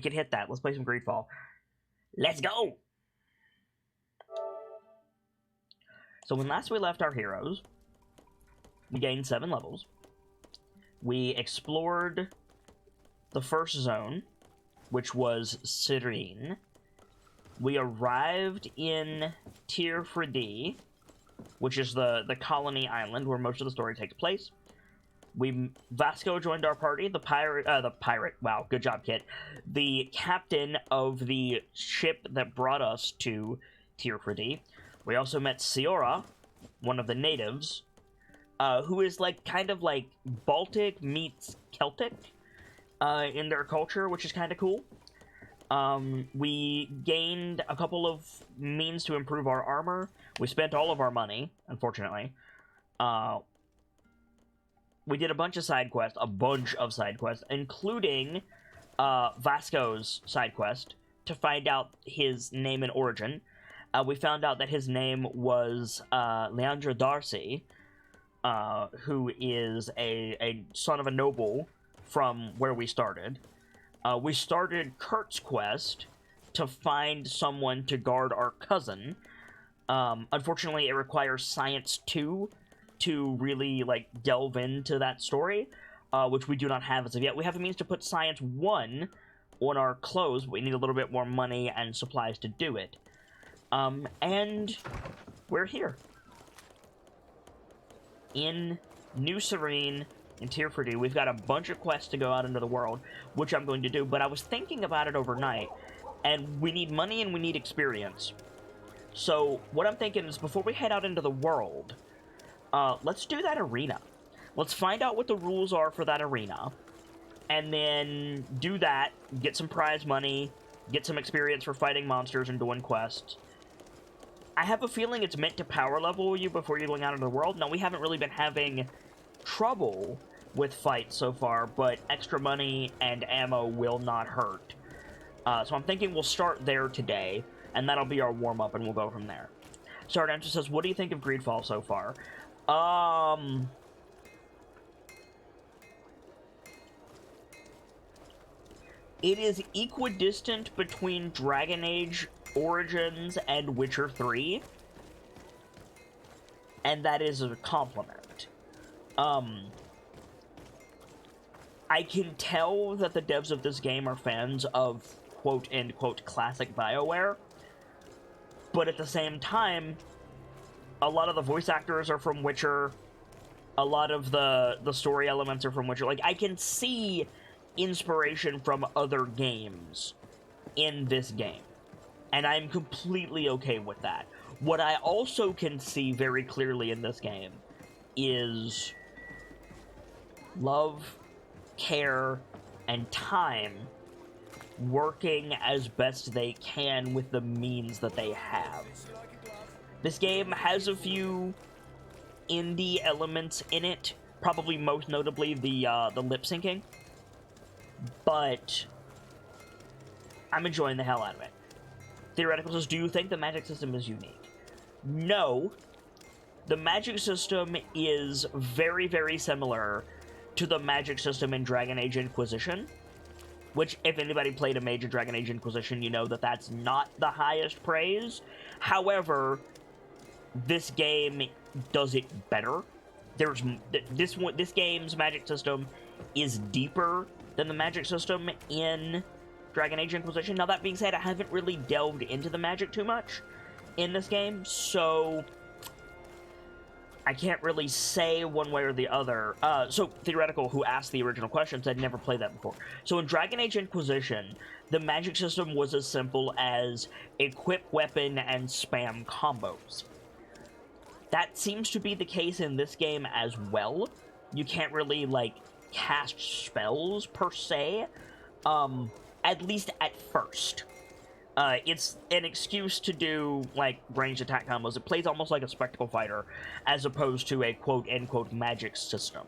can hit that. Let's play some GreedFall. Let's go! So when last we left our heroes, we gained 7 levels. We explored the first zone, which was Serene. We arrived in Fradee, which is the colony island where most of the story takes place. Vasco joined our party, the pirate, wow, good job, kid. The captain of the ship that brought us to Fradee. We also met Siora, one of the natives, who is like kind of like Baltic meets Celtic in their culture, which is kind of cool. We gained a couple of means to improve our armor. We spent all of our money, unfortunately. We did a bunch of side quests, including Vasco's side quest to find out his name and origin. We found out that his name was Leandra Darcy, who is a son of a noble from where we started. We started Kurt's quest to find someone to guard our cousin. Unfortunately, it requires Science 2 to really, like, delve into that story, which we do not have as of yet. We have a means to put Science 1 on our clothes, but we need a little bit more money and supplies to do it. And we're here. In New Serene, in Fradee, we've got a bunch of quests to go out into the world, which I'm going to do, but I was thinking about it overnight, and we need money and we need experience. So, what I'm thinking is, before we head out into the world, let's do that arena. Let's find out what the rules are for that arena, and then do that, get some prize money, get some experience for fighting monsters and doing quests. I have a feeling it's meant to power level you before you're going out into the world. Now, we haven't really been having trouble with fights so far, but extra money and ammo will not hurt. So I'm thinking we'll start there today, and that'll be our warm-up, and we'll go from there. Sardancer says, what do you think of GreedFall so far? It is equidistant between Dragon Age Origins and Witcher 3, and that is a compliment. I can tell that the devs of this game are fans of quote-unquote classic BioWare, but at the same time, a lot of the voice actors are from Witcher, a lot of the story elements are from Witcher. Like, I can see inspiration from other games in this game, and I'm completely okay with that. What I also can see very clearly in this game is love, care, and time working as best they can with the means that they have. This game has a few indie elements in it, probably most notably the lip syncing, but I'm enjoying the hell out of it. Theoretical says, do you think the magic system is unique? No. The magic system is very, very similar to the magic system in Dragon Age Inquisition, which, if anybody played a major Dragon Age Inquisition, you know that that's not the highest praise. However, this game does it better. This game's magic system is deeper than the magic system in Dragon Age Inquisition. Now, that being said, I haven't really delved into the magic too much in this game, so I can't really say one way or the other. So, Theoretical, who asked the original question, said never played that before. So, in Dragon Age Inquisition, the magic system was as simple as equip weapon and spam combos. That seems to be the case in this game as well. You can't really, like, cast spells, per se. At least at first. It's an excuse to do, like, ranged attack combos. It plays almost like a spectacle fighter, as opposed to a quote-unquote magic system.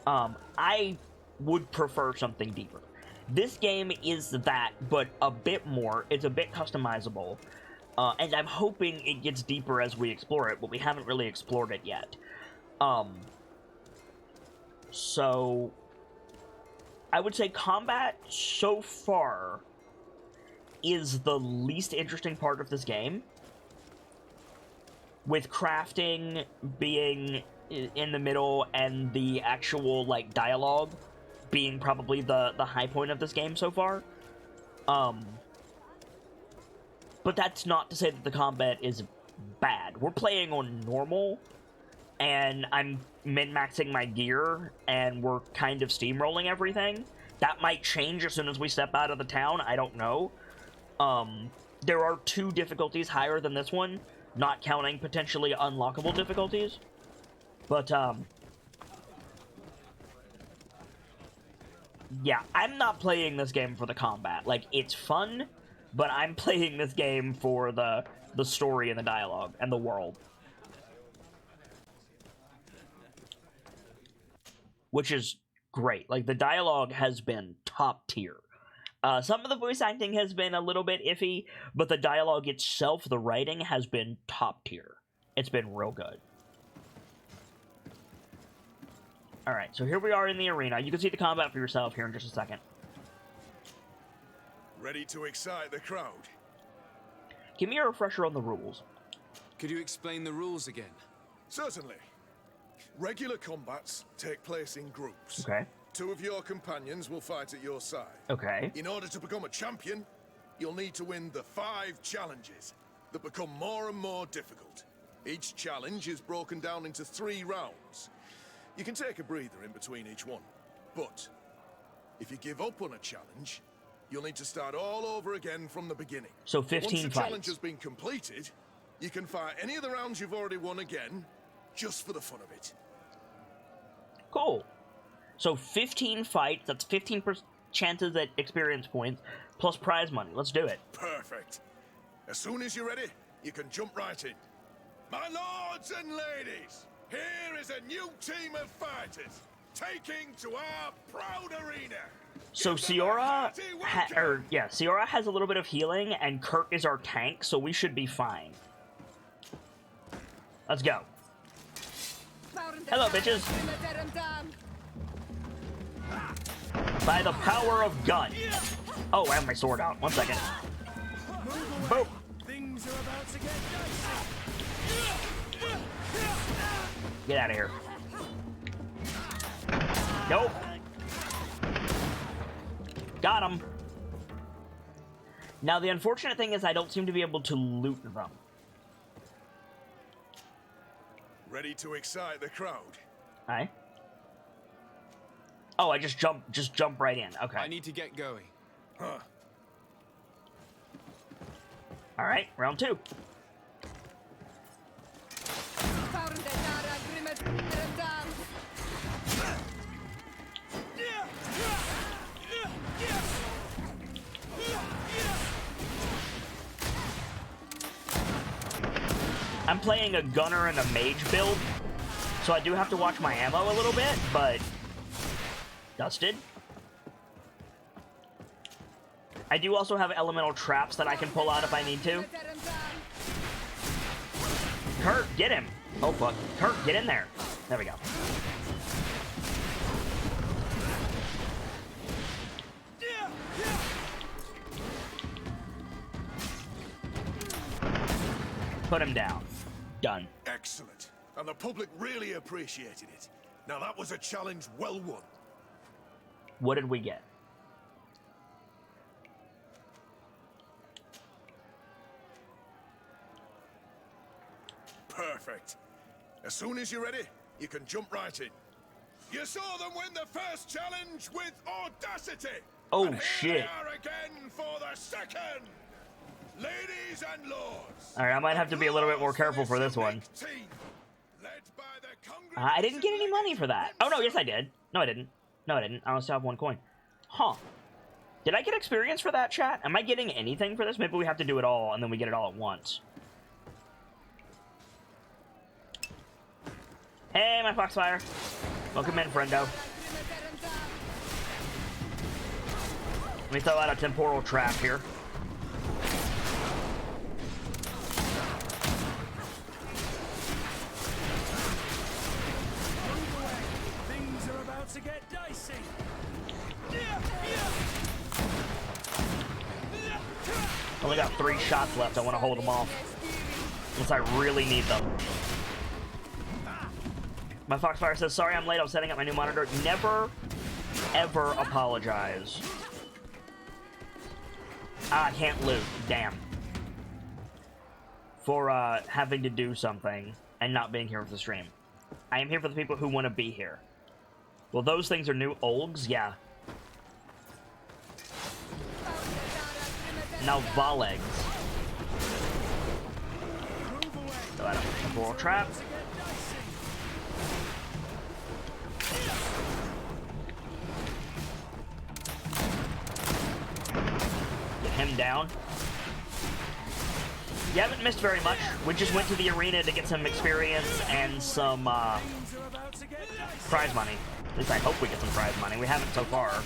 I would prefer something deeper. This game is that, but a bit more. It's a bit customizable. And I'm hoping it gets deeper as we explore it, but we haven't really explored it yet. So I would say combat so far is the least interesting part of this game, with crafting being in the middle and the actual, like, dialogue being probably the high point of this game so far. But that's not to say that the combat is bad. We're playing on normal, and I'm min-maxing my gear, and we're kind of steamrolling everything. That might change as soon as we step out of the town, I don't know. There are 2 difficulties higher than this one, not counting potentially unlockable difficulties. But, yeah, I'm not playing this game for the combat. Like, it's fun, but I'm playing this game for the story and the dialogue and the world. Which is great. Like, the dialogue has been top tier. Some of the voice acting has been a little bit iffy, but the dialogue itself, the writing, has been top tier. It's been real good. Alright, so here we are in the arena. You can see the combat for yourself here in just a second. Ready to excite the crowd? Give me a refresher on the rules. Could you explain the rules again? Certainly. Regular combats take place in groups. Okay. 2 of your companions will fight at your side. Okay. In order to become a champion, you'll need to win the 5 challenges that become more and more difficult. Each challenge is broken down into 3 rounds. You can take a breather in between each one. But if you give up on a challenge, you'll need to start all over again from the beginning. So 15 Once the fights. challenge has been completed, you can fight any of the rounds you've already won again, just for the fun of it. Cool. So 15 fights, that's 15 chances at experience points, plus prize money. Let's do it. Perfect. As soon as you're ready, you can jump right in. My lords and ladies, here is a new team of fighters, taking to our proud arena. So Ciora, Ciora has a little bit of healing, and Kurt is our tank, so we should be fine. Let's go. Hello, bitches. By the power of gun. Oh, I have my sword out. 1 second. Boom. Things are about to get dicey. Get out of here. Nope. Got him. Now, the unfortunate thing is I don't seem to be able to loot them. Ready to excite the crowd? Aye. Oh, I just jump right in. Okay. I need to get going. Huh. All right, round 2. I'm playing a gunner and a mage build, so I do have to watch my ammo a little bit, but dusted. I do also have elemental traps that I can pull out if I need to. Kurt, get him! Oh fuck. Kurt, get in there. There we go. Put him down. Done. Excellent. And the public really appreciated it. Now that was a challenge well won. What did we get? Perfect. As soon as you're ready, you can jump right in. You saw them win the first challenge with audacity. Oh, and here shit. they are again for the second. Ladies and lords. Alright, I might have to be a little bit more careful for this one. I didn't get any money for that. Oh, no, yes I did. No, I didn't. No, I didn't. I only still have 1 coin. Huh. Did I get experience for that, chat? Am I getting anything for this? Maybe we have to do it all, and then we get it all at once. Hey, my Foxfire. Welcome in, friendo. Let me throw out a temporal trap here. Things are about to get dicey. Only got 3 shots left. I want to hold them off. Unless I really need them. My Foxfire says, sorry I'm late. I was setting up my new monitor. Never, ever apologize. Ah, I can't loot. Damn. For having to do something and not being here for the stream. I am here for the people who want to be here. Well, those things are new Olgs? Yeah. Now Valegs. So I don't temporal trap. Get him down. You haven't missed very much. We just went to the arena to get some experience and some prize money. At least I hope we get some prize money. We haven't so far.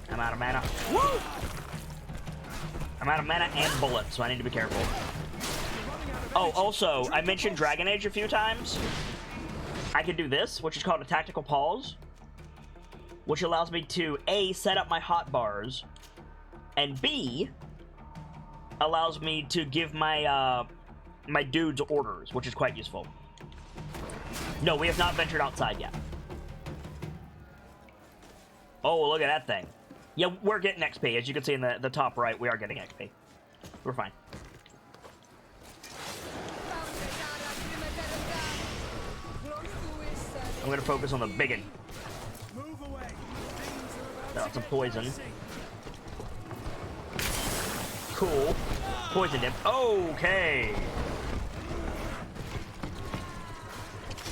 I'm out of mana. Woo! I'm out of mana and bullets, so I need to be careful. Oh, also, I mentioned Dragon Age a few times. I can do this, which is called a tactical pause, which allows me to A, set up my hotbars, and B, allows me to give my my dudes orders, which is quite useful. No, we have not ventured outside yet. Oh, look at that thing. Yeah, we're getting XP. As you can see in the top right, we are getting XP. We're fine. I'm gonna focus on the biggin. Got some poison. Cool. Poisoned him. Okay.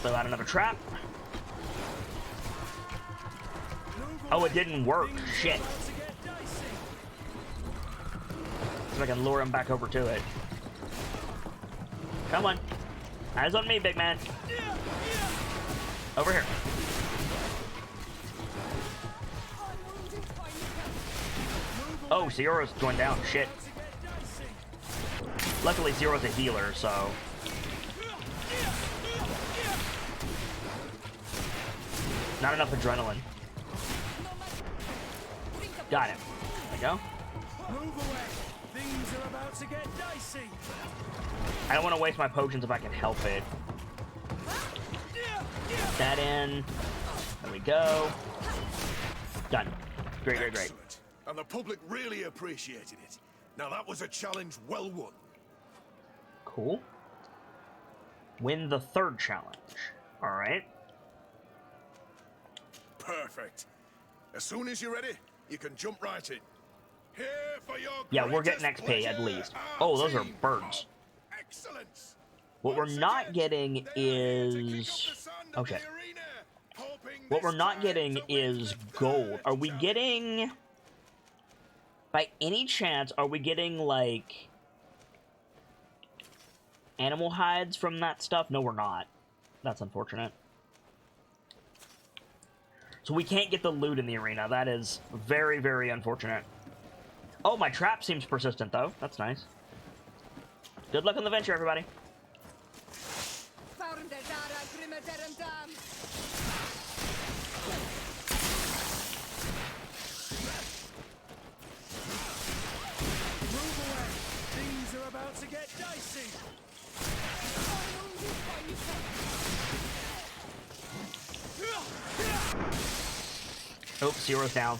Throw out another trap. Oh, it didn't work. Shit. See if I can lure him back over to it. Come on. Eyes on me, big man. Over here. Oh, Zero's going down. Shit. Luckily, Zero's a healer, so... Not enough adrenaline. Got it. There we go. Move away. Things are about to get dicey. I don't want to waste my potions if I can help it. That in. There we go. Done. Great, great, great. Excellent. And the public really appreciated it. Now that was a challenge well won. Cool. Win the 3rd challenge. Alright. Perfect. As soon as you're ready, you can jump right in. Here for your Yeah, we're getting greatest XP at pleasure, least. our Oh, those are team birds. of excellence. What we're Once not again, getting they're here to kick up is... the sand Oh of the shit. arena, hoping What this we're not time getting to win is the gold. 3rd Are we challenge. getting... By any chance, are we getting, like... animal hides from that stuff? No, we're not. That's unfortunate. So we can't get the loot in the arena. That is very, very unfortunate. Oh, my trap seems persistent, though. That's nice. Good luck on the venture, everybody. Move away. Things are about to get dicey. Oops, Zero's down.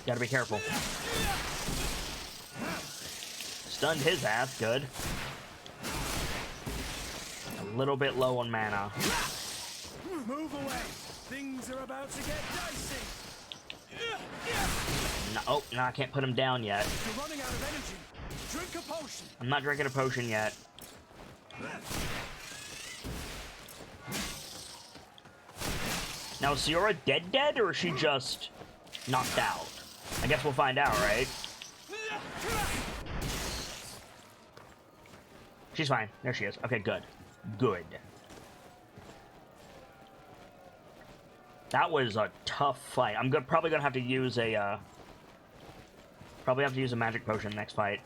Gotta be careful. Stunned his ass, good. A little bit low on mana. Move away. Things are about to get dicey. No, oh, no, I can't put him down yet. You're running out of energy. Drink a potion. I'm not drinking a potion yet. Now, is Siora dead, or is she just knocked out? I guess we'll find out, right? She's fine. There she is. Okay, good. Good. That was a tough fight. I'm probably gonna have to use a, magic potion next fight.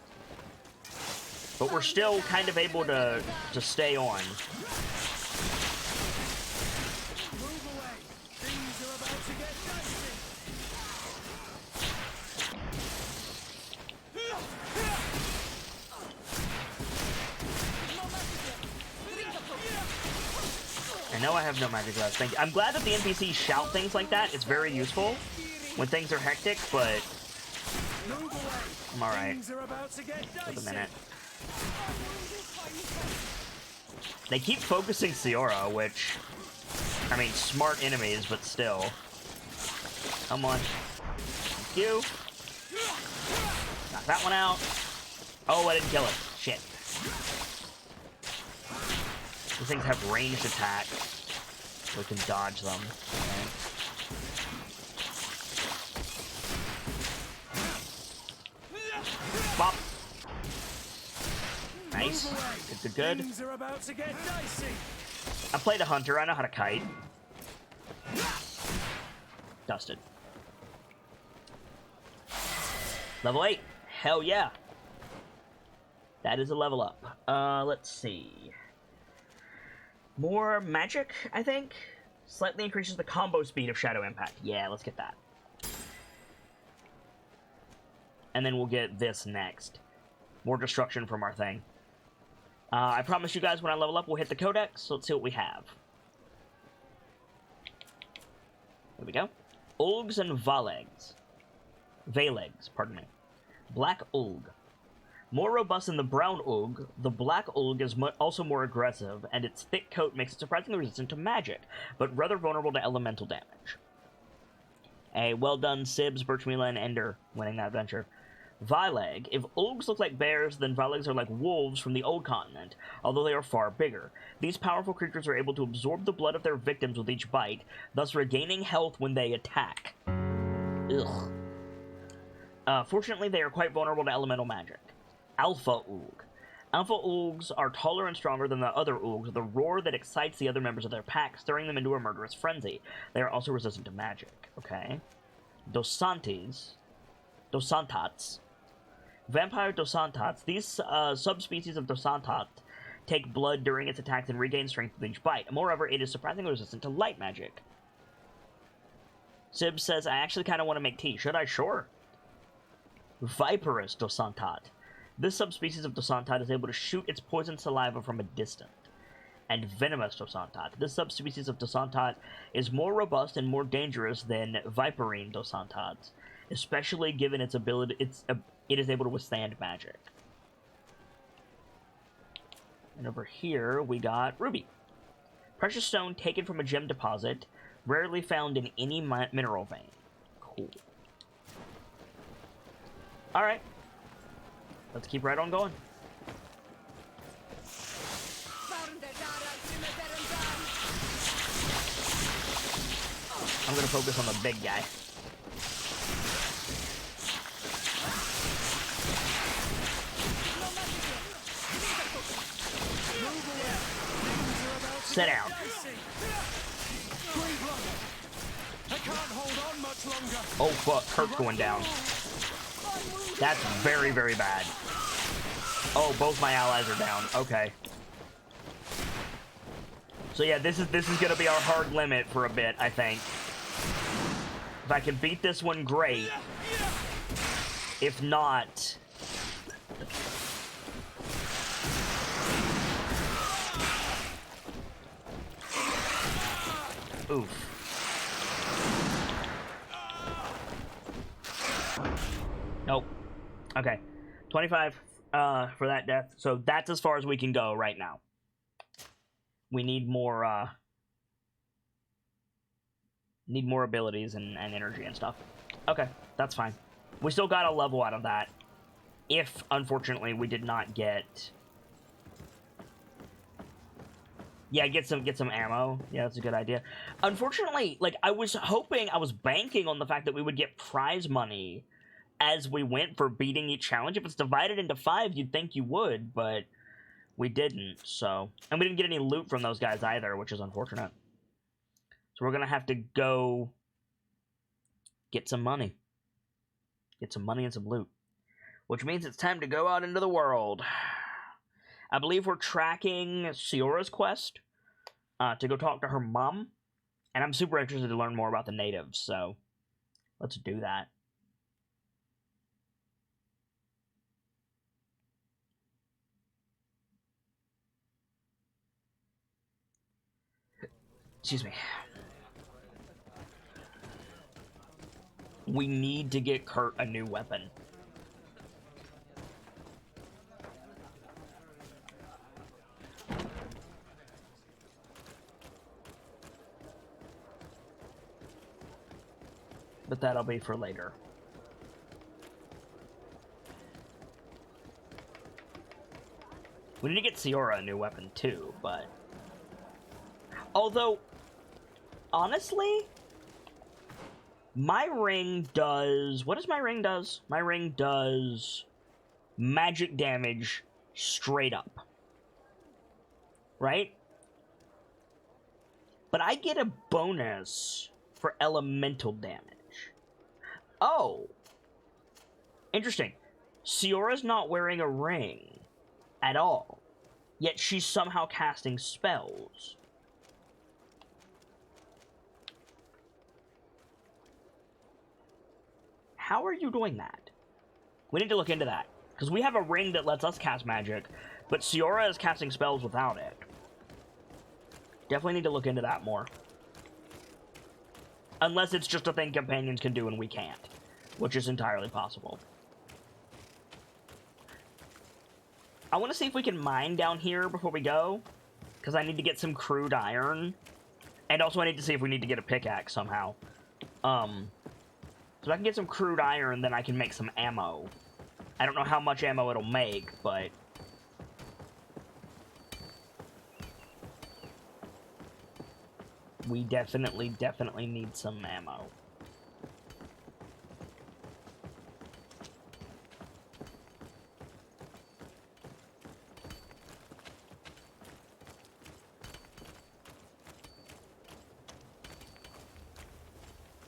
But we're still kind of able to stay on. Move away. Things are about to get know I have no magic left. Thank you. I'm glad that the NPCs shout things like that. It's very useful when things are hectic, but I'm alright. Wait a minute. They keep focusing Siora, which, I mean, smart enemies, but still. Come on. Thank you. Knock that one out. Oh, I didn't kill it. Shit. These things have ranged attack. We can dodge them. Okay. Bop. Nice. Good, good, good. I played a hunter. I know how to kite. Dusted. Level 8. Hell yeah. That is a level up. Let's see. More magic, I think? Slightly increases the combo speed of Shadow Impact. Yeah, let's get that. And then we'll get this next. More destruction from our thing. I promise you guys when I level up, we'll hit the codex. So let's see what we have. There we go. Ulgs and Valegs. Valegs, pardon me. Black Ulg. More robust than the brown Ulg, the black Ulg is also more aggressive, and its thick coat makes it surprisingly resistant to magic, but rather vulnerable to elemental damage. Hey, well done, Sibs, Birchmila, and Ender, winning that adventure. Vileg. If Ulgs look like bears, then Vilegs are like wolves from the Old Continent, although they are far bigger. These powerful creatures are able to absorb the blood of their victims with each bite, thus regaining health when they attack. Ugh. Fortunately, they are quite vulnerable to elemental magic. Alpha Ulg. Alpha Ulgs are taller and stronger than the other Ulgs, with a roar that excites the other members of their pack, stirring them into a murderous frenzy. They are also resistant to magic. Okay. Dosantes. Dosantats. Vampire Dosantats. These subspecies of Dosantat take blood during its attacks and regain strength with each bite. Moreover, it is surprisingly resistant to light magic. Sib says, I actually kind of want to make tea. Should I? Sure. Viperous Dosantat. This subspecies of Dosantat is able to shoot its poison saliva from a distance. And Venomous Dosantat. This subspecies of Dosantat is more robust and more dangerous than Viperine Dosantat, especially given its ability. It is able to withstand magic. And over here we got Ruby. Precious stone taken from a gem deposit, rarely found in any mineral vein. Cool. Alright. Let's keep right on going. I'm gonna focus on the big guy. Sit down. Oh fuck, Kurt's going down. That's very, very bad. Oh, both my allies are down. Okay. So yeah, this is gonna be our hard limit for a bit, I think. If I can beat this one, great. If not... Oof. Nope. Okay. 25 for that death. So that's as far as we can go right now. We need more abilities and energy and stuff. Okay, that's fine. We still got a level out of that. If, unfortunately, we did not get... Yeah, get some ammo. Yeah, that's a good idea. Unfortunately, like, I was banking on the fact that we would get prize money as we went for beating each challenge. If it's divided into 5, you'd think you would, but we didn't, so... And we didn't get any loot from those guys either, which is unfortunate. So we're gonna have to go get some money. Get some money and some loot. Which means it's time to go out into the world. I believe we're tracking Siora's quest to go talk to her mom. And I'm super interested to learn more about the natives, so let's do that. Excuse me. We need to get Kurt a new weapon. But that'll be for later. We need to get Siora a new weapon too, but... Although, honestly, my ring does... What does my ring does? My ring does magic damage straight up. Right? But I get a bonus for elemental damage. Oh. Interesting. Siora's not wearing a ring at all. Yet she's somehow casting spells. How are you doing that? We need to look into that. Because we have a ring that lets us cast magic, but Siora is casting spells without it. Definitely need to look into that more. Unless it's just a thing companions can do and we can't. Which is entirely possible. I want to see if we can mine down here before we go. Because I need to get some crude iron. And also I need to see if we need to get a pickaxe somehow. So if I can get some crude iron, then I can make some ammo. I don't know how much ammo it'll make, but... we definitely need some ammo.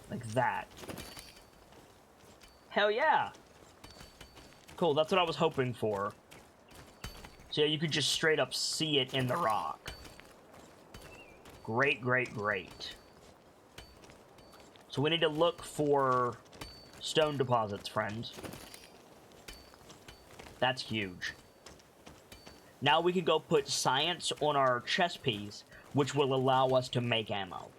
Like that. Hell yeah! Cool, that's what I was hoping for. So yeah, you could just straight up see it in the rock. Great, great, great. So we need to look for stone deposits, friends. That's huge. Now we can go put science on our chest piece, which will allow us to make ammo.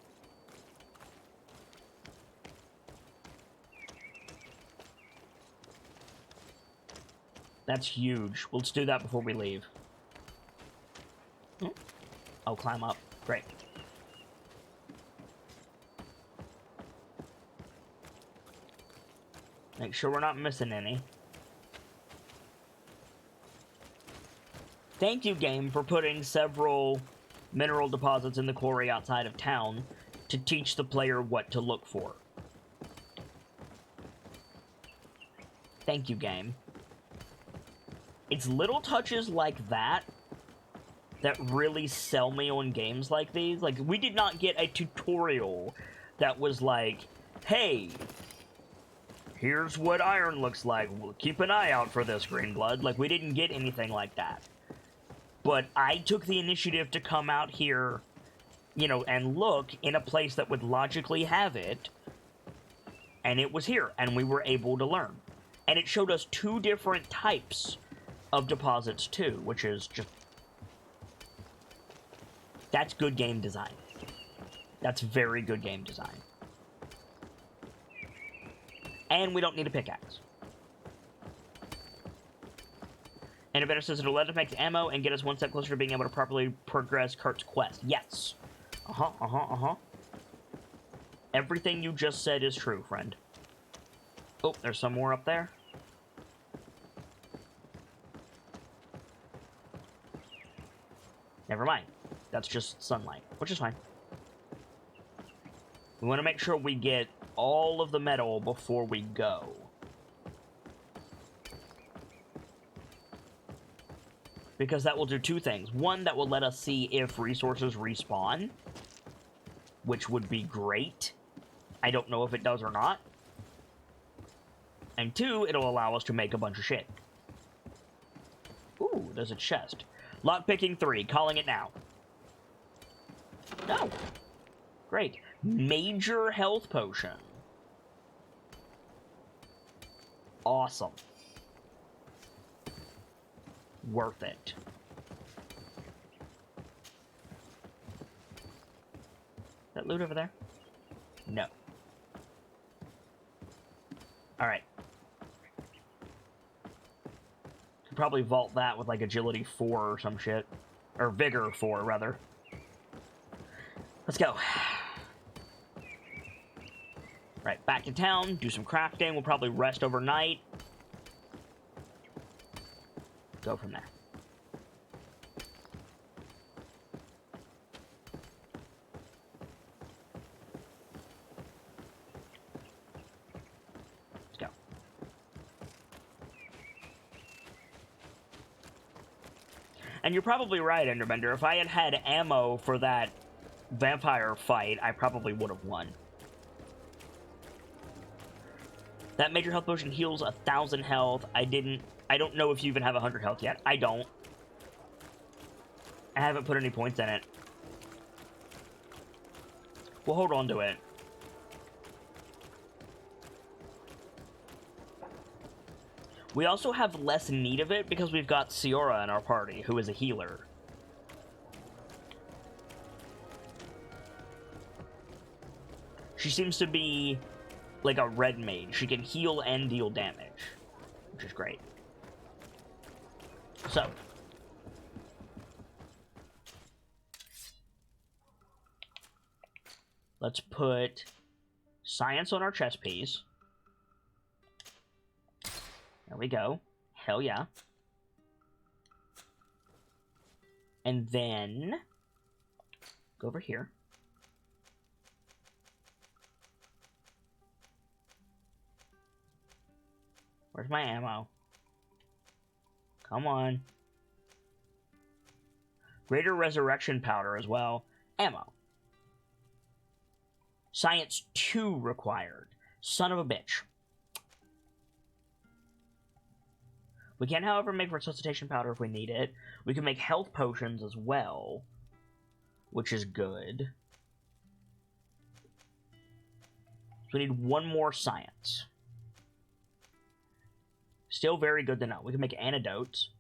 That's huge. Let's do that before we leave. Oh, climb up. Great. Make sure we're not missing any. Thank you, game, for putting several mineral deposits in the quarry outside of town to teach the player what to look for. Thank you, game. It's little touches like that that really sell me on games like these. Like, we did not get a tutorial that was like, hey, here's what iron looks like. We'll keep an eye out for this, Greenblood. Like, we didn't get anything like that. But I took the initiative to come out here, you know, and look in a place that would logically have it. And it was here, and we were able to learn. And it showed us 2 different types of deposits, too, which is just... that's good game design. That's very good game design. And we don't need a pickaxe. And it better says it'll let us make ammo and get us one step closer to being able to properly progress Kurt's quest. Yes. Everything you just said is true, friend. Oh, there's some more up there. Never mind. That's just sunlight, which is fine. We want to make sure we get all of the metal before we go. Because that will do 2 things. One, that will let us see if resources respawn, which would be great. I don't know if it does or not. And 2, it'll allow us to make a bunch of shit. Ooh, there's a chest. Lockpicking 3, calling it now. No. Great. Major health potion. Awesome. Worth it. That loot over there? No. Alright. Could probably vault that with like agility 4 or some shit. Or vigor 4, rather. Let's go. Right, back to town, do some crafting. We'll probably rest overnight. Go from there. Let's go. And you're probably right, Enderbender. If I had had ammo for that vampire fight, I probably would have won. That major health potion heals 1,000 health. I don't know if you even have 100 health yet. I don't. I haven't put any points in it. We'll hold on to it. We also have less need of it because we've got Ciora in our party, who is a healer. She seems to be like a red mage. She can heal and deal damage, which is great. So, let's put science on our chess piece. There we go. Hell yeah. And then go over here. Where's my ammo? Come on. Greater resurrection powder as well. Ammo. Science 2 required. Son of a bitch. We can, however, make resuscitation powder if we need it. We can make health potions as well, which is good. So we need one more science. Still very good to know. We can make antidotes.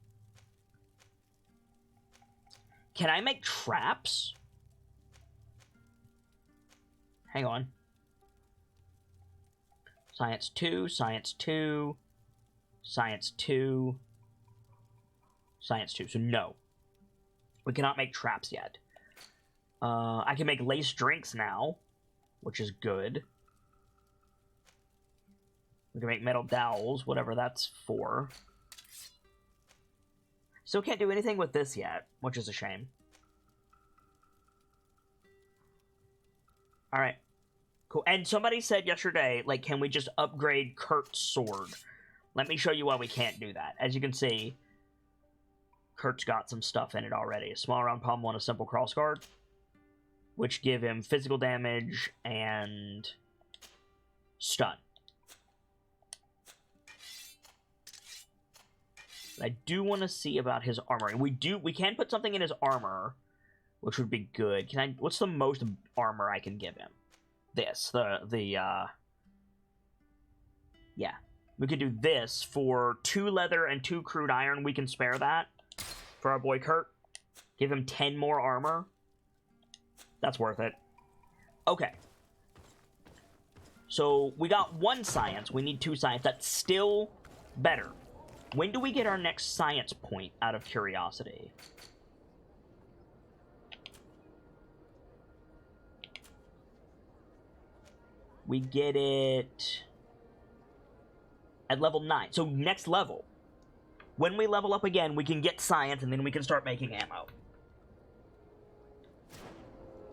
Can I make traps? Hang on. Science 2, Science 2, Science 2, Science 2. So no. We cannot make traps yet. I can make lace drinks now, which is good. We can make metal dowels, whatever that's for. Still can't do anything with this yet, which is a shame. Alright. Cool. And somebody said yesterday, like, can we just upgrade Kurt's sword? Let me show you why we can't do that. As you can see, Kurt's got some stuff in it already. A small round pommel and a simple crossguard, which give him physical damage and stun. I do want to see about his armor. We can put something in his armor, which would be good. What's the most armor I can give him? This, yeah. We could do this for 2 leather and 2 crude iron. We can spare that for our boy Kurt. Give him 10 more armor. That's worth it. Okay. So we got 1 science. We need 2 science. That's still better. When do we get our next science point, out of curiosity? We get it at level 9. So next level. When we level up again, we can get science, and then we can start making ammo.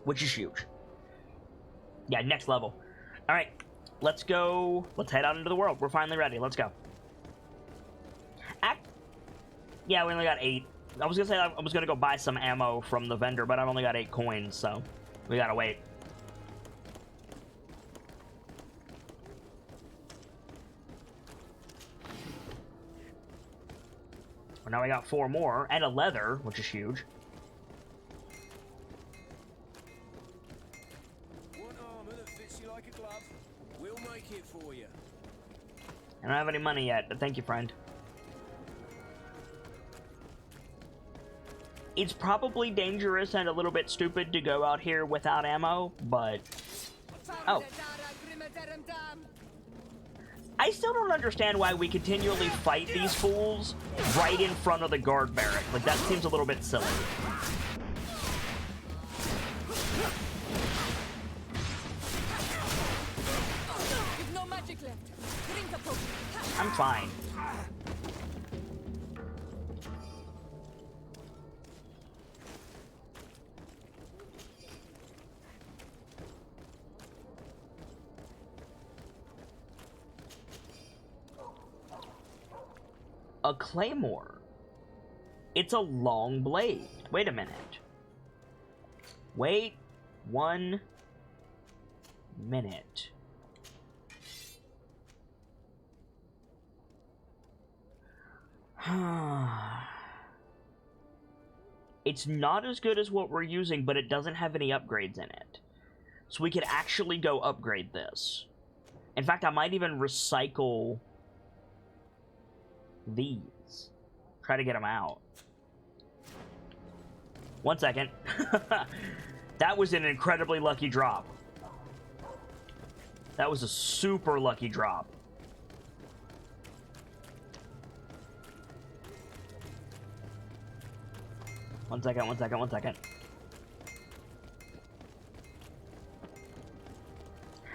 Which is huge. Yeah, next level. Alright, let's go. Let's head out into the world. We're finally ready. Let's go. Yeah, we only got 8. I was gonna say I was gonna go buy some ammo from the vendor, but I've only got 8 coins, so we gotta wait. Well, now we got 4 more, and a leather, which is huge. Want armor that fits you like a glove? We'll make it for you. I don't have any money yet, but thank you, friend. It's probably dangerous and a little bit stupid to go out here without ammo, but... Oh. I still don't understand why we continually fight these fools right in front of the guard barrack. Like, that seems a little bit silly. You've no magic left. Drink a potion. I'm fine. A claymore. It's a long blade. Wait a minute. Wait 1 minute. It's not as good as what we're using, but it doesn't have any upgrades in it. So we could actually go upgrade this. In fact, I might even recycle these. Try to get them out. 1 second. That was an incredibly lucky drop. That was a super lucky drop. One second.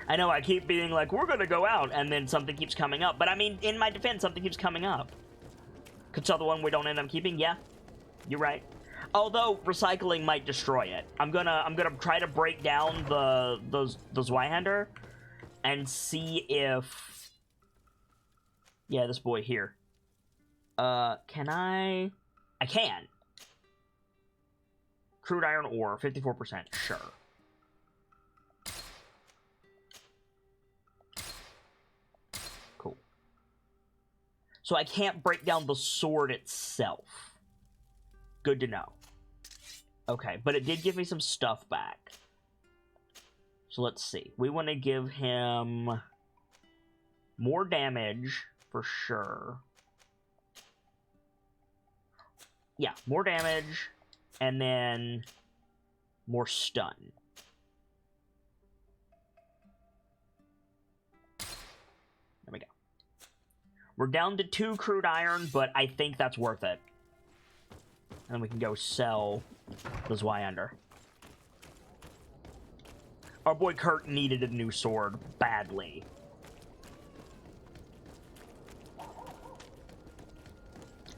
I know I keep being like, we're gonna go out, and then something keeps coming up. But I mean, in my defense, something keeps coming up. Could sell the one we don't end up keeping? Yeah, you're right. Although recycling might destroy it. I'm gonna try to break down the Zweihander and see if, yeah, this boy here. Can I can. Crude iron ore, 54%, sure. Cool. So I can't break down the sword itself. Good to know. Okay, but it did give me some stuff back. So let's see. We want to give him more damage, for sure. Yeah, more damage, and then more stun. There we go. We're down to 2 crude iron, but I think that's worth it. And then we can go sell the Zweihander. Our boy Kurt needed a new sword badly.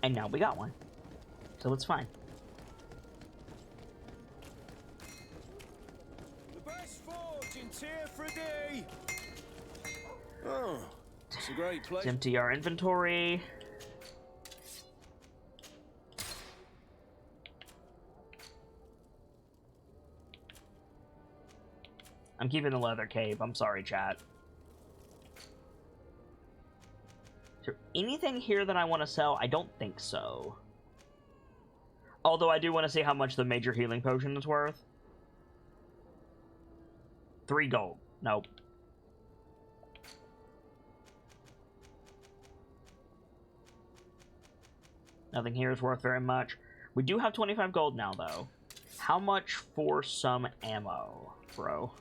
And now we got one. So it's fine. The best forge in Tier Fradee. Oh, it's a great place. Let's empty our inventory. I'm keeping the leather cape. I'm sorry, chat. Is there anything here that I want to sell? I don't think so. Although I do want to see how much the major healing potion is worth. 3 gold. Nope. Nothing here is worth very much. We do have 25 gold now, though. How much for some ammo, bro?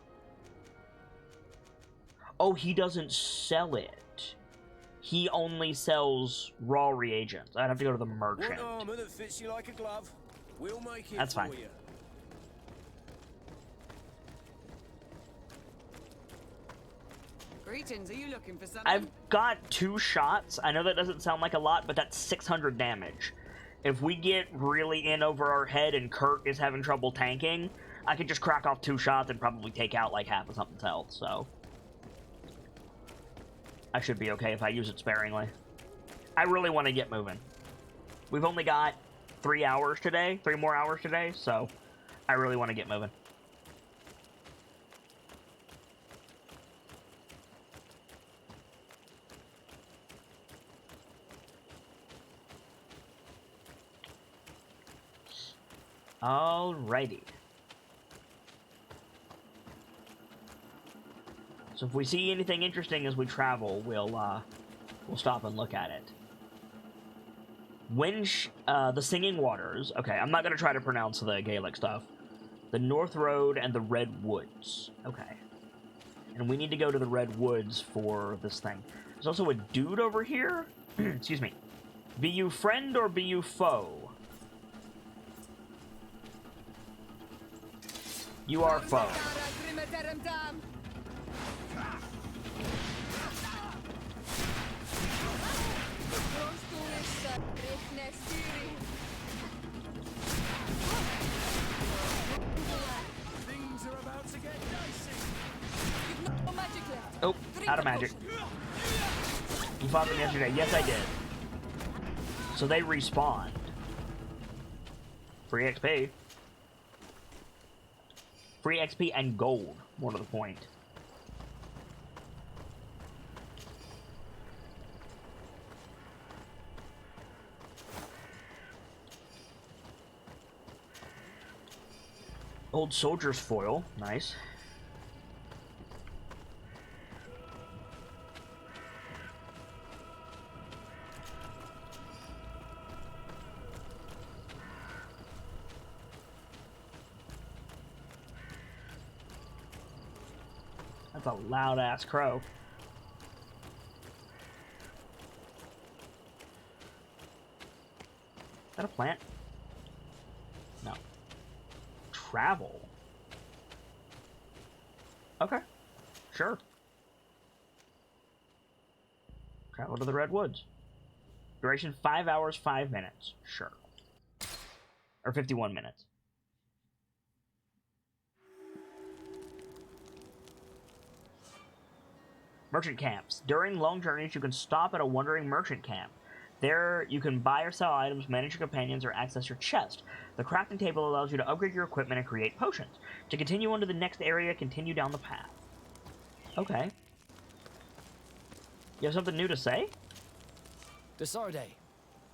Oh, he doesn't sell it. He only sells raw reagents. I'd have to go to the merchant. One armor that fits you like a glove. We'll make it That's for fine. you. Greetings, are you looking for something? I've got 2 shots. I know that doesn't sound like a lot, but that's 600 damage. If we get really in over our head and Kurt is having trouble tanking, I could just crack off 2 shots and probably take out like half of something's health, so I should be okay if I use it sparingly. I really want to get moving. We've only got 3 hours today, 3 more hours today, so I really want to get moving. Alrighty. So if we see anything interesting as we travel, we'll stop and look at it. The Singing Waters. Okay, I'm not gonna try to pronounce the Gaelic stuff. The North Road and the Red Woods. Okay. And we need to go to the Red Woods for this thing. There's also a dude over here. Excuse me. Be you friend or be you foe? You are foe. Things are about to get dicey. No magic left. Oh, out of magic. You fought them yesterday. Yes, I did. So they respawned. Free XP. Free XP and gold. More to the point. Old soldier's foil. Nice. That's a loud-ass crow. Is that a plant? No. Travel. Okay. Sure. Travel to the Red Woods. Duration 5 hours, 5 minutes. Sure. Or 51 minutes. Merchant camps. During long journeys, you can stop at a wandering merchant camp. There, you can buy or sell items, manage your companions, or access your chest. The crafting table allows you to upgrade your equipment and create potions. To continue on to the next area, continue down the path. Okay. You have something new to say? Desarde,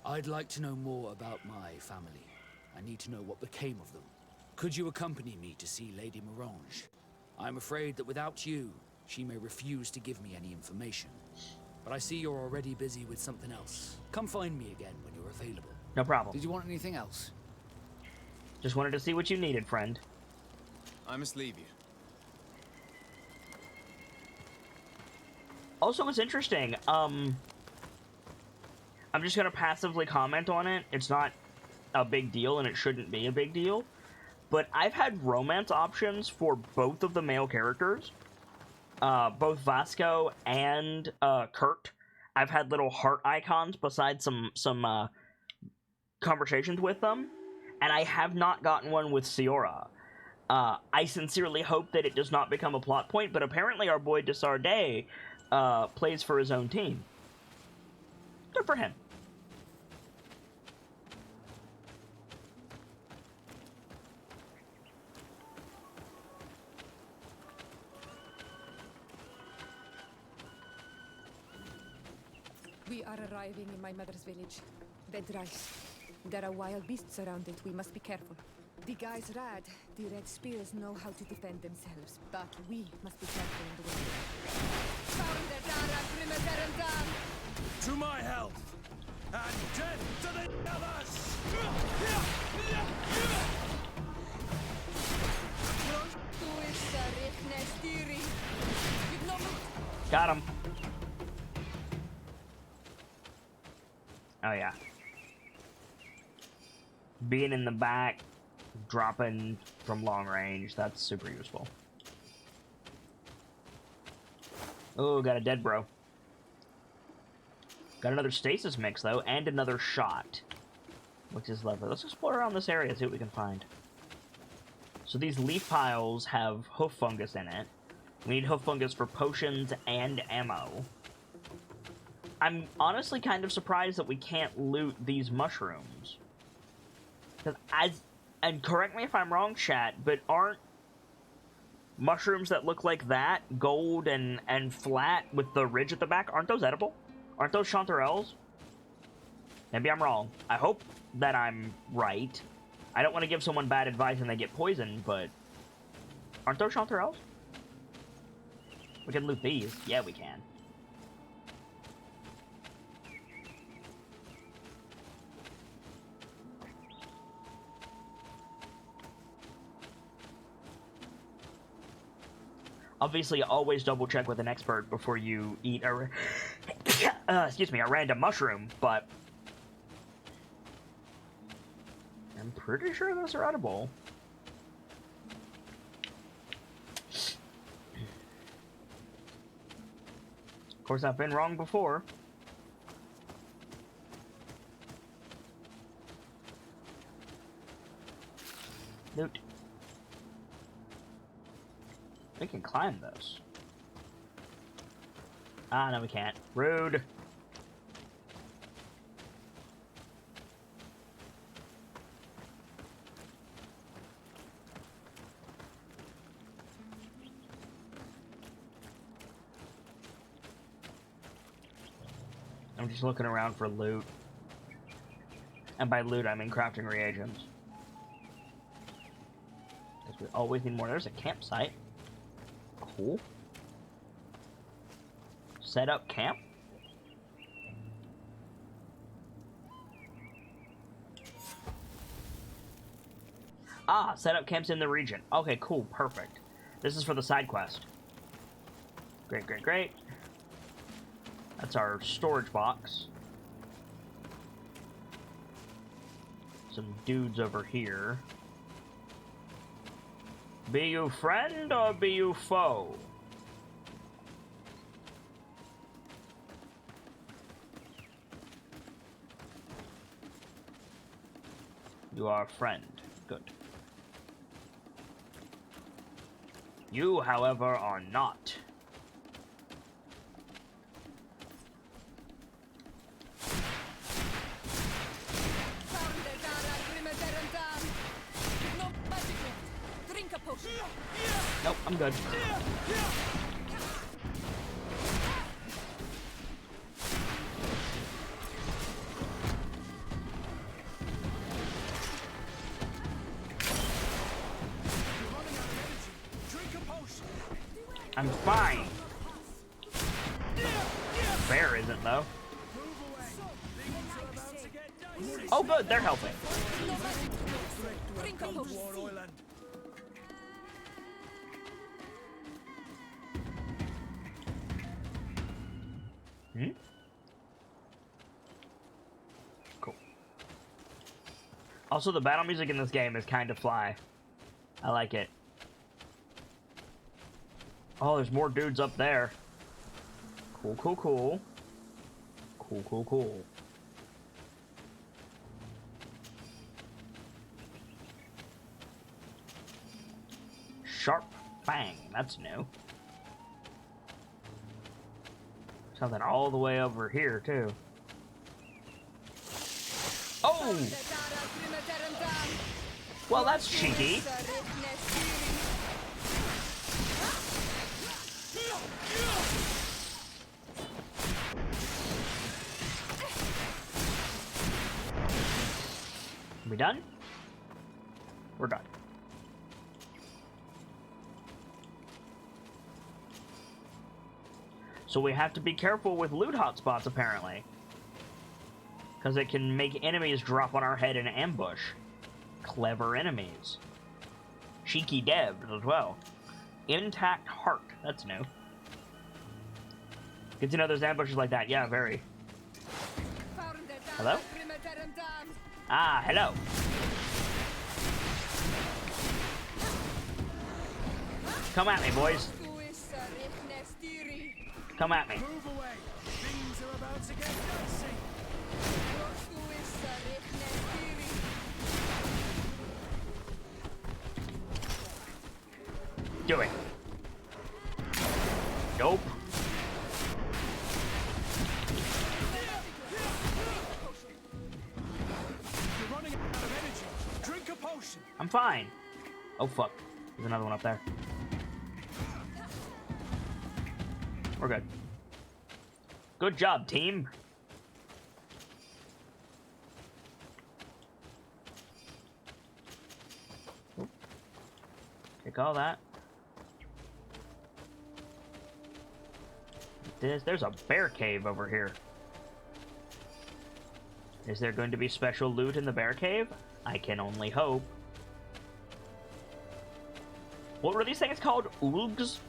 I'd like to know more about my family. I need to know what became of them. Could you accompany me to see Lady Morange? I'm afraid that without you, she may refuse to give me any information. But I see you're already busy with something else. Come find me again when you're available. No problem. Did you want anything else? Just wanted to see what you needed, friend. I must leave you. Also, it's interesting. I'm just gonna passively comment on it. It's not a big deal, and it shouldn't be a big deal. But I've had romance options for both of the male characters. Both Vasco and Kurt. I've had little heart icons beside some conversations with them, and I have not gotten one with Siora. I sincerely hope that it does not become a plot point, but apparently our boy Desarde plays for his own team. Good for him. We are arriving in my mother's village. Bedrice. There are wild beasts around it. We must be careful. The guys rad. The red spears know how to defend themselves, but we must be careful in the way. To my health, and death to the others! Got him. Oh yeah. Being in the back, dropping from long range, that's super useful. Oh, got a dead bro. Got another stasis mix, though, and another shot. Which is lovely. Let's explore around this area, see what we can find. So these leaf piles have hoof fungus in it. We need hoof fungus for potions and ammo. I'm honestly kind of surprised that we can't loot these mushrooms. Because and correct me if I'm wrong, chat, but aren't mushrooms that look like that, gold and flat with the ridge at the back, aren't those edible? Aren't those chanterelles? Maybe I'm wrong. I hope that I'm right. I don't want to give someone bad advice and they get poisoned, but aren't those chanterelles? We can loot these. Yeah, we can. Obviously, always double check with an expert before you eat a, excuse me, a random mushroom, but I'm pretty sure those are edible. Of course, I've been wrong before. Loot. We can climb those. Ah, no, we can't. Rude. I'm just looking around for loot. And by loot, I mean crafting reagents. Because we always need more. There's a campsite. Cool. Set up camp? Ah, set up camps in the region. Okay, cool, perfect. This is for the side quest. Great, great, great. That's our storage box. Some dudes over here. Be you friend or be you foe? You are a friend. Good. You, however, are not. Nope, I'm good. I'm fine. Bear isn't, though. Oh, good, they're helping. Hmm? Cool. Also, the battle music in this game is kind of fly. I like it. Oh, there's more dudes up there. Cool, cool, cool. Cool, cool, cool. Sharp Fang, that's new. Something all the way over here, too. Oh! Well, that's cheeky. Are we done? We're done. So we have to be careful with loot hotspots, apparently. Because it can make enemies drop on our head in ambush. Clever enemies. Cheeky devs as well. Intact heart. That's new. Good to know there's ambushes like that. Yeah, very. Hello? Ah, hello. Come at me, boys. Come at me. Move away. Things are about to get dicey. Do it. Nope. You're running out of energy. Drink a potion. I'm fine. Oh, fuck. There's another one up there. We're good. Good job, team. Oop. Take all that. There's a bear cave over here. Is there going to be special loot in the bear cave? I can only hope. What were these things called? Oolgs?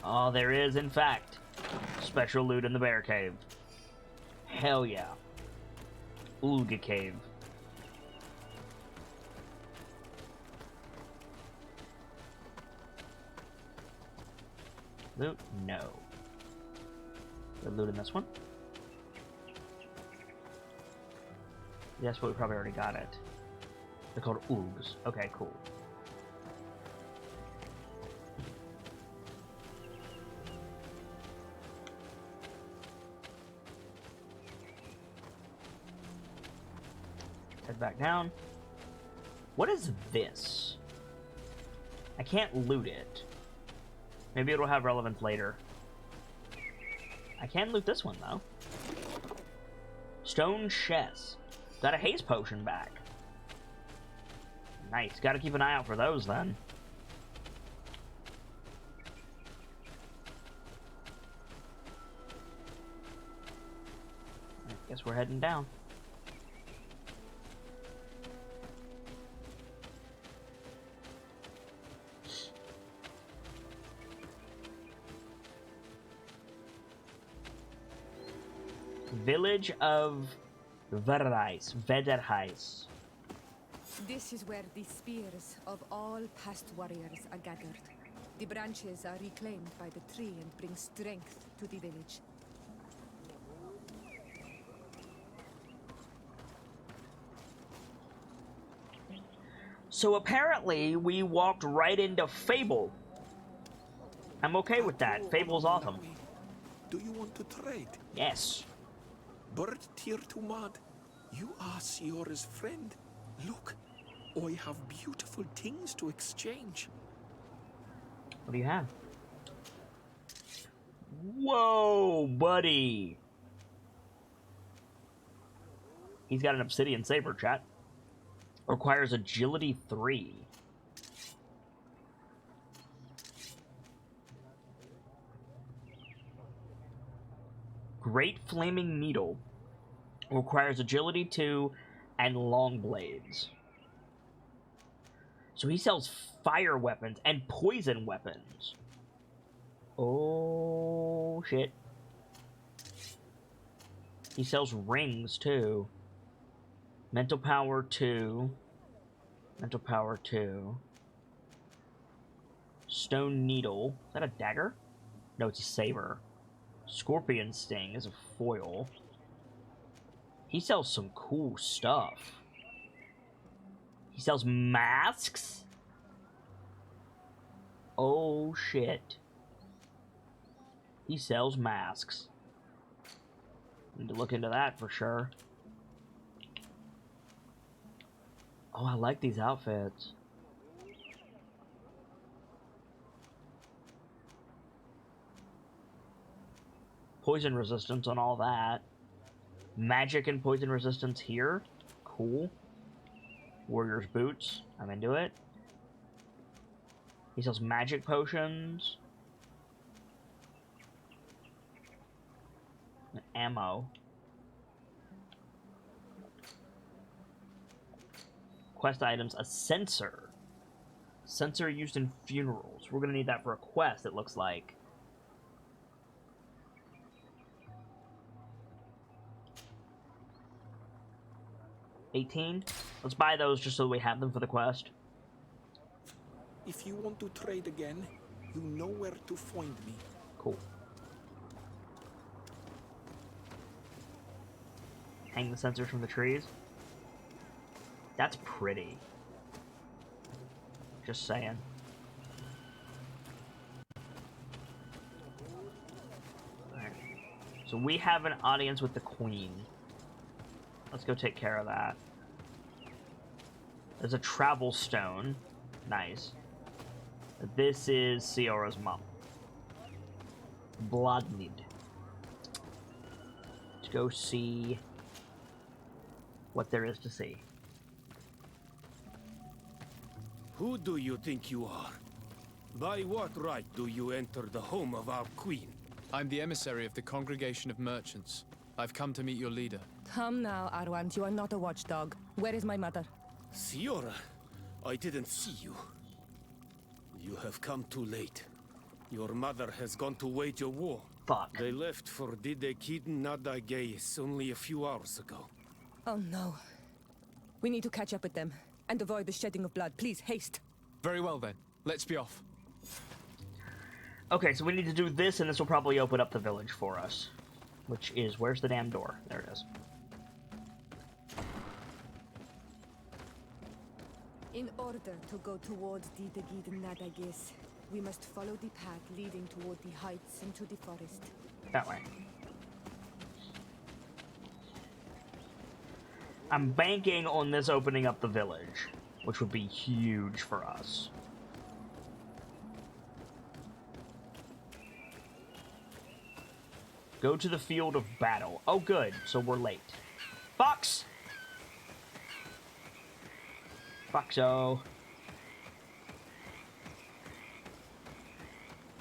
Oh, there is, in fact, special loot in the bear cave. Hell yeah. Ooga cave. Loot? No. The loot in this one? Yes, but we probably already got it. They're called oogs. Okay, cool. Head back down. What is this? I can't loot it. Maybe it'll have relevance later. I can loot this one, though. Stone chest. Got a haste potion back. Nice. Gotta keep an eye out for those, then. I guess we're heading down. Village of Vederheis. This is where the spears of all past warriors are gathered. The branches are reclaimed by the tree and bring strength to the village. So apparently we walked right into Fable. I'm okay with that. Fable's awesome. Do you want to trade? Yes. Bird tier to mud. You are Siora's friend. Look, I have beautiful things to exchange. What do you have? Whoa, buddy. He's got an obsidian saber, chat. Requires agility 3. Great flaming needle. Requires agility 2 and long blades. So he sells fire weapons and poison weapons. Oh, shit. He sells rings, too. Mental power 2. Mental power 2. Stone needle. Is that a dagger? No, it's a saber. Scorpion sting is a foil. He sells some cool stuff. He sells masks? Oh, shit. He sells masks. Need to look into that for sure. Oh, I like these outfits. Poison resistance on all that. Magic and poison resistance here. Cool. Warrior's boots. I'm into it. He sells magic potions. And ammo. Quest items. A censer. Censer used in funerals. We're gonna need that for a quest, it looks like. $18. Let's buy those just so we have them for the quest. If you want to trade again, you know where to find me. Cool. Hang the sensors from the trees. That's pretty. Just saying. Alright. So we have an audience with the Queen. Let's go take care of that. There's a travel stone. Nice. This is Siora's mom. Bloodnid. Let's go see what there is to see. Who do you think you are? By what right do you enter the home of our queen? I'm the emissary of the Congregation of Merchants. I've come to meet your leader. Come now, Arwant, you are not a watchdog. Where is my mother? Siora, I didn't see you. You have come too late. Your mother has gone to wage a war. Fuck. They left for Didekiden Nadageis only a few hours ago. Oh no. We need to catch up with them and avoid the shedding of blood. Please, haste. Very well then. Let's be off. Okay, so we need to do this, and this will probably open up the village for us. Which is, where's the damn door? There it is. In order to go toward Didegid Nadagis, we must follow the path leading toward the heights into the forest. That way. I'm banking on this opening up the village, which would be huge for us. Go to the field of battle. Oh, good. So we're late. Fox! Foxo.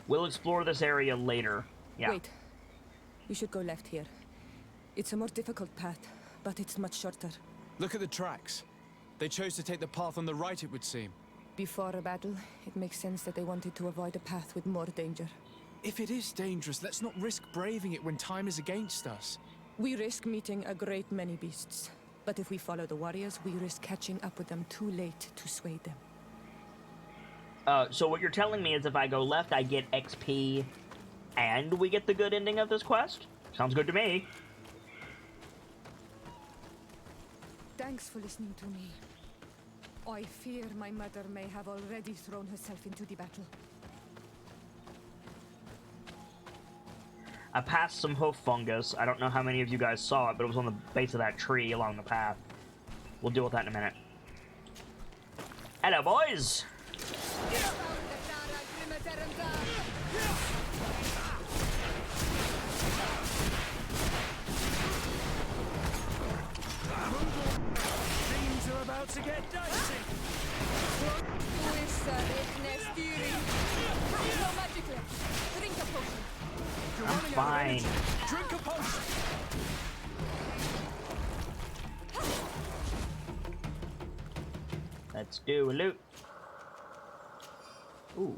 We'll explore this area later. Yeah. Wait. We should go left here. It's a more difficult path, but it's much shorter. Look at the tracks. They chose to take the path on the right, it would seem. Before a battle, it makes sense that they wanted to avoid a path with more danger. If it is dangerous, let's not risk braving it when time is against us. We risk meeting a great many beasts. But if we follow the warriors, we risk catching up with them too late to sway them. So what you're telling me is if I go left, I get XP, and we get the good ending of this quest? Sounds good to me. Thanks for listening to me. I fear my mother may have already thrown herself into the battle. I passed some hoof fungus. I don't know how many of you guys saw it, but it was on the base of that tree along the path. We'll deal with that in a minute. Hello, boys! Things are about to get dicey. No magic left. Drink a potion. I'm fine. Drink a potion. Let's do a loot. Ooh.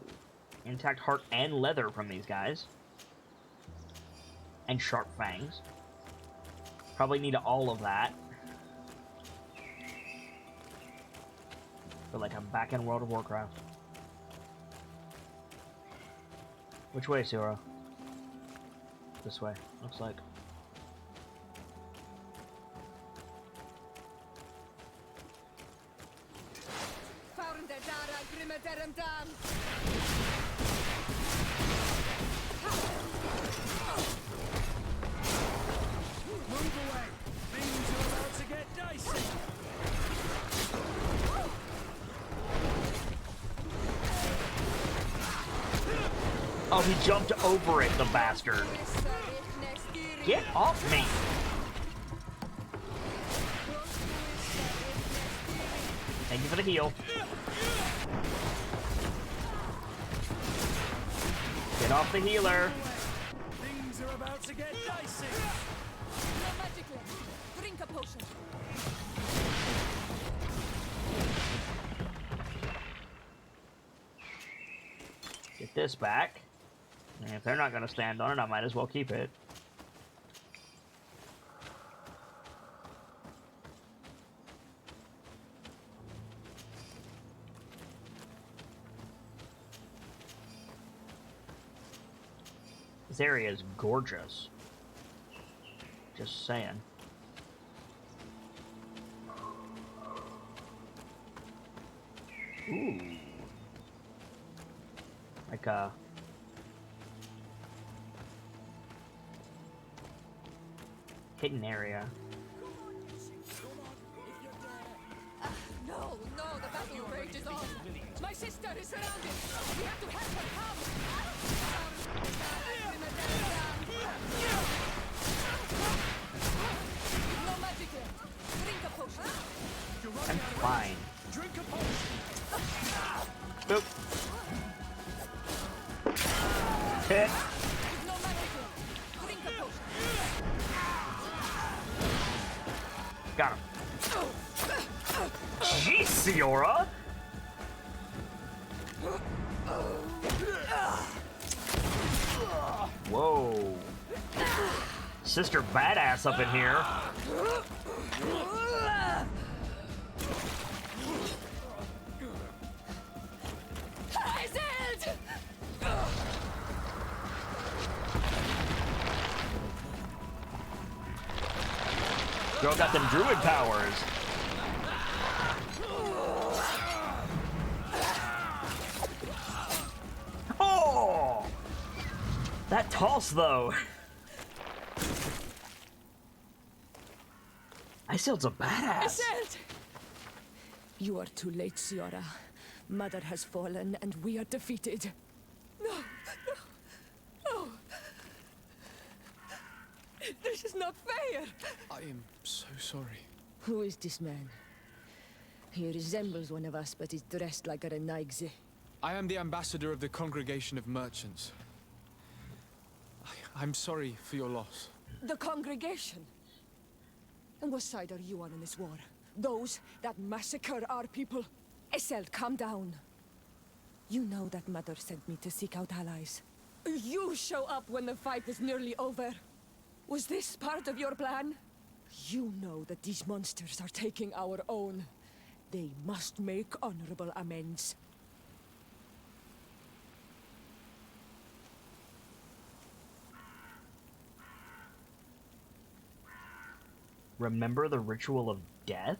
Intact heart and leather from these guys. And sharp fangs. Probably need all of that. Feel like I'm back in World of Warcraft. Which way, Sura? This way, looks like. Move away. Things are about to get dicey. Oh, he jumped over it, the bastard. Get off me! Thank you for the heal. Get off the healer. Things are about to get dicey. No magic left. Drink a potion. Get this back. And if they're not going to stand on it, I might as well keep it. This area is gorgeous. Just saying. Ooh. Like a... hidden area. No, the battle rages on. My sister is surrounded. We have to help her come. No magic left. Drink a potion. I'm fine. Drink a potion. Boop. Hit. No magic left. Drink a potion. Got him. Jeez, Siora! Whoa. Sister Badass up in here. Girl got them druid powers. Oh! That toss, though. Isil's a badass. Iselt! You are too late, Ciora. Mother has fallen, and we are defeated. No, no, no. This is not fair. I am so sorry. Who is this man? He resembles one of us, but is dressed like a Renaigze. I am the ambassador of the Congregation of Merchants. I'm sorry for your loss. The congregation? And what side are you on in this war? Those that massacre our people? Iselt, calm down. You know that Mother sent me to seek out allies. You show up when the fight is nearly over. Was this part of your plan? You know that these monsters are taking our own. They must make honorable amends. Remember the ritual of death?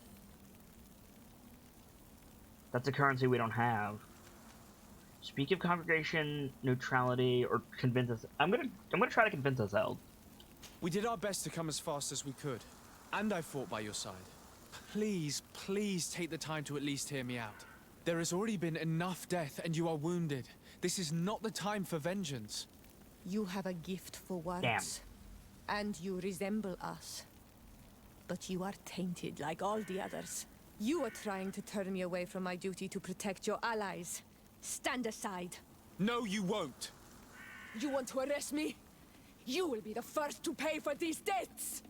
That's a currency we don't have. Speak of congregation neutrality or convince us. I'm gonna try to convince us, Eld. We did our best to come as fast as we could, and I fought by your side. Please, please take the time to at least hear me out. There has already been enough death, and you are wounded. This is not the time for vengeance. You have a gift for words. Damn. And you resemble us. But you are tainted like all the others. You are trying to turn me away from my duty to protect your allies. Stand aside. No, you won't. You want to arrest me? You will be the first to pay for these debts!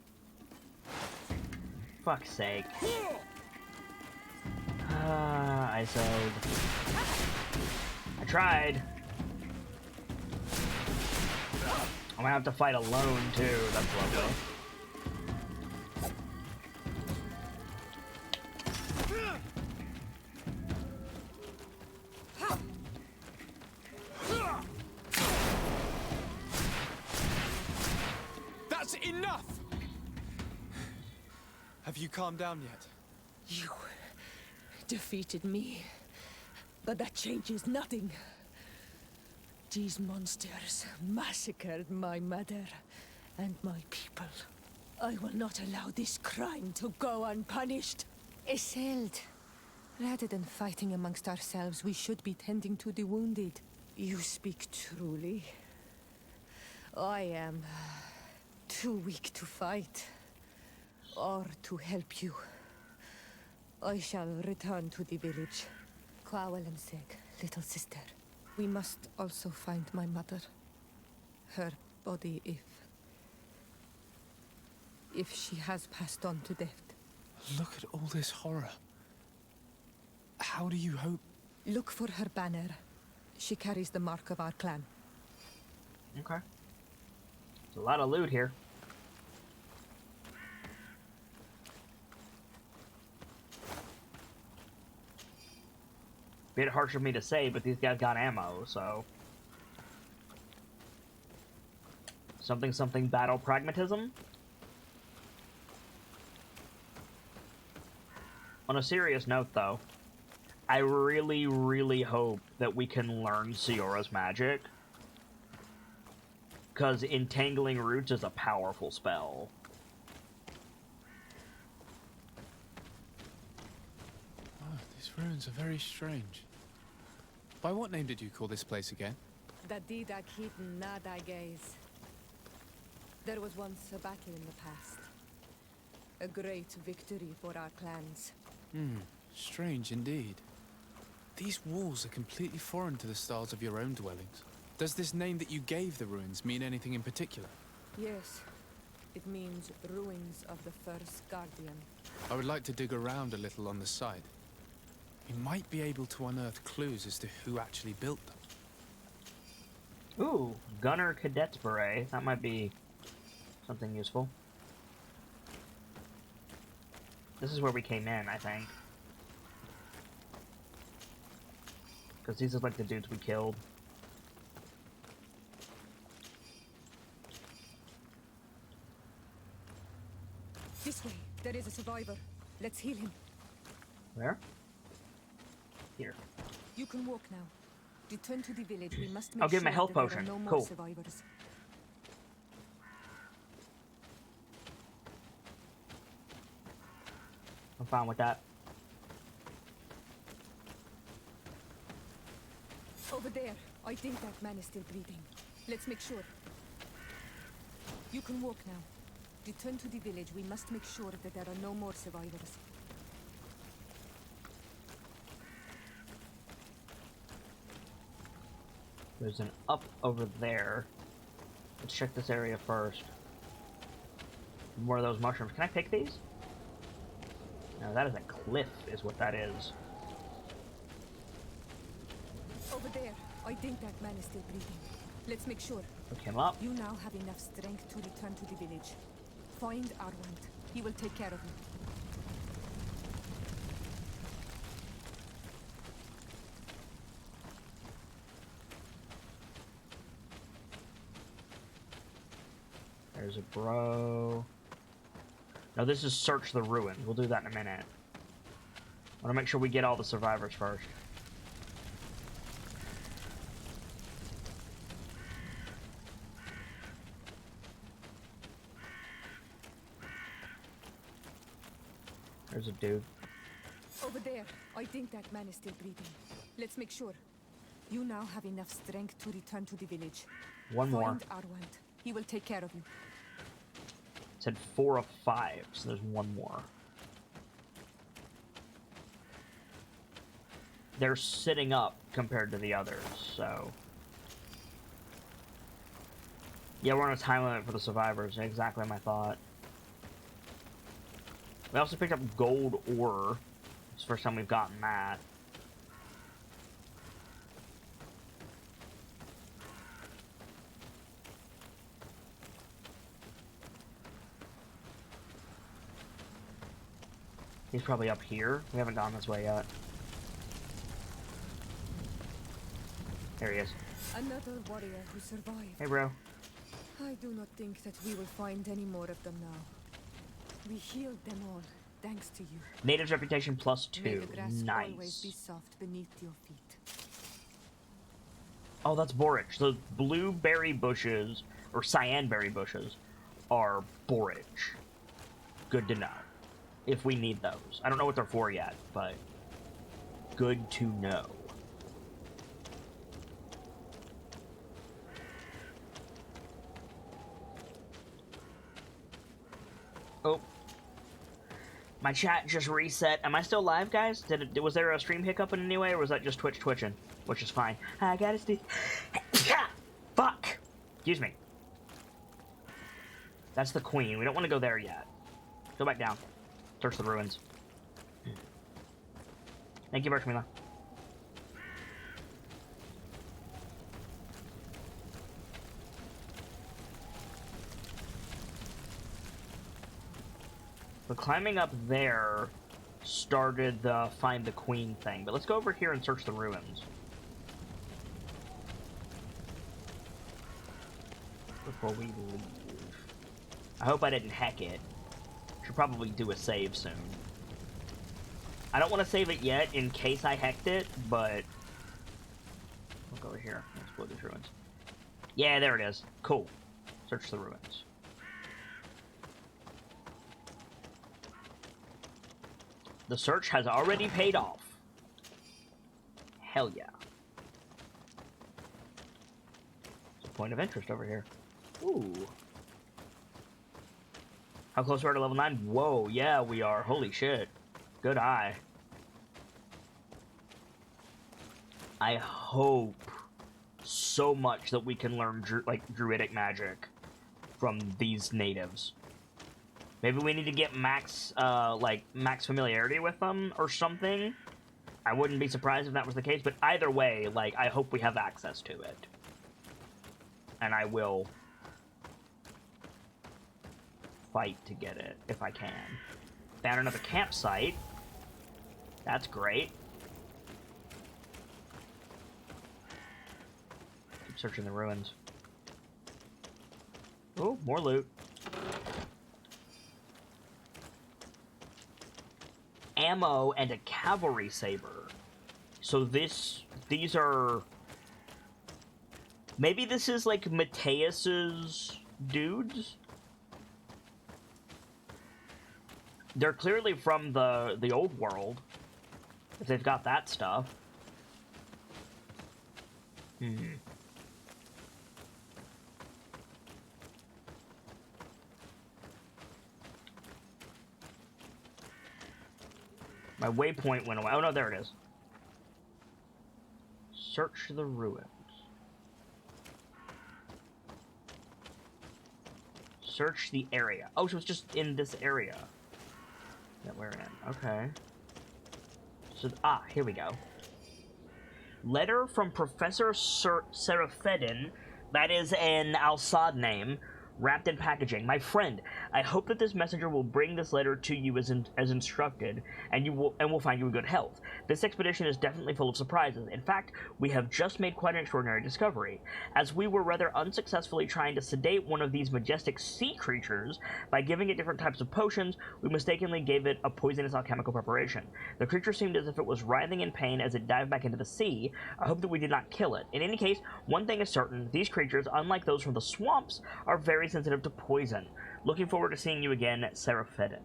Fuck's sake. I said. I tried. I'm gonna have to fight alone too. That's lovely. That's enough! Have you calmed down yet? You defeated me, but that changes nothing. These monsters massacred my mother and my people. I will not allow this crime to go unpunished. Iselt, rather than fighting amongst ourselves, we should be tending to the wounded. You speak truly. I am too weak to fight, or to help you. I shall return to the village. Kwawalamseg, little sister. We must also find my mother. Her body, if she has passed on to death. Look at all this horror. How do you hope? Look for her banner. She carries the mark of our clan. Okay. There's a lot of loot here. Bit harsh of me to say, but these guys got ammo, so... Something battle pragmatism? On a serious note, though, I really, really hope that we can learn Ciora's magic. Because Entangling Roots is a powerful spell. Oh, these ruins are very strange. By what name did you call this place again? Dadida Keaton Nadagaze. There was once a battle in the past. A great victory for our clans. Strange indeed. These walls are completely foreign to the styles of your own dwellings. Does this name that you gave the ruins mean anything in particular? Yes. It means ruins of the first guardian. I would like to dig around a little on the site. We might be able to unearth clues as to who actually built them. Ooh, Gunner Cadet's Beret. That might be something useful. This is where we came in, I think. Because these are like the dudes we killed. This way. There is a survivor. Let's heal him. Where? Here. You can walk now. Return to the village. We must make I'll give him a sure health that there are potion. no more Cool. survivors. I'm fine with that. Over there. I think that man is still breathing. Let's make sure. You can walk now. Return to the village. We must make sure that there are no more survivors. There's an up over there. Let's check this area first. More of those mushrooms. Can I pick these? No, that is a cliff, is what that is. Over there. I think that man is still breathing. Let's make sure. Pick him up. You now have enough strength to return to the village. Find Arwand. He will take care of you. There's a bro. No, this is search the ruins. We'll do that in a minute. I want to make sure we get all the survivors first. There's a dude. Over there. I think that man is still breathing. Let's make sure. You now have enough strength to return to the village. One more. Find Arwand. He will take care of you. It said 4 of 5, so there's one more. They're sitting up compared to the others, so... Yeah, we're on a time limit for the survivors. Exactly my thought. We also picked up gold ore. It's the first time we've gotten that. He's probably up here. We haven't gone this way yet. There he is. Another warrior who survived. Hey, bro. I do not think that we will find any more of them now. We healed them all, thanks to you. Native's reputation May +2. the grass always be Nice. soft beneath your feet. Oh, that's borage. The blueberry bushes, or cyanberry bushes, are borage. Good to know. If we need those. I don't know what they're for yet, but good to know. Oh. My chat just reset. Am I still live, guys? Was there a stream hiccup in any way, or was that just Twitch twitching? Which is fine. I gotta see. Fuck! Excuse me. That's the queen. We don't want to go there yet. Go back down. Search the ruins. Thank you, Barkmila. So climbing up there started the find the queen thing, but let's go over here and search the ruins. Before we leave. I hope I didn't hack it. Should probably do a save soon. I don't want to save it yet in case I hacked it, but... Look over here. Explore these ruins. Yeah, there it is. Cool. Search the ruins. The search has already paid off. Hell yeah. There's a point of interest over here. Ooh. How close we are to level 9? Whoa, yeah, we are. Holy shit. Good eye. I hope so much that we can learn druidic magic from these natives. Maybe we need to get max familiarity with them or something. I wouldn't be surprised if that was the case, but either way, I hope we have access to it. and I will fight to get it if I can. Found another campsite. That's great. Keep searching the ruins. Oh, more loot. Ammo and a cavalry saber. So these are... Maybe this is like Mateus's dudes? They're clearly from the old world. If they've got that stuff. My waypoint went away. Oh no, there it is. Search the ruins. Search the area. Oh, so it's just in this area that we're in. Okay. So, here we go. Letter from Professor Seraphedin. That is an Al-Sad name. Wrapped in packaging. My friend, I hope that this messenger will bring this letter to you as instructed, and will find you in good health. This expedition is definitely full of surprises. In fact, we have just made quite an extraordinary discovery. As we were rather unsuccessfully trying to sedate one of these majestic sea creatures by giving it different types of potions, we mistakenly gave it a poisonous alchemical preparation. The creature seemed as if it was writhing in pain as it dived back into the sea. I hope that we did not kill it. In any case, one thing is certain: these creatures, unlike those from the swamps, are very sensitive to poison. Looking forward to seeing you again, Seraphedin.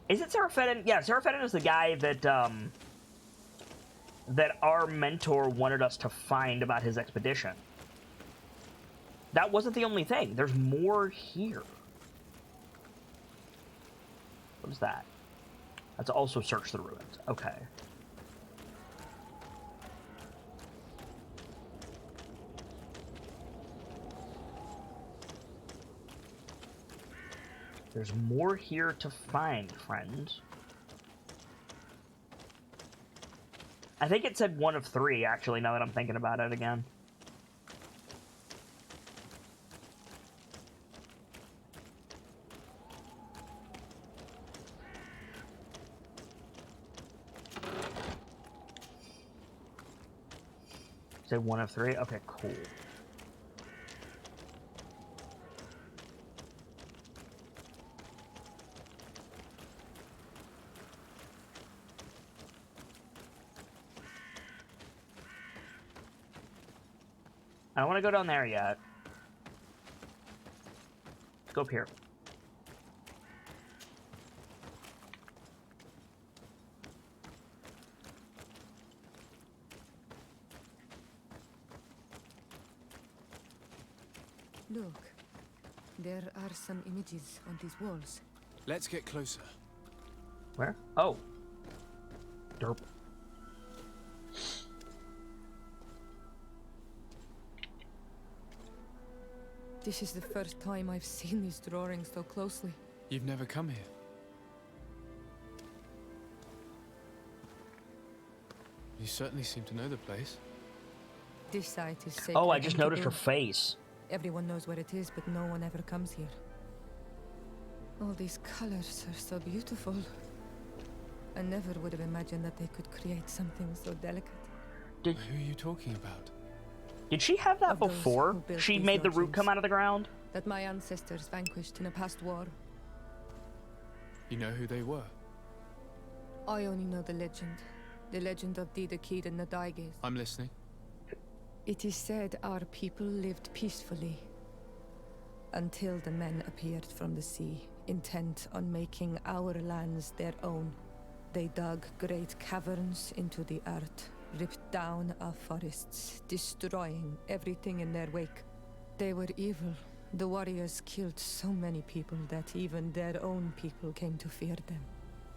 Is it Seraphedin? Yeah, Seraphedin is the guy that that our mentor wanted us to find about his expedition. That wasn't the only thing. There's more here. What is that? Let's also search the ruins. Okay. There's more here to find, friends. I think it said 1 of 3, actually, now that I'm thinking about it again. Say 1 of 3? Okay, cool. I don't want to go down there yet. Let's go up here. Look, there are some images on these walls. Let's get closer. Where? Oh. Derp. This is the first time I've seen these drawings so closely. You've never come here. You certainly seem to know the place. This site is sacred. Oh, I just and noticed her taboo. face. Everyone knows where it is, but no one ever comes here. All these colors are so beautiful. I never would have imagined that they could create something so delicate. Who are you talking about? Did she have that Of those before? who built She these made the root lodges. come out of the ground? That my ancestors vanquished in a past war. You know who they were? I only know the legend. The legend of Didakid and the Daiges. I'm listening. It is said our people lived peacefully until the men appeared from the sea, intent on making our lands their own. They dug great caverns into the earth, ripped down our forests, destroying everything in their wake. They were evil. The warriors killed so many people that even their own people came to fear them.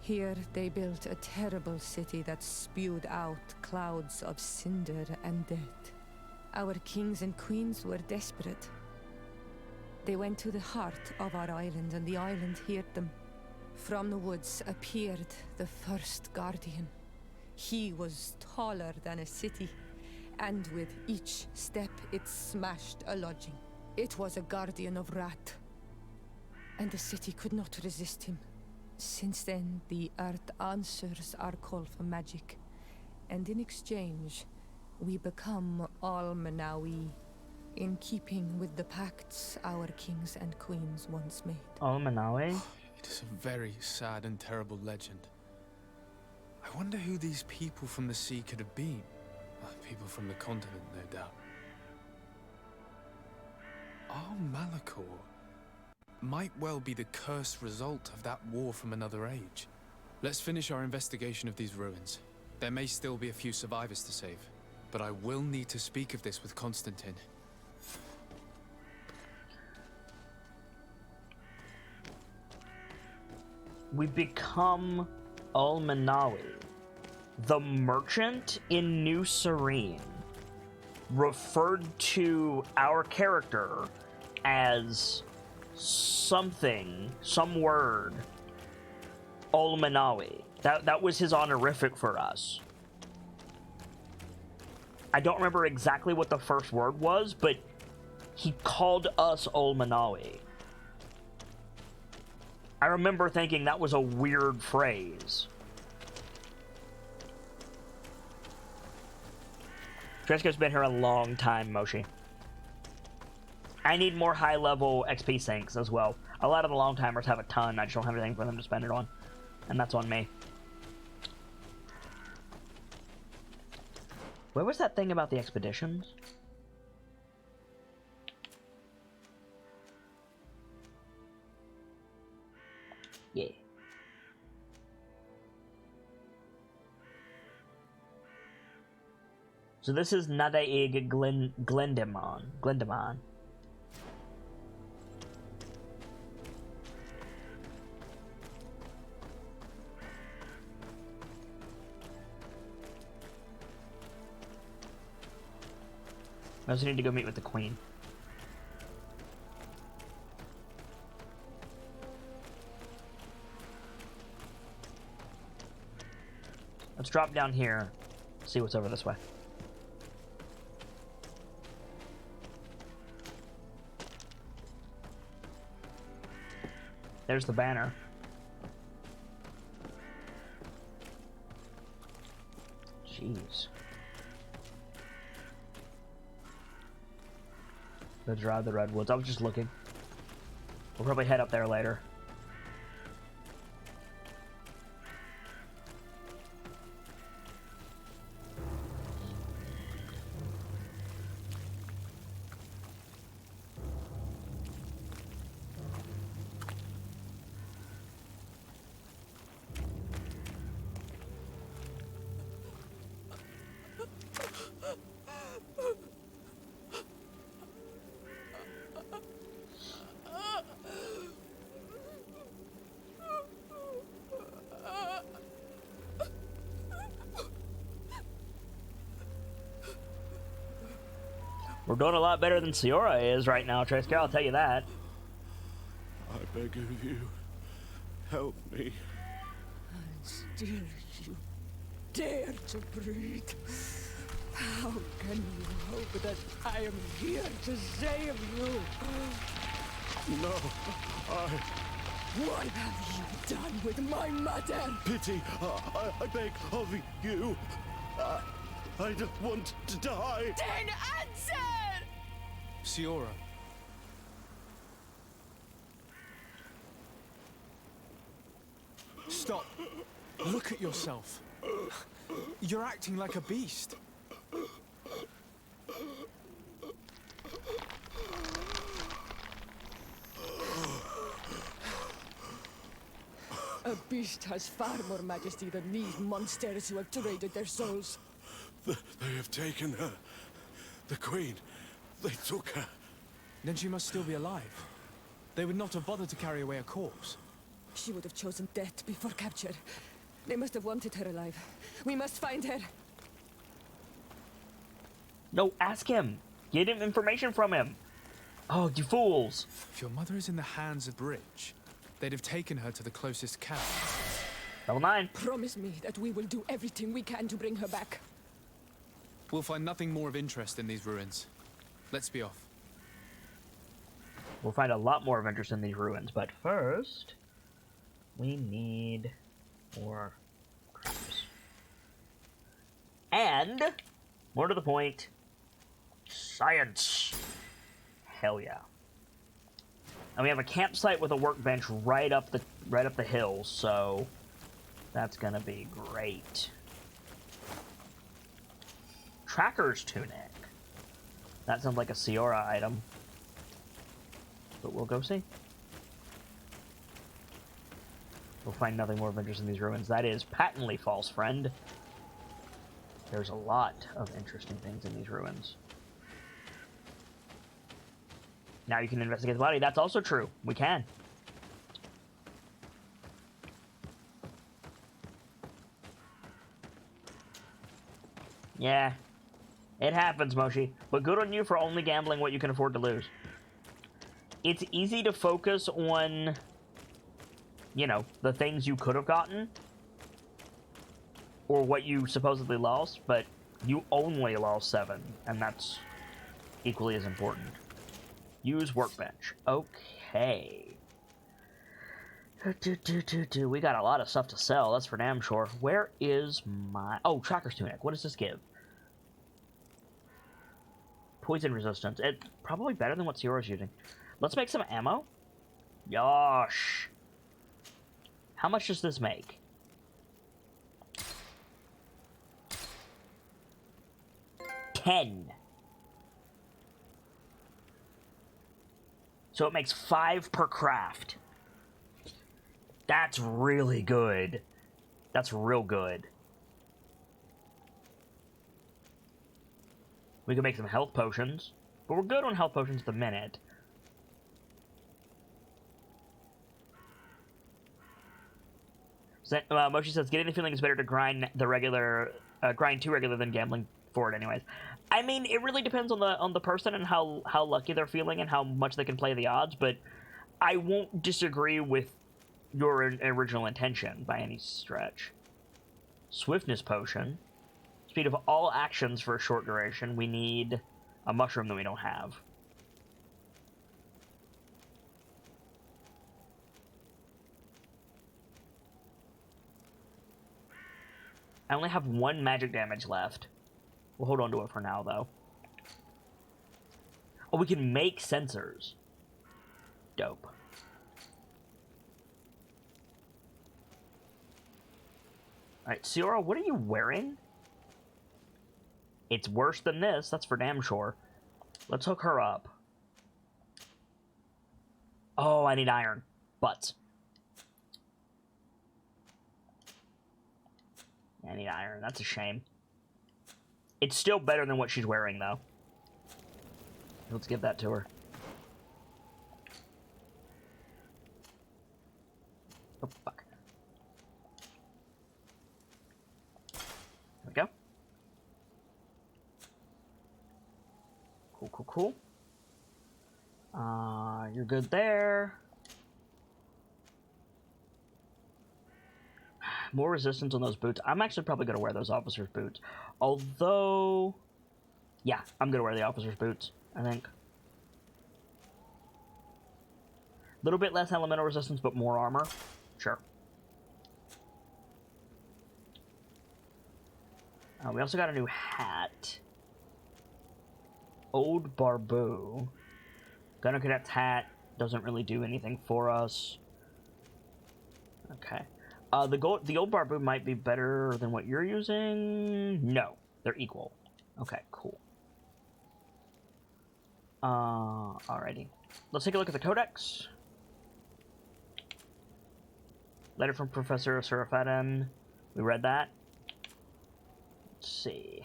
Here they built a terrible city that spewed out clouds of cinder and death. Our kings and queens were desperate. They went to the heart of our island, and the island heard them. From the woods appeared the first guardian. He was taller than a city, and with each step it smashed a lodging. It was a guardian of Rat, and the city could not resist him. Since then, the earth answers our call for magic, and in exchange, we become all Manawi, in keeping with the pacts our kings and queens once made. Oh, Manawi? It is a very sad and terrible legend. I wonder who these people from the sea could have been. People from the continent, no doubt. Our Malachor might well be the cursed result of that war from another age. Let's finish our investigation of these ruins. There may still be a few survivors to save, but I will need to speak of this with Constantine. We become Ulmanawi. The merchant in New Serene referred to our character as something, some word, Ulmanawi. That was his honorific for us. I don't remember exactly what the first word was, but he called us Ulmanawi. I remember thinking that was a weird phrase. Tresco's been here a long time, Moshi. I need more high-level XP sinks as well. A lot of the long-timers have a ton. I just don't have anything for them to spend it on. And that's on me. Where was that thing about the expeditions? Yeah. So this is Nadaig Glendemon. I also need to go meet with the queen. Let's drop down here, see what's over this way. There's the banner. Jeez. The drive the redwoods. I was just looking. We'll probably head up there later. We're doing a lot better than Siora is right now, Tresca, I'll tell you that. I beg of you, help me. And still you dare to breathe. How can you hope that I am here to save you? No, What have you done with my mother? pity, I beg of you. I don't want to die. Then answer! Siora. Stop. Look at yourself. You're acting like a beast. A beast has far more majesty than these monsters who have traded their souls. They have taken her. The Queen. They took her. Then she must still be alive. They would not have bothered to carry away a corpse. She would have chosen death before capture. They must have wanted her alive. We must find her. No, ask him. Get him information from him. Oh, you fools. If your mother is in the hands of Bridge, they'd have taken her to the closest camp. Level 9. Promise me that we will do everything we can to bring her back. We'll find nothing more of interest in these ruins. Let's be off. We'll find a lot more of interest in these ruins, but first, we need more crabs. And, more to the point, science. Hell yeah. And we have a campsite with a workbench right up the hill, so that's gonna be great. Tracker's tunic. That sounds like a Ciora item. But we'll go see. We'll find nothing more of interest in these ruins. That is patently false, friend. There's a lot of interesting things in these ruins. Now you can investigate the body. That's also true. We can. Yeah. It happens, Moshi. But good on you for only gambling what you can afford to lose. It's easy to focus on, you know, the things you could have gotten. Or what you supposedly lost, but you only lost 7. And that's equally as important. Use workbench. Okay. We got a lot of stuff to sell, that's for damn sure. Where is my... Oh, Tracker's Tunic. What does this give? Poison resistance. It's probably better than what Ciora's using. Let's make some ammo. Yosh. How much does this make? $10. So it makes 5 per craft. That's really good. That's real good. We can make some health potions, but we're good on health potions at the minute. Moshi says, getting the feeling it's better to grind the regular, grind 2 regular than gambling for it anyways. I mean, it really depends on the person and how lucky they're feeling and how much they can play the odds, but I won't disagree with your original intention by any stretch. Swiftness potion. Speed of all actions for a short duration. We need a mushroom that we don't have. I only have 1 magic damage left. We'll hold on to it for now, though. Oh, we can make sensors. Dope. Alright, Ciora, what are you wearing? It's worse than this, that's for damn sure. Let's hook her up. Oh, I need iron. Butts. I need iron, that's a shame. It's still better than what she's wearing, though. Let's give that to her. Oh, fuck. There we go. Cool, cool, cool. You're good there. More resistance on those boots. I'm actually probably going to wear those officer's boots. Although... Yeah, I'm going to wear the officer's boots, I think. A little bit less elemental resistance, but more armor. Sure. We also got a new hat. Old Barbu. Gunner Cadet's hat doesn't really do anything for us. Okay. The old Barbu might be better than what you're using. No, they're equal. Okay, cool. Alrighty. Let's take a look at the Codex. Letter from Professor Seraphadin. We read that. Let's see.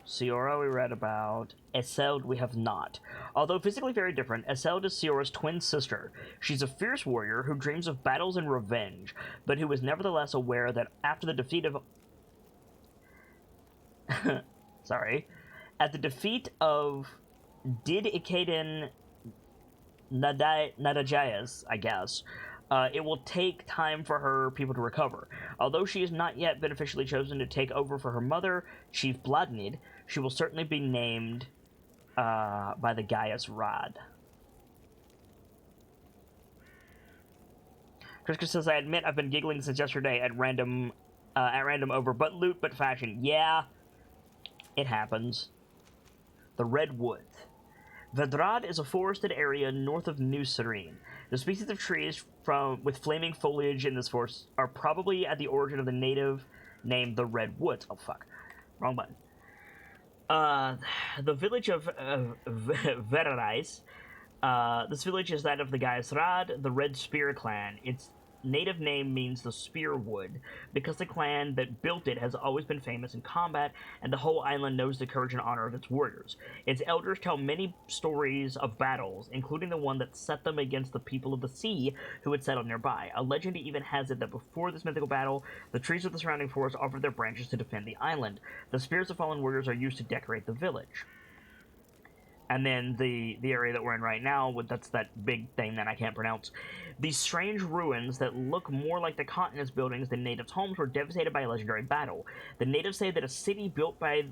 Ciora we read about. Eseld we have not. Although physically very different, Eseld is Ciora's twin sister. She's a fierce warrior who dreams of battles and revenge, but who is nevertheless aware that after the defeat of... At the defeat of Did Ikaden Nadajayas, I guess, it will take time for her people to recover. Although she has not yet been officially chosen to take over for her mother, Chief Fradee-Night, she will certainly be named by the Gaius Rod. Triska says, I admit I've been giggling since yesterday at random over, but loot, but fashion. Yeah, it happens. The Redwood. Vedrad is a forested area north of New Serene. The species of trees with flaming foliage in this forest are probably at the origin of the native name the Redwoods. Oh, fuck. Wrong button. The village of Verais. This village is that of the Gaisrad, the Red Spear clan. Its native name means the spear wood, because the clan that built it has always been famous in combat, and the whole island knows the courage and honor of its warriors. Its elders tell many stories of battles, including the one that set them against the people of the sea who had settled nearby. A legend even has it that before this mythical battle, the trees of the surrounding forest offered their branches to defend the island. The spears of fallen warriors are used to decorate the village. And then the area that we're in right now, that's that big thing that I can't pronounce. These strange ruins that look more like the continent's buildings than natives' homes were devastated by a legendary battle. The natives say that a city built by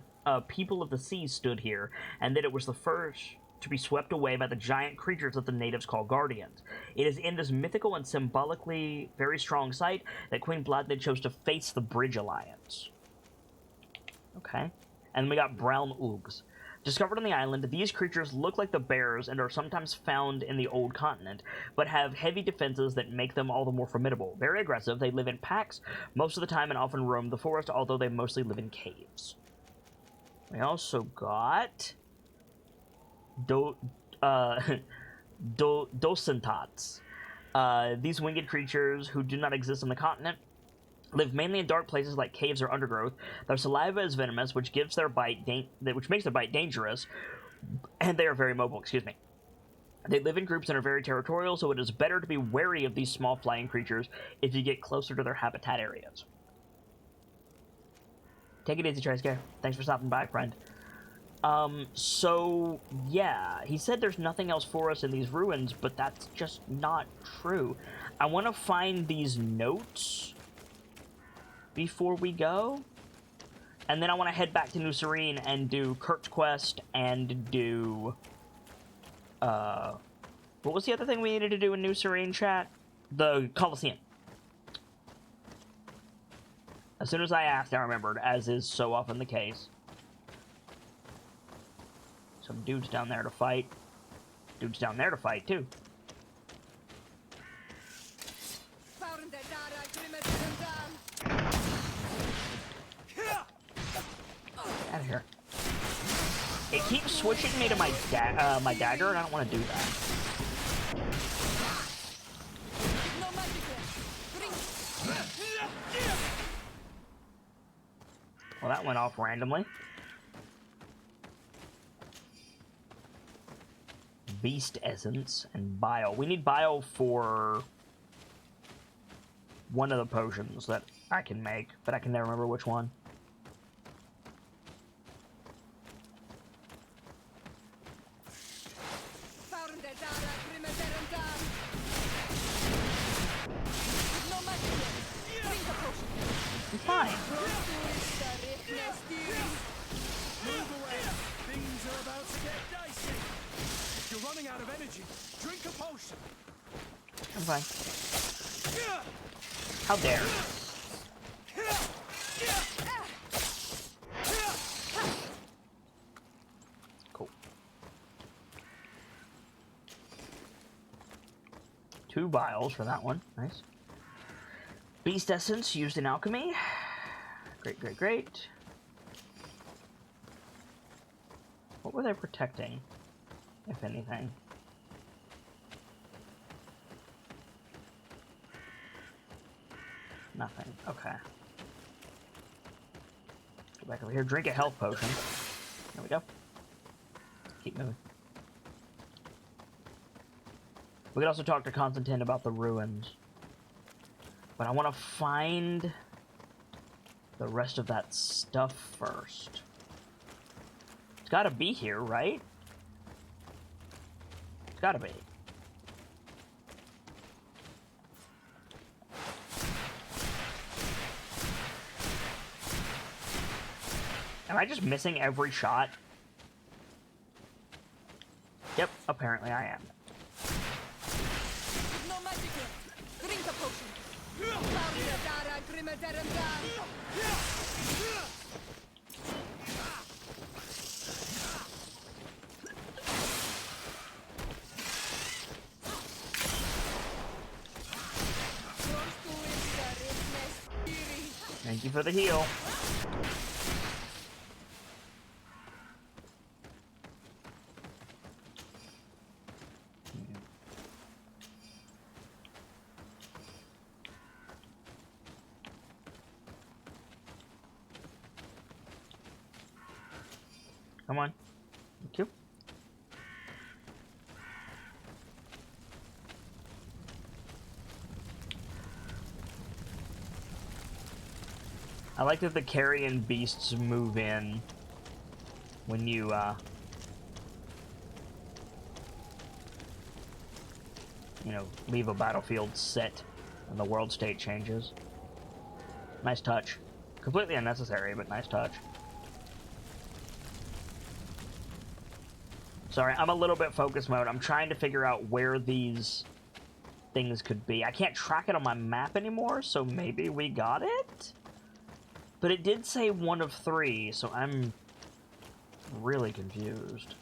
people of the sea stood here, and that it was the first to be swept away by the giant creatures that the natives call guardians. It is in this mythical and symbolically very strong site that Queen Fradee-Night chose to face the Bridge Alliance. Okay. And we got brown oogs. Discovered on the island, these creatures look like the bears and are sometimes found in the old continent, but have heavy defenses that make them all the more formidable. Very aggressive, they live in packs most of the time and often roam the forest, although they mostly live in caves. We also got Dosentats. These winged creatures who do not exist on the continent live mainly in dark places like caves or undergrowth. Their saliva is venomous, which makes their bite dangerous, and they are very mobile. Excuse me. They live in groups and are very territorial, so it is better to be wary of these small flying creatures if you get closer to their habitat areas. Take it easy, Trayscare. Thanks for stopping by, friend. So, yeah, he said there's nothing else for us in these ruins, but that's just not true. I want to find these notes before we go, and then I want to head back to New Serene and do Kurt's quest and do what was the other thing we needed to do in New Serene, chat? The Colosseum. As soon as I asked, I remembered, as is so often the case. Some dudes down there to fight. Dudes down there to fight too. Out of here. It keeps switching me to my dagger, and I don't want to do that. Well, that went off randomly. Beast essence and bile. We need bile for one of the potions that I can make, but I can never remember which one. I'm fine. Move away. Things are about to get dicey. If you're running out of energy, drink a potion. I'm fine. How dare. Cool. 2 vials for that one. Nice. Beast essence used in alchemy. Great, great, great. What were they protecting, if anything? Nothing. Okay. Go back over here. Drink a health potion. There we go. Keep moving. We could also talk to Constantine about the ruins. But I want to find the rest of that stuff first. It's got to be here, right? It's got to be. Am I just missing every shot? Yep, apparently I am. No magic left. Drink a potion. Dara, Grimaderanda. Thank you for the heal. Come on. Thank you. I like that the carrion beasts move in when you, you know, leave a battlefield set and the world state changes. Nice touch. Completely unnecessary, but nice touch. Sorry, I'm a little bit focus mode. I'm trying to figure out where these things could be. I can't track it on my map anymore, so maybe we got it? But it did say 1 of 3, so I'm really confused.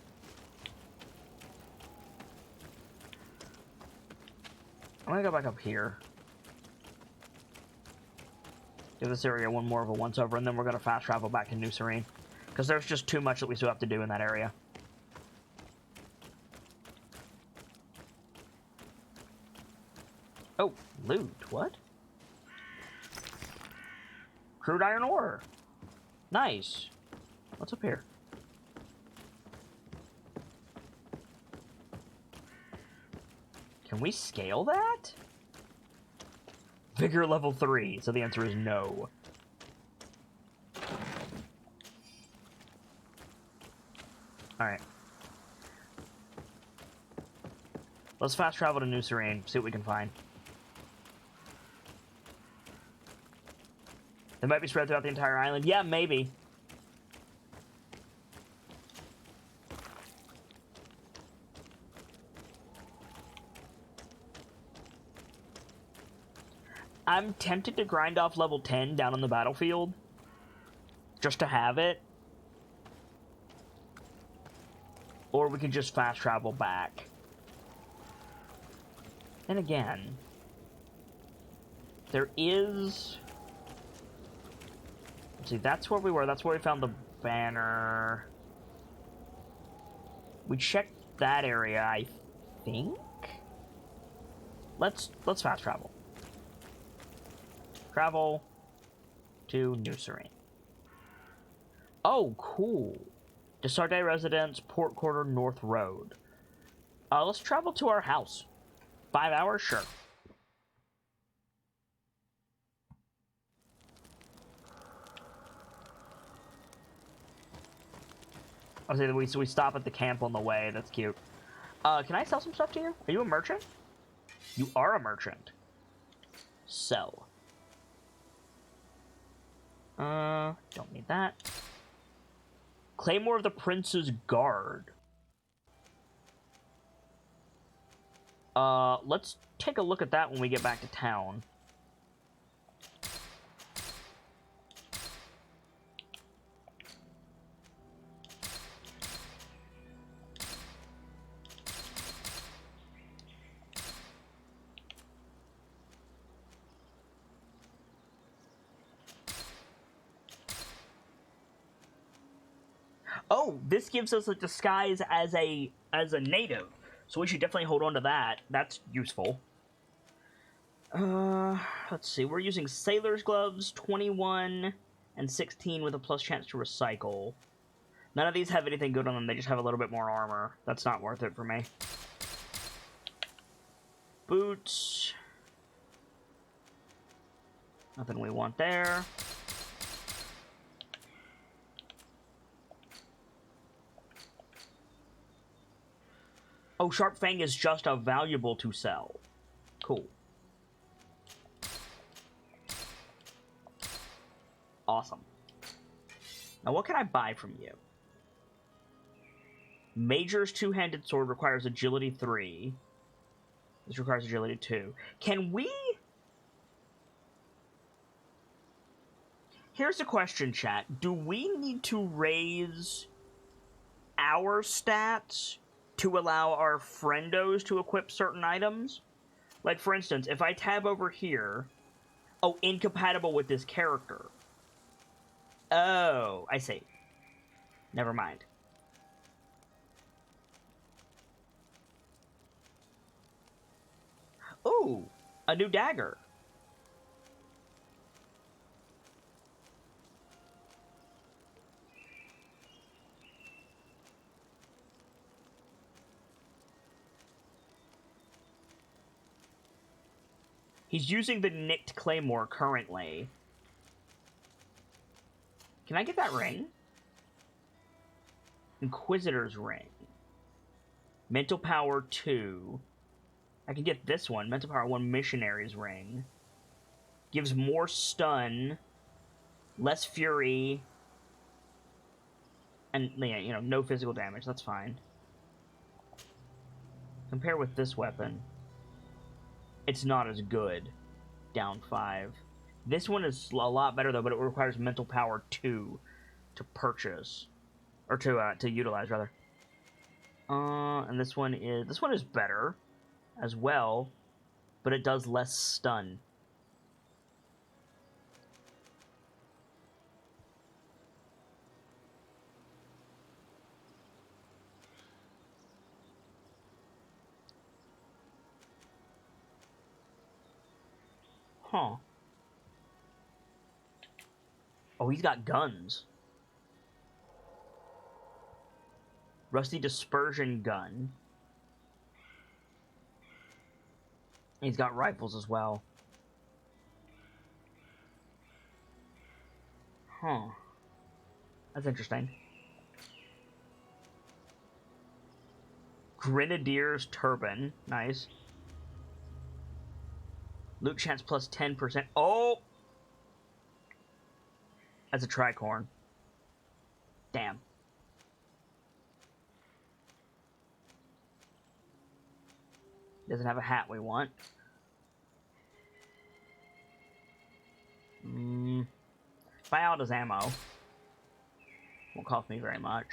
I'm gonna go back up here. Give this area one more of a once-over, and then we're gonna fast travel back to New Serene. Because there's just too much that we still have to do in that area. Oh, loot. What? Crude iron ore. Nice. What's up here? Can we scale that? Vigor level 3, so the answer is no. Alright. Let's fast travel to New Serene, see what we can find. They might be spread throughout the entire island. Yeah, maybe. I'm tempted to grind off level 10 down on the battlefield. Just to have it. Or we can just fast travel back. And again, there is... Let's see, that's where we were. That's where we found the banner. We checked that area, I think? Let's fast travel. Travel to New Serene. Oh, cool. Desarde Residence, Port Quarter, North Road. Let's travel to our house. 5 hours? Sure. I say that we stop at the camp on the way. That's cute. Can I sell some stuff to you? Are you a merchant? You are a merchant. Sell. Don't need that. Claymore of the Prince's Guard. Let's take a look at that when we get back to town. Oh, this gives us a disguise as a native. So we should definitely hold on to that. That's useful. Let's see. We're using sailor's gloves, 21 and 16 with a plus chance to recycle. None of these have anything good on them. They just have a little bit more armor. That's not worth it for me. Boots. Nothing we want there. Oh, Sharp Fang is just a valuable to sell. Cool. Awesome. Now, what can I buy from you? Major's two-handed sword requires agility 3. This requires agility 2. Can we... Here's the question, chat. Do we need to raise our stats to allow our friendos to equip certain items? Like, for instance, if I tab over here... Oh, incompatible with this character. Oh, I see. Never mind. Ooh, a new dagger. He's using the nicked claymore currently. Can I get that ring? Inquisitor's ring. Mental power 2. I can get this one. Mental power 1 missionary's ring. Gives more stun. Less fury. And, yeah, you know, no physical damage. That's fine. Compare with this weapon. It's not as good. Down 5. This one is a lot better, though, but it requires mental power 2 to purchase. Or to utilize, rather. And this one is better as well, but it does less stun. Huh. Oh, he's got guns. Rusty dispersion gun. He's got rifles as well. Huh. That's interesting. Grenadier's turban. Nice. Loot chance plus 10%. Oh! That's a tricorn. Damn. Doesn't have a hat we want. Buy out his ammo. Won't cost me very much.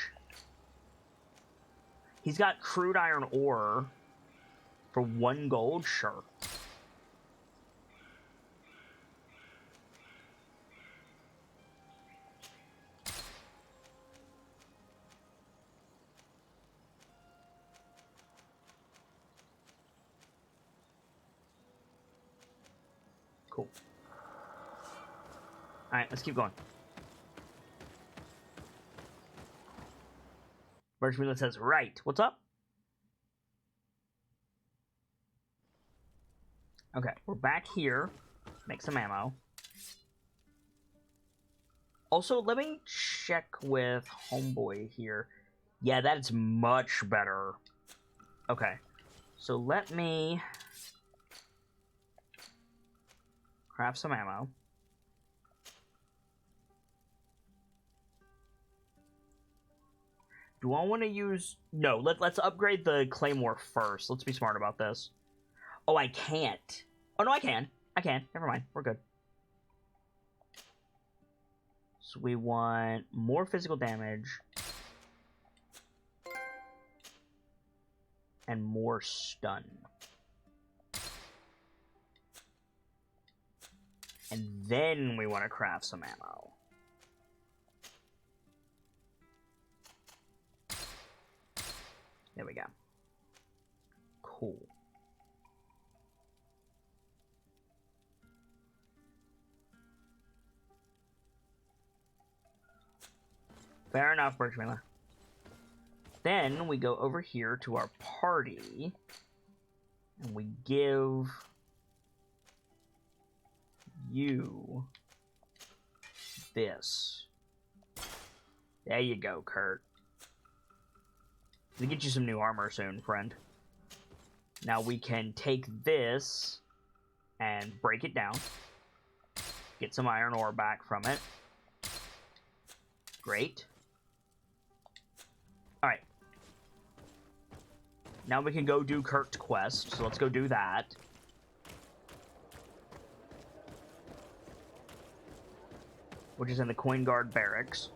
He's got crude iron ore for 1 gold? Sure. Cool. Alright, let's keep going. Birchmiller says, right. What's up? Okay, we're back here. Make some ammo. Also, let me check with Homeboy here. Yeah, that's much better. Okay. So let me craft some ammo. Do I want to use... No, let's upgrade the Claymore first. Let's be smart about this. Oh, I can't. Oh, no, I can. I can. Never mind. We're good. So we want more physical damage. And more stun. And then we want to craft some ammo. There we go. Cool. Fair enough, Birchmiller. Then we go over here to our party. And we give you this. There you go, Kurt. We'll get you some new armor soon, friend. Now we can take this and break it down. Get some iron ore back from it. Great. Alright. Now we can go do Kurt's quest, so let's go do that. Which is in the Coin Guard Barracks.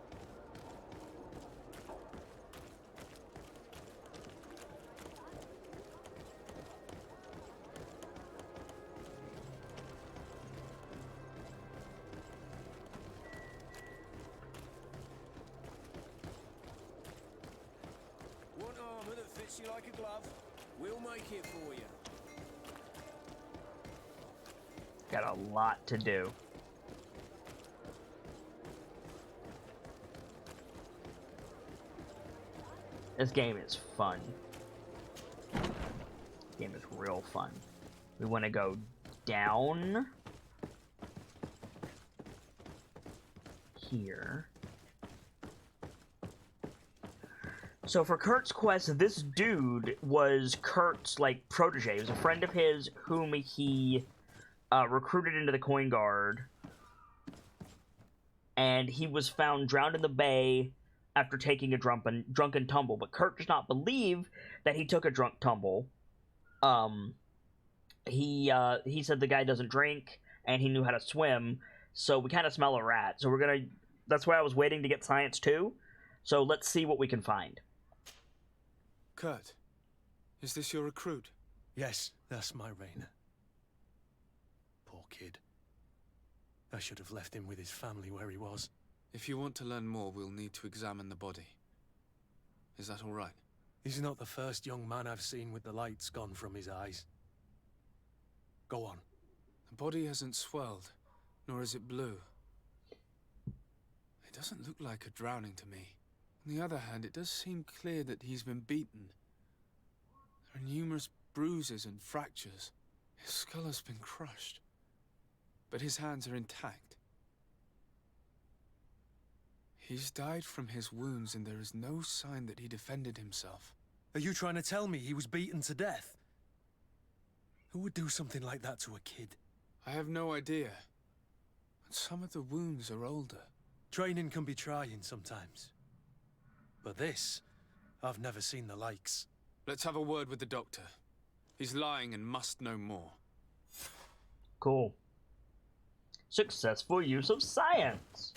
Want armor that fits you like a glove? We'll make it for you. Got a lot to do. This game is fun. This game is real fun. We want to go down here. So for Kurt's quest, this dude was Kurt's, like, protege. He was a friend of his whom he recruited into the Coin Guard. And he was found drowned in the bay after taking a drunken tumble. But Kurt does not believe that he took a drunk tumble. He said the guy doesn't drink, and he knew how to swim, so we kind of smell a rat. So we're gonna... That's why I was waiting to get science too. So let's see what we can find. Kurt, is this your recruit? Yes, that's my Rainer. Poor kid. I should have left him with his family where he was. If you want to learn more, we'll need to examine the body. Is that all right? He's not the first young man I've seen with the lights gone from his eyes. Go on. The body hasn't swelled, nor is it blue. It doesn't look like a drowning to me. On the other hand, it does seem clear that he's been beaten. There are numerous bruises and fractures. His skull has been crushed, but his hands are intact. He's died from his wounds, and there is no sign that he defended himself. Are you trying to tell me he was beaten to death? Who would do something like that to a kid? I have no idea. But some of the wounds are older. Training can be trying sometimes. But this, I've never seen the likes. Let's have a word with the doctor. He's lying and must know more. Cool. Successful use of science.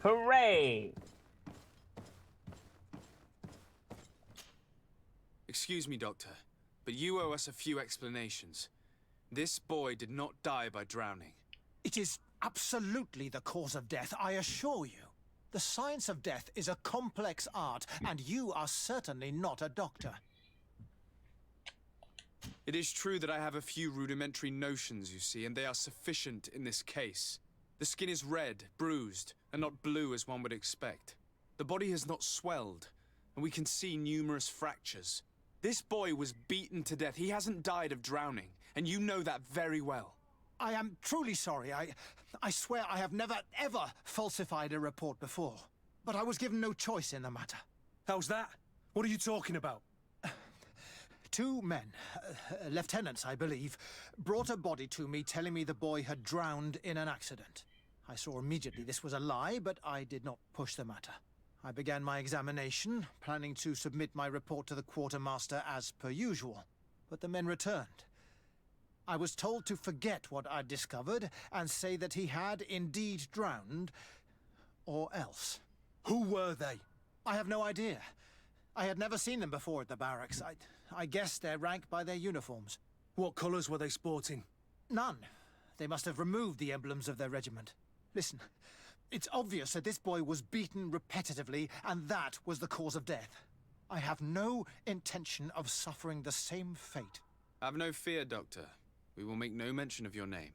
Hooray! Excuse me, Doctor, but you owe us a few explanations. This boy did not die by drowning. It is absolutely the cause of death, I assure you. The science of death is a complex art, and you are certainly not a doctor. It is true that I have a few rudimentary notions, you see, and they are sufficient in this case. The skin is red, bruised, and not blue as one would expect. The body has not swelled, and we can see numerous fractures. This boy was beaten to death. He hasn't died of drowning, and you know that very well. I am truly sorry. I swear I have never, ever falsified a report before. But I was given no choice in the matter. How's that? What are you talking about? Two men, lieutenants I believe, brought a body to me telling me the boy had drowned in an accident. I saw immediately this was a lie, but I did not push the matter. I began my examination, planning to submit my report to the quartermaster as per usual. But the men returned. I was told to forget what I'd discovered and say that he had indeed drowned, or else. Who were they? I have no idea. I had never seen them before at the barracks. I guessed their rank by their uniforms. What colours were they sporting? None. They must have removed the emblems of their regiment. Listen, it's obvious that this boy was beaten repetitively, and that was the cause of death. I have no intention of suffering the same fate. Have no fear, Doctor. We will make no mention of your name.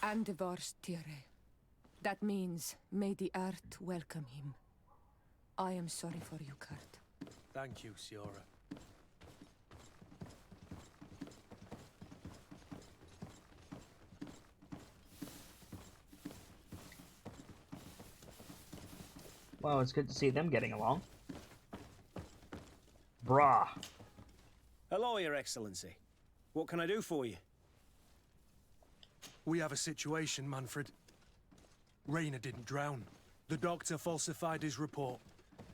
Andevars Tire. That means, may the earth welcome him. I am sorry for you, Kurt. Thank you, Siora. Well, it's good to see them getting along. Brah. Hello, Your Excellency. What can I do for you? We have a situation, Manfred. Rainer didn't drown. The doctor falsified his report.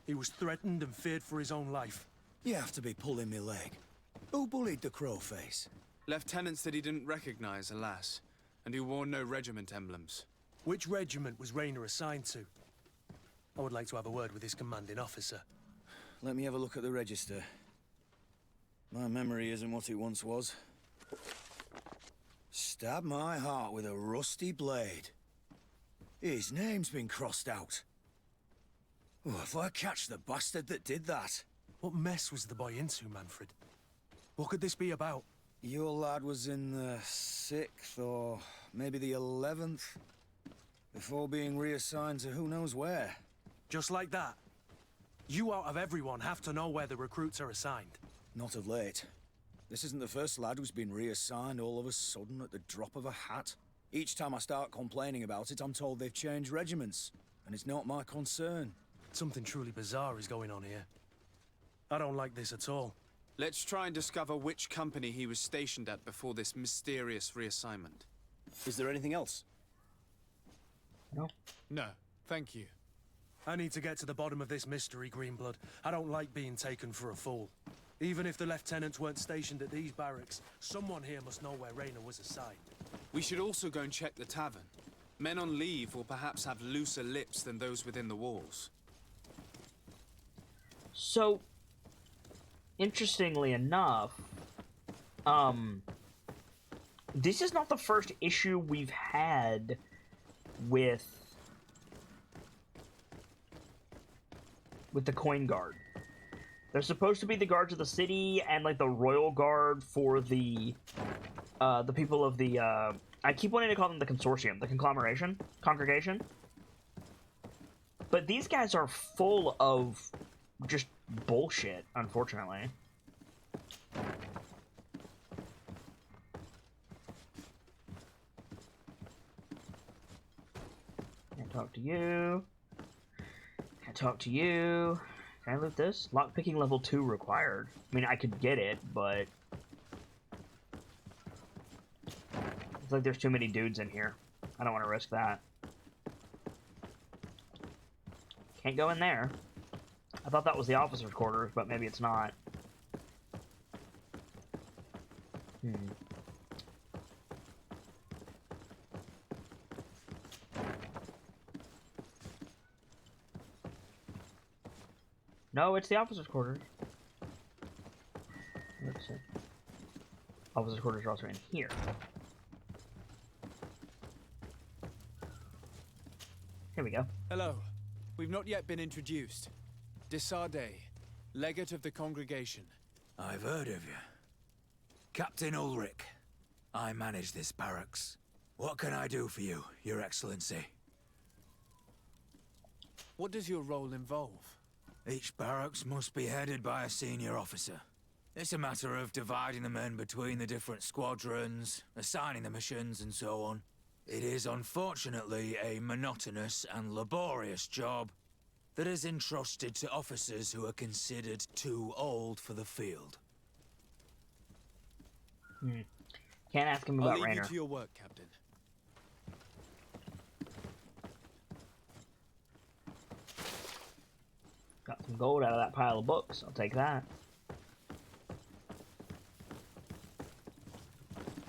He was threatened and feared for his own life. You have to be pulling me leg. Who bullied the crowface? Lieutenants that he didn't recognize, alas, and who wore no regiment emblems. Which regiment was Rayner assigned to? I would like to have a word with his commanding officer. Let me have a look at the register. My memory isn't what it once was. Stab my heart with a rusty blade. His name's been crossed out. Oh, if I catch the bastard that did that. What mess was the boy into, Manfred? What could this be about? Your lad was in the 6th or maybe the 11th, before being reassigned to who knows where. Just like that? You out of everyone have to know where the recruits are assigned. Not of late. This isn't the first lad who's been reassigned all of a sudden at the drop of a hat. Each time I start complaining about it, I'm told they've changed regiments, and it's not my concern. Something truly bizarre is going on here. I don't like this at all. Let's try and discover which company he was stationed at before this mysterious reassignment. Is there anything else? No. No, thank you. I need to get to the bottom of this mystery, Greenblood. I don't like being taken for a fool. Even if the lieutenants weren't stationed at these barracks, someone here must know where Rayner was assigned. We should also go and check the tavern. Men on leave will perhaps have looser lips than those within the walls. So, interestingly enough, this is not the first issue we've had with the Coin Guard. They're supposed to be the guards of the city and like the royal guard for the people of the I keep wanting to call them the consortium, the congregation. But these guys are full of just bullshit, unfortunately. Can't talk to you. Can't talk to you. Can I loot this? Lockpicking level 2 required. I mean, I could get it, but it's like there's too many dudes in here. I don't want to risk that. Can't go in there. I thought that was the officer's quarters, but maybe it's not. No, it's the officer's quarters. Let's see. Officer's quarters are also in here. Here we go. Hello. We've not yet been introduced. Desarde, legate of the congregation. I've heard of you. Captain Ulrich. I manage this barracks. What can I do for you, Your Excellency? What does your role involve? Each barracks must be headed by a senior officer. It's a matter of dividing the men between the different squadrons, assigning the missions, and so on. It is unfortunately a monotonous and laborious job that is entrusted to officers who are considered too old for the field. Can't ask him about I'll leave Rayner. you to your work, Captain. Got some gold out of that pile of books. I'll take that.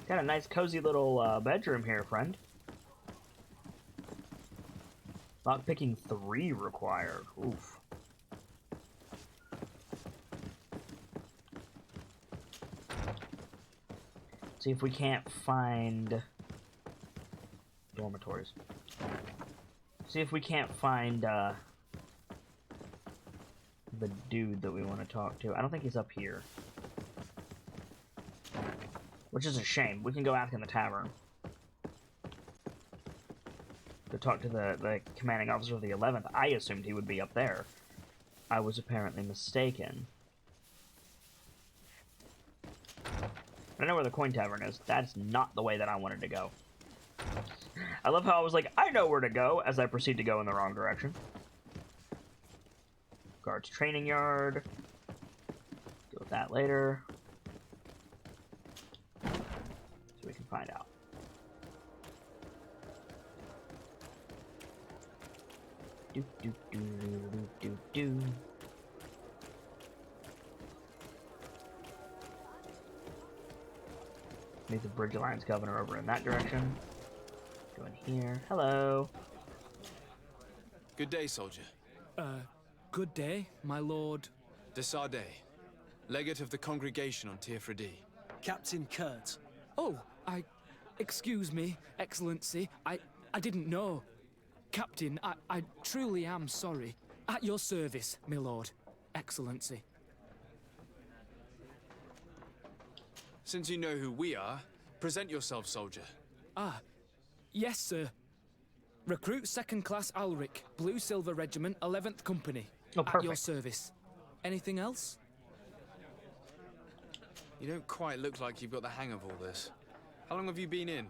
Got a nice cozy little bedroom here, friend. Lockpicking 3 required. Oof. See if we can't find dormitories. See if we can't find the dude that we want to talk to. I don't think he's up here. Which is a shame. We can go ask in the tavern. To talk to the commanding officer of the 11th. I assumed he would be up there. I was apparently mistaken. I know where the coin tavern is. That's not the way that I wanted to go. I love how I was like, I know where to go, as I proceed to go in the wrong direction. Guards training yard. Deal with that later. So we can find out. Do, do, do, do, do, do. Make the Bridge Alliance Governor over in that direction. Go in here. Hello. Good day, soldier. Good day, my lord. De Sardet, legate of the congregation on Tir Fradee. Captain Kurt. Oh, excuse me, Excellency. I didn't know. Captain, I truly am sorry. At your service, my lord. Excellency. Since you know who we are, present yourself, soldier. Ah, yes, sir. Recruit 2nd Class Alric, Blue Silver Regiment, 11th Company. Oh, at perfect. your service. Anything else? You don't quite look like you've got the hang of all this. How long have you been in?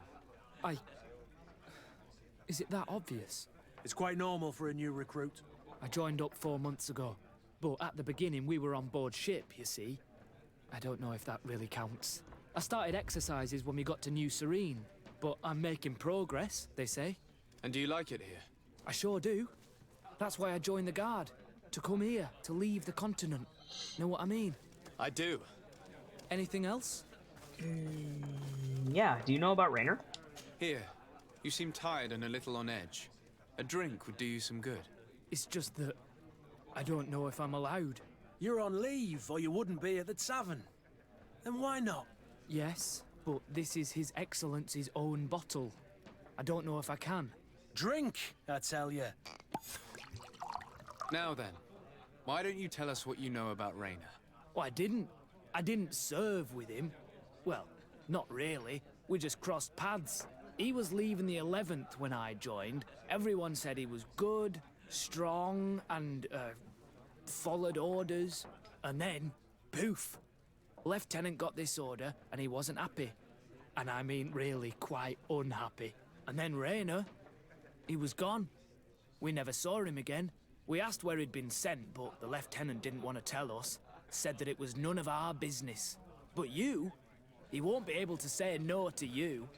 Is it that obvious? It's quite normal for a new recruit. I joined up 4 months ago. But at the beginning, we were on board ship, you see. I don't know if that really counts. I started exercises when we got to New Serene. But I'm making progress, they say. And do you like it here? I sure do. That's why I joined the Guard. To come here, to leave the continent. Know what I mean? I do. Anything else? Yeah, do you know about Raynor? Here, you seem tired and a little on edge. A drink would do you some good. It's just that I don't know if I'm allowed. You're on leave, or you wouldn't be at the tavern. Then why not? Yes, but this is His Excellency's own bottle. I don't know if I can. Drink, I tell you. Now then, why don't you tell us what you know about Raynor? Oh, I didn't serve with him. Well, not really. We just crossed paths. He was leaving the 11th when I joined. Everyone said he was good, strong, and, followed orders. And then, poof. Lieutenant got this order, and he wasn't happy. And I mean really quite unhappy. And then Raynor, he was gone. We never saw him again. We asked where he'd been sent, but the lieutenant didn't want to tell us. Said that it was none of our business. But you, he won't be able to say no to you.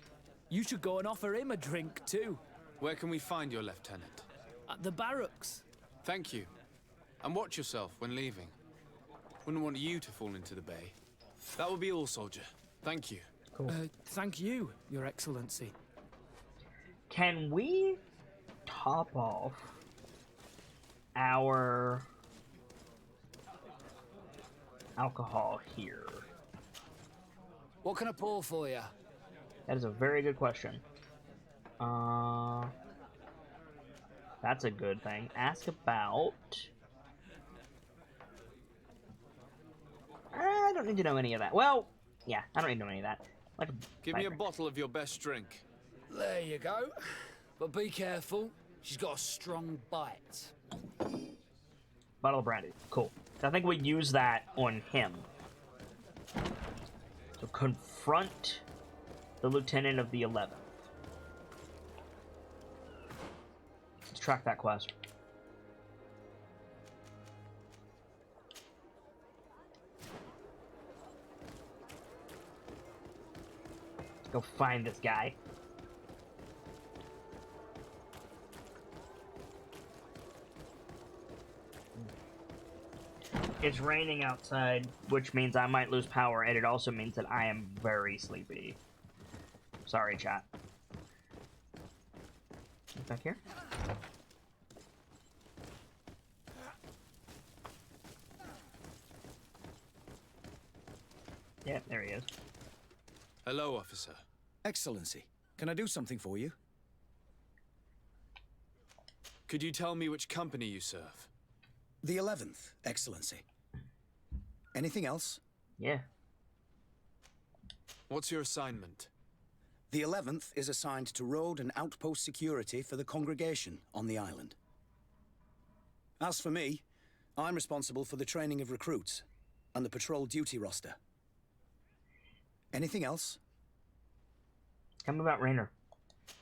You should go and offer him a drink too. Where can we find your lieutenant? At the barracks. Thank you. And watch yourself when leaving. Wouldn't want you to fall into the bay. That will be all, soldier. Thank you. Cool. Thank you, Your Excellency. Can we top off our alcohol here? What can I pour for you? That is a very good question. That's a good thing. Ask about... I don't need to know any of that. Well, yeah, I don't need to know any of that. Like Give me a bottle of your best drink. There you go. But be careful. She's got a strong bite. Bottle of brandy. Cool. So I think we use that on him. So confront the lieutenant of the 11th. Let's track that quest. Let's go find this guy. It's raining outside, which means I might lose power, and it also means that I am very sleepy. Sorry, chat. Back here? Yeah, there he is. Hello, officer. Excellency, can I do something for you? Could you tell me which company you serve? The 11th, Excellency. Anything else? Yeah. What's your assignment? The 11th is assigned to road and outpost security for the congregation on the island. As for me, I'm responsible for the training of recruits and the patrol duty roster. Anything else? Tell me about Raynor.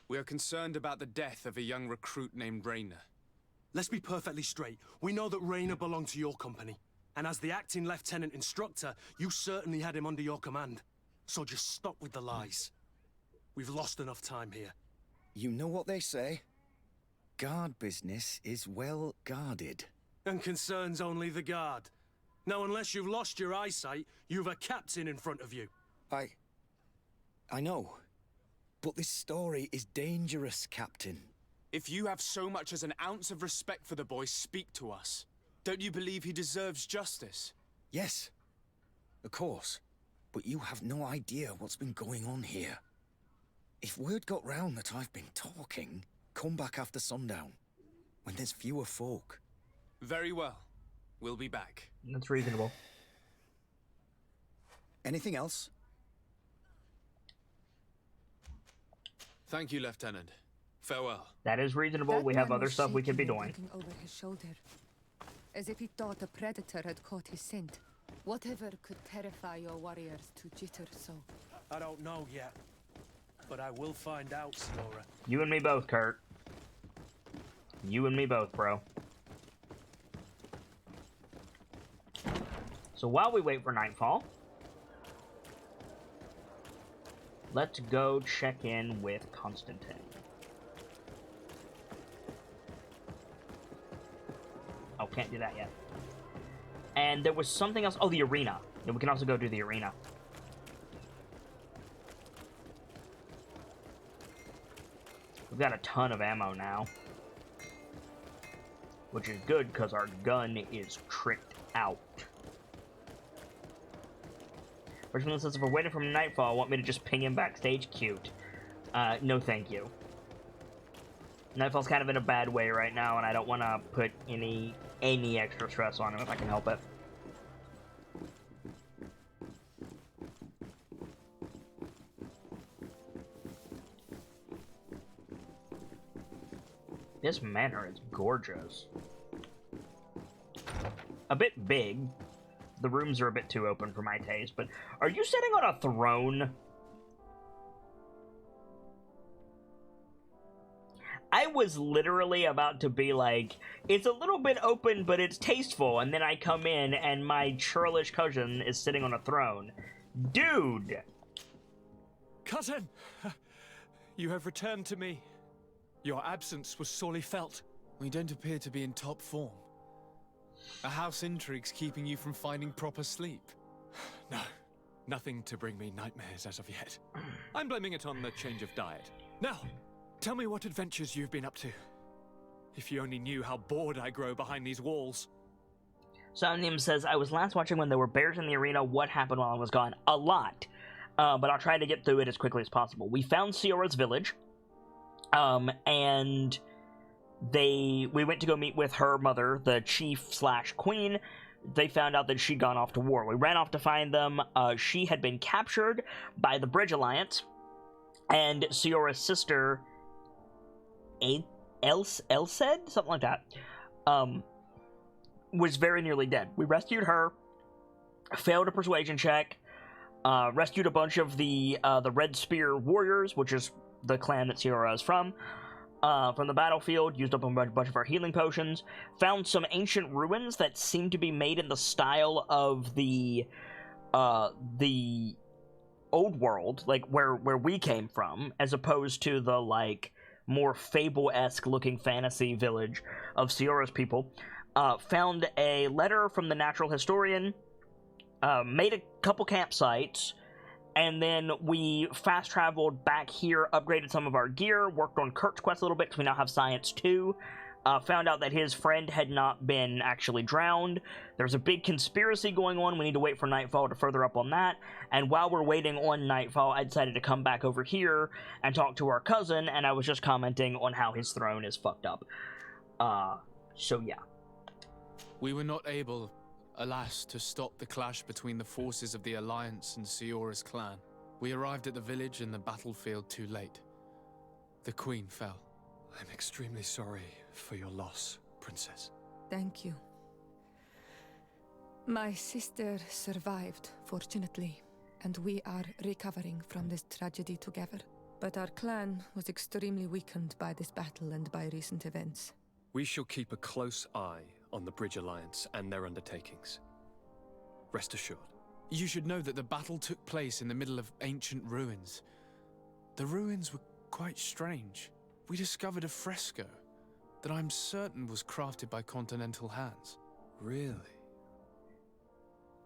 We are concerned about the death of a young recruit named Raynor. Let's be perfectly straight. We know that Raynor belonged to your company. And as the acting lieutenant instructor, you certainly had him under your command. So just stop with the lies. We've lost enough time here. You know what they say? guard business is well guarded. And concerns only the guard. Now, unless you've lost your eyesight, you've a captain in front of you. I know. But this story is dangerous, Captain. If you have so much as an ounce of respect for the boy, speak to us. Don't you believe he deserves justice? Yes, of course. But you have no idea what's been going on here. If word got round that I've been talking, come back after sundown, when there's fewer folk. Very well. We'll be back. That's reasonable. Anything else? Thank you, Lieutenant. Farewell. That is reasonable. We have other stuff we could be doing. Looking over his shoulder, as if he thought a predator had caught his scent. Whatever could terrify your warriors to jitter so? I don't know yet. But I will find out, Sora. You and me both, Kurt. You and me both, bro. So while we wait for nightfall, let's go check in with Constantine. Oh, can't do that yet. And there was something else. Oh, the arena. Yeah, we can also go do the arena. We've got a ton of ammo now. Which is good, because our gun is tricked out. Richmond says, if we're waiting for nightfall, want me to just ping him backstage? Cute. No thank you. Nightfall's kind of in a bad way right now, and I don't want to put any extra stress on him if I can help it. This manor is gorgeous. A bit big. The rooms are a bit too open for my taste, but are you sitting on a throne? I was literally about to be like, it's a little bit open, but it's tasteful, and then I come in and my churlish cousin is sitting on a throne. Dude! Cousin! You have returned to me. Your absence was sorely felt. We don't appear to be in top form. A house intrigue's keeping you from finding proper sleep. No, nothing to bring me nightmares as of yet. I'm blaming it on the change of diet. Now, tell me what adventures you've been up to. If you only knew how bored I grow behind these walls. Somnium says, I was last watching when there were bears in the arena. What happened while I was gone? A lot. But I'll try to get through it as quickly as possible. We found Siora's village. And we went to go meet with her mother, the chief/queen. They found out that she'd gone off to war. We ran off to find them. She had been captured by the Bridge Alliance, and Siora's sister, Elsed, something like that, was very nearly dead. We rescued her, failed a persuasion check, rescued a bunch of the Red Spear warriors, which is the clan that Siora is from the battlefield, used up a bunch of our healing potions, found some ancient ruins that seemed to be made in the style of the old world, like where we came from, as opposed to the, like, more Fable-esque looking fantasy village of Siora's people. Found a letter from the natural historian, made a couple campsites, and then we fast-traveled back here, upgraded some of our gear, worked on Kurt's quest a little bit, because we now have Science 2. Found out that his friend had not been actually drowned. There's a big conspiracy going on. We need to wait for nightfall to further up on that. And while we're waiting on nightfall, I decided to come back over here and talk to our cousin, and I was just commenting on how his throne is fucked up. So yeah. We were not able, alas, to stop the clash between the forces of the Alliance and Siora's clan. We arrived at the village and the battlefield too late. The Queen fell. I'm extremely sorry for your loss, Princess. Thank you. My sister survived, fortunately, and we are recovering from this tragedy together. But our clan was extremely weakened by this battle and by recent events. We shall keep a close eye on the Bridge Alliance and their undertakings. Rest assured. You should know that the battle took place in the middle of ancient ruins. The ruins were quite strange. We discovered a fresco that I'm certain was crafted by continental hands. Really?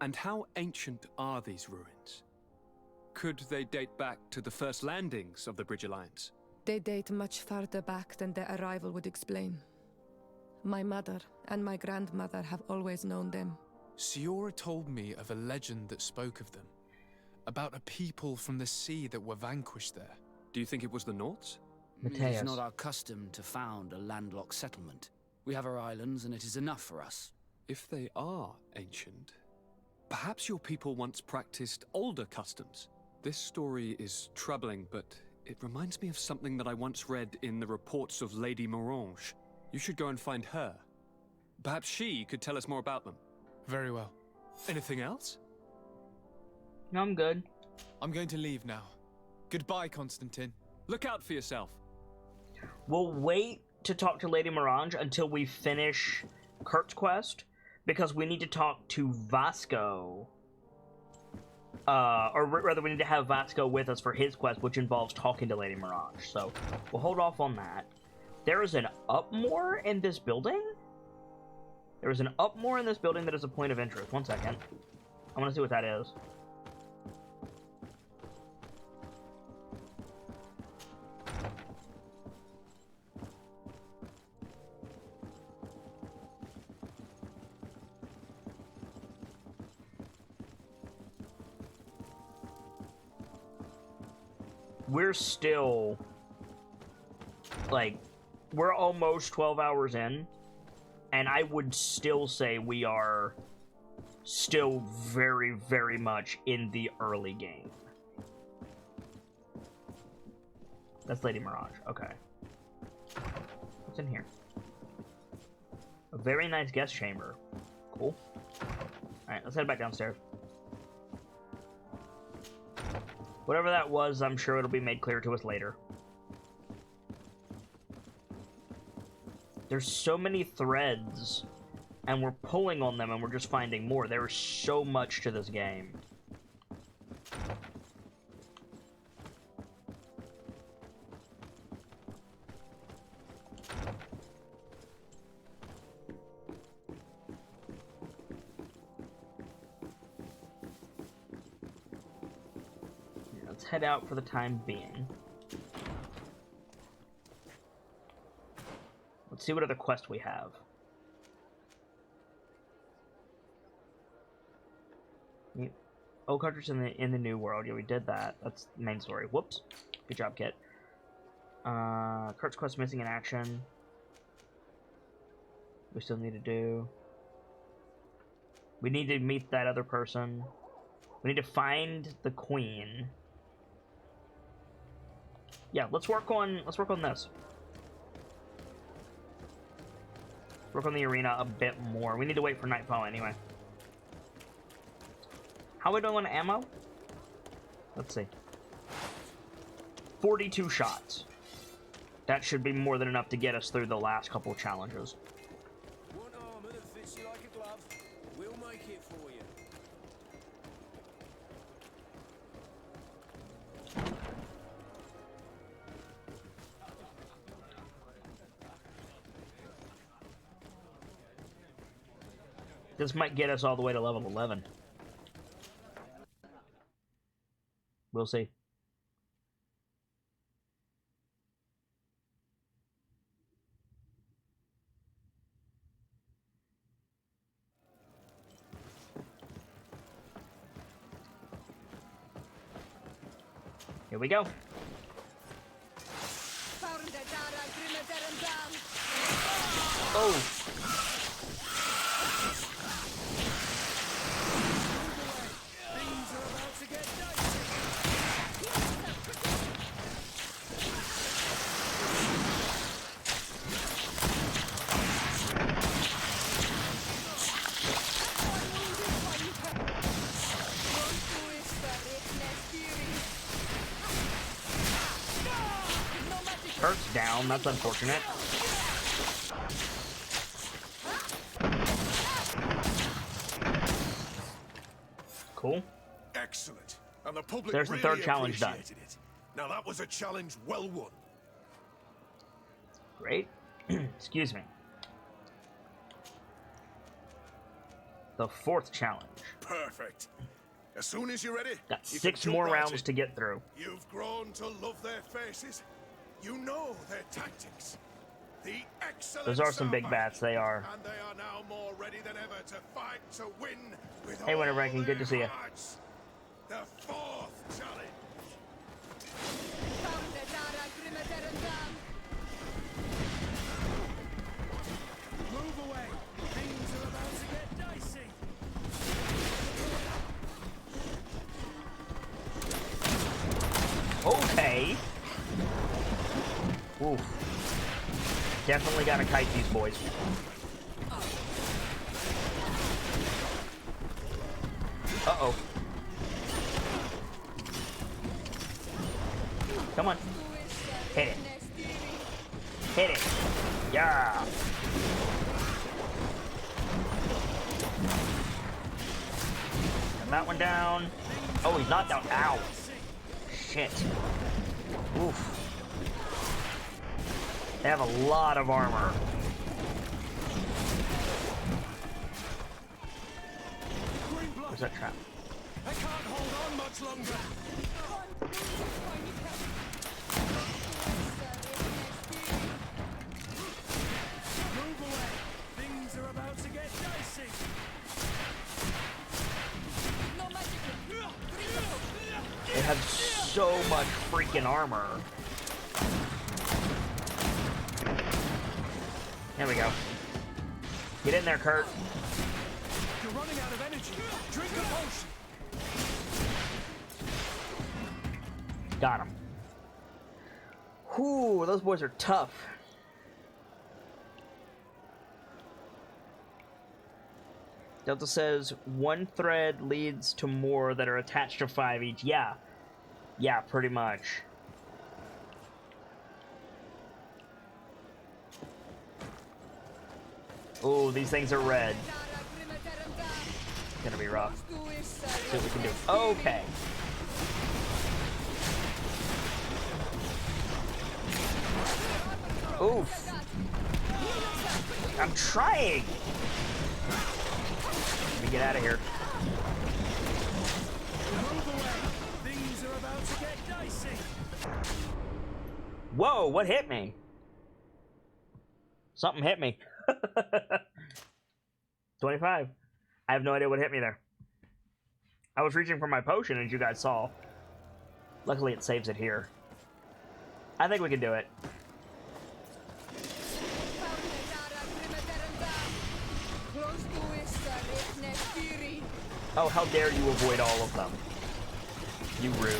And how ancient are these ruins? Could they date back to the first landings of the Bridge Alliance? They date much farther back than their arrival would explain. My mother and my grandmother have always known them. Siora told me of a legend that spoke of them, about a people from the sea that were vanquished there. Do you think it was the Nords? It is not our custom to found a landlocked settlement. We have our islands, and it is enough for us. If they are ancient, perhaps your people once practiced older customs. This story is troubling, but it reminds me of something that I once read in the reports of Lady Morange. You should go and find her. Perhaps she could tell us more about them. Very well. Anything else? No, I'm good. I'm going to leave now. Goodbye, Constantine. Look out for yourself. We'll wait to talk to Lady Morange until we finish Kurt's quest, because we need to talk to Vasco. Or rather, we need to have Vasco with us for his quest, which involves talking to Lady Morange. So, we'll hold off on that. There is an Upmore in this building? There is an Upmore in this building that is a point of interest. One second. I want to see what that is. We're still, like, we're almost 12 hours in, and I would still say we are still very, very much in the early game. That's Lady Mirage. Okay. What's in here? A very nice guest chamber. Cool. Alright, let's head back downstairs. Whatever that was, I'm sure it'll be made clear to us later. There's so many threads, and we're pulling on them, and we're just finding more. There is so much to this game. Head out for the time being. Let's see what other quests we have. Oak Hunters in the New World. Yeah, we did that. That's the main story. Whoops. Good job, Kit. Kurt's quest missing in action. We still need to do. We need to meet that other person. We need to find the Queen. Yeah, let's work on this. Work on the arena a bit more. We need to wait for nightfall anyway. How are we doing on ammo? Let's see. 42 shots. That should be more than enough to get us through the last couple challenges. Want armor that fits you like a glove? We'll make it for you. This might get us all the way to level 11. We'll see. Here we go. Oh! Kurt's down, that's unfortunate. Cool. Excellent. And the public There's the really third challenge done. appreciated it. Now that was a challenge well won. Great. Excuse me. The 4th challenge. Perfect. As soon as you're ready, Got you 6 can more jump right rounds in. to get through. You've grown to love their faces. You know their tactics. The excellent Those are some big Sarpak. bats, they are. And they are now more ready than ever to fight to win with Hey, Winter all Viking, good their to see you. hearts. The 4th challenge. Move away. Things are about to get dicey. Okay. Oof. Definitely gotta kite these boys. Uh-oh. Come on. Hit it. Hit it. Yeah. Got that one down. Oh, he's not down. Ow. Shit. Oof. They have a lot of armor. Where's that trap? I can't hold on much longer. Move away. Things are about to get dicey. They have so much freaking armor. There we go. Get in there, Kurt. You're running out of energy. Drink a potion. Got him. Whew, those boys are tough. Delta says, 1 thread leads to more that are attached to 5 each. Yeah. Yeah, pretty much. Oh, these things are red. It's gonna be rough. See what we can do. Okay. Oof. I'm trying. Let me get out of here. Move away. Things are about to get dicey. Whoa, what hit me? Something hit me. 25. I have no idea what hit me there. I was reaching for my potion, as you guys saw. Luckily, it saves it here. I think we can do it. Oh, how dare you avoid all of them. You rude.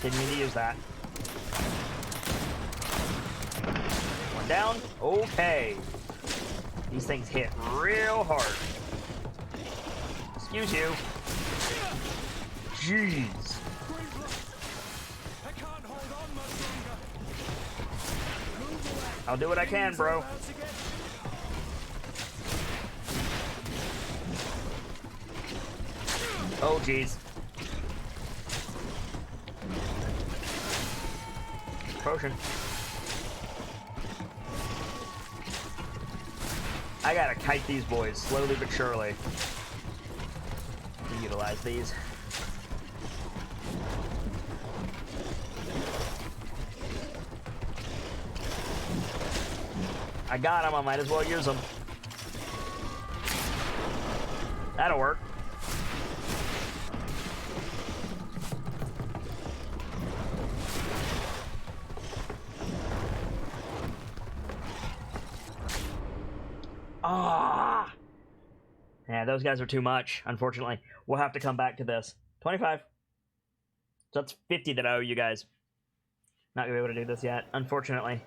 Didn't mean to use that. One down. Okay. These things hit real hard. Excuse you. Jeez. I can't hold on much longer. Move away. I'll do what I can, bro. About to get Oh, jeez. Potion. I gotta kite these boys slowly but surely. To utilize these. I got them, I might as well use them. That'll work. Ah! Yeah, those guys are too much, unfortunately. We'll have to come back to this. 25. So that's 50 that I owe you guys. Not gonna be able to do this yet, unfortunately.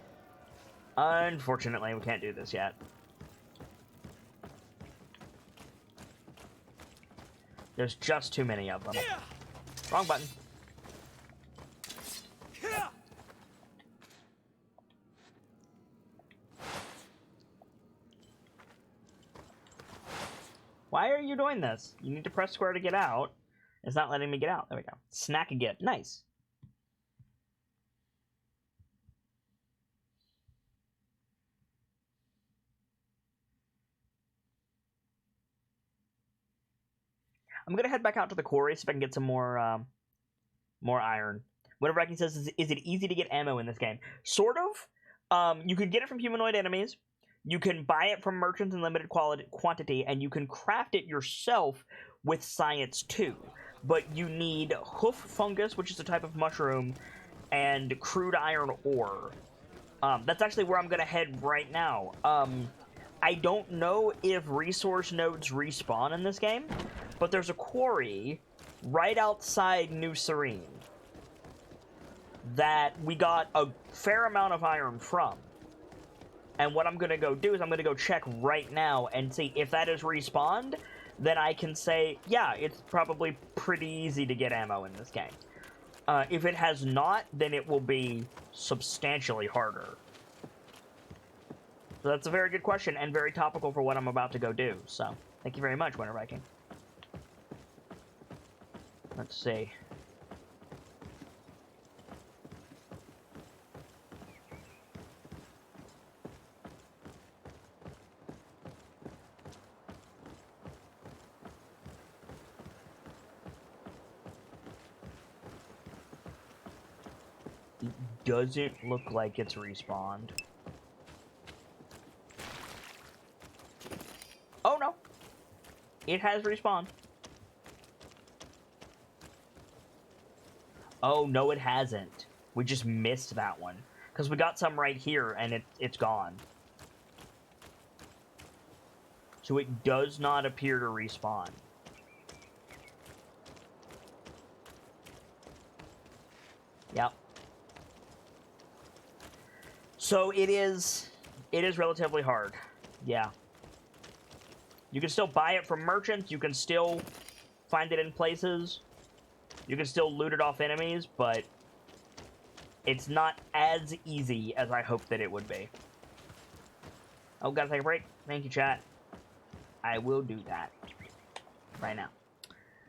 Unfortunately, we can't do this yet. There's just too many of them. Wrong button. are you doing this? You need to press square to get out. It's not letting me get out. There we go. Snack again. Nice. I'm gonna head back out to the quarry so if I can get some more iron. Whatever Viking says is it easy to get ammo in this game? Sort of. You can get it from humanoid enemies. You can buy it from merchants in limited quantity, and you can craft it yourself with science too. But you need hoof fungus, which is a type of mushroom, and crude iron ore. That's actually where I'm gonna head right now. I don't know if resource nodes respawn in this game, but there's a quarry right outside New Serene that we got a fair amount of iron from. And what I'm going to go do is I'm going to go check right now and see if that is respawned, then I can say, yeah, it's probably pretty easy to get ammo in this game. If it has not, then it will be substantially harder. So that's a very good question and very topical for what I'm about to go do. So, thank you very much, Winter Viking. Let's see. Does it look like it's respawned? Oh no! It has respawned. Oh no, it hasn't. We just missed that one. Because we got some right here and it's gone. So it does not appear to respawn. Yep. So it is relatively hard. Yeah. You can still buy it from merchants, you can still find it in places, you can still loot it off enemies, but it's not as easy as I hoped that it would be. Oh, gotta take a break? Thank you, chat. I will do that. Right now.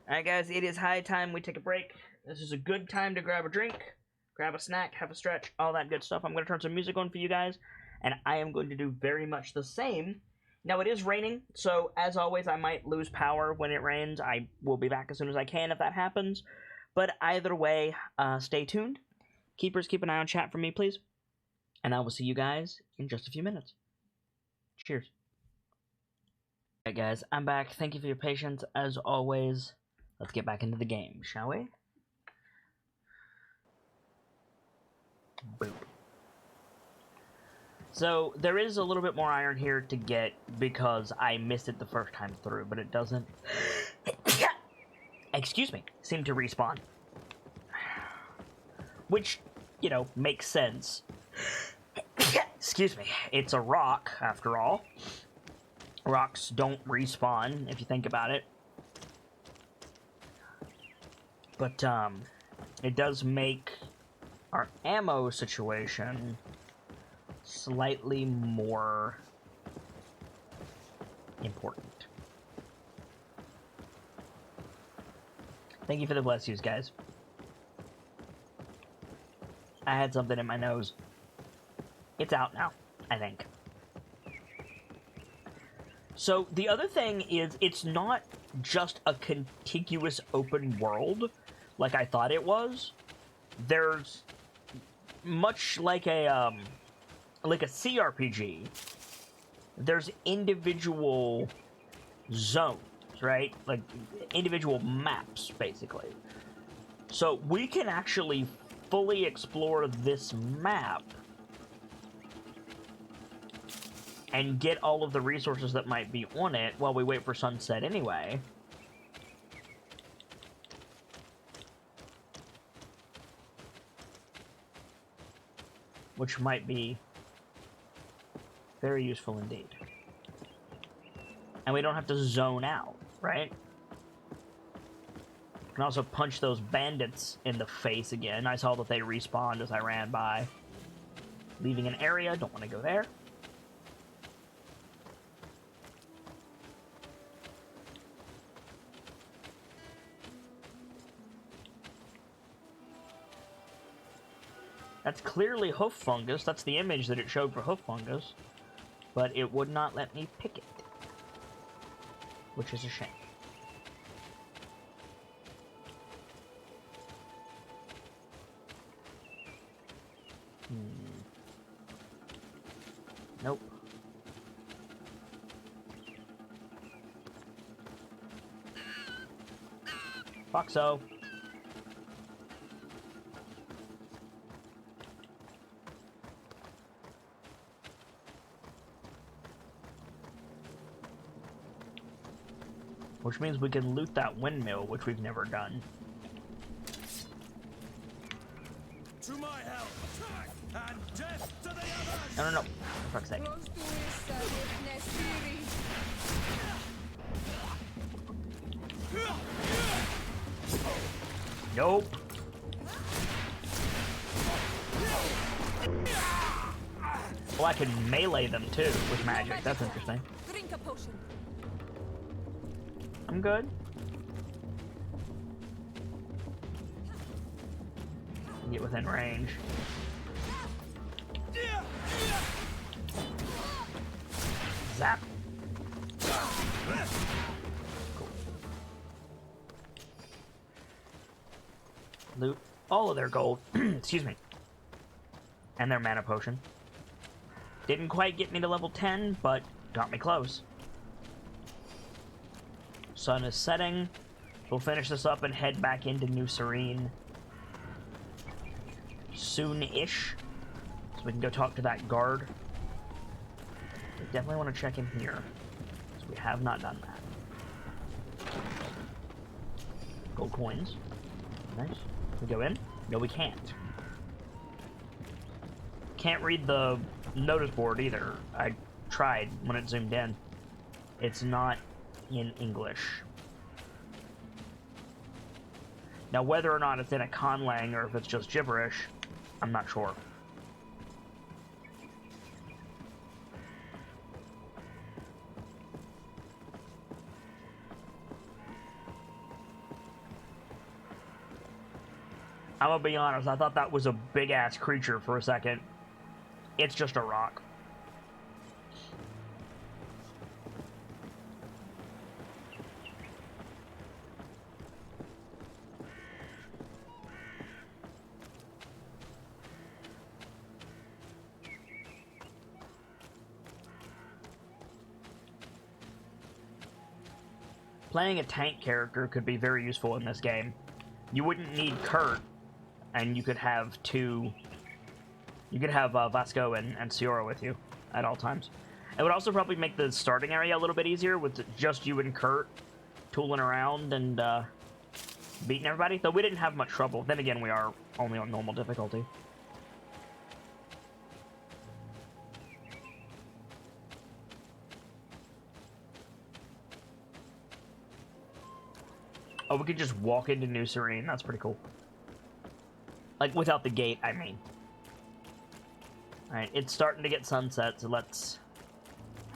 Alright guys, it is high time we take a break. This is a good time to grab a drink, grab a snack, have a stretch, all that good stuff. I'm going to turn some music on for you guys, and I am going to do very much the same. Now, it is raining, so as always, I might lose power when it rains. I will be back as soon as I can if that happens. But either way, stay tuned. Keepers, keep an eye on chat for me, please. And I will see you guys in just a few minutes. Cheers. Alright guys, I'm back. Thank you for your patience, as always. Let's get back into the game, shall we? Boop. So, there is a little bit more iron here to get because I missed it the first time through, but it doesn't, excuse me, seem to respawn. Which, you know, makes sense. Excuse me, it's a rock, after all. Rocks don't respawn, if you think about it. But, it does make our ammo situation slightly more important. Thank you for the bless yous, guys. I had something in my nose. It's out now, I think. So, the other thing is, it's not just a contiguous open world like I thought it was. There's, much like a CRPG, there's individual zones, right? Like, individual maps, basically. So, we can actually fully explore this map and get all of the resources that might be on it while we wait for sunset anyway. Which might be very useful indeed. And we don't have to zone out, right? We can also punch those bandits in the face again. I saw that they respawned as I ran by. Leaving an area, don't want to go there. That's clearly hoof fungus. That's the image that it showed for hoof fungus. But it would not let me pick it. Which is a shame. Nope. Fuck so. Which means we can loot that windmill, which we've never done. To my help! And death to the others! No, no, no. For fuck's sake. Nope. Oh, I can melee them too with magic. That's interesting. Drink a potion. I'm good. Get within range. Zap. Cool. Loot all of their gold. Excuse me. And their mana potion. Didn't quite get me to level 10, but got me close. Sun is setting. We'll finish this up and head back into New Serene soon-ish. So we can go talk to that guard. We definitely want to check in here. So we have not done that. Gold coins. Nice. Can we go in? No, we can't. Can't read the notice board either. I tried when it zoomed in. It's not in English. Now, whether or not it's in a conlang or if it's just gibberish, I'm not sure. I'm gonna be honest, I thought that was a big-ass creature for a second. It's just a rock. Playing a tank character could be very useful in this game. You wouldn't need Kurt, and you could have two... You could have Vasco and Ciora with you at all times. It would also probably make the starting area a little bit easier with just you and Kurt tooling around and beating everybody. Though we didn't have much trouble. Then again, we are only on normal difficulty. Oh, we could just walk into New Serene. That's pretty cool. Like, without the gate, I mean. Alright, it's starting to get sunset, so let's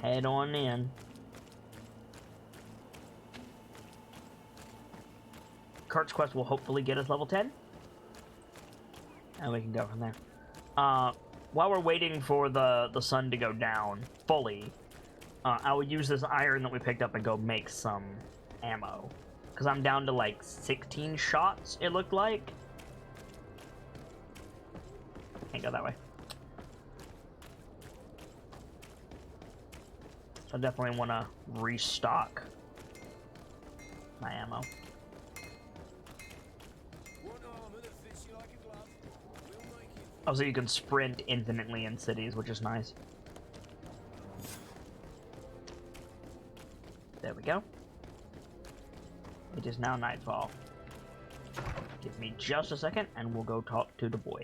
head on in. Kurt's quest will hopefully get us level 10. And we can go from there. While we're waiting for the sun to go down fully, I will use this iron that we picked up and go make some ammo. Because I'm down to like 16 shots, it looked like. Can't go that way. So I definitely want to restock my ammo. Oh, so you can sprint infinitely in cities, which is nice. There we go. It is now nightfall. Give me just a second, and we'll go talk to the boy.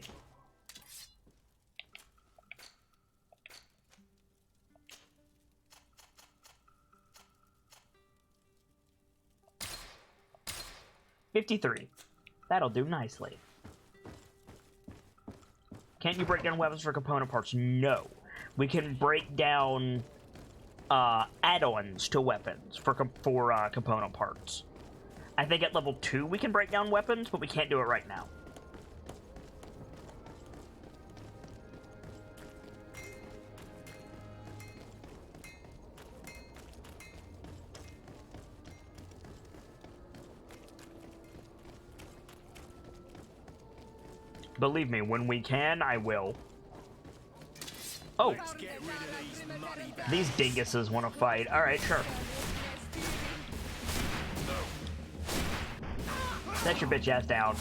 $53. That'll do nicely. Can't you break down weapons for component parts? No. We can break down add-ons to weapons for component parts. I think at level 2 we can break down weapons, but we can't do it right now. Believe me, when we can, I will. Oh! These dinguses want to fight. Alright, sure. Set your bitch ass down.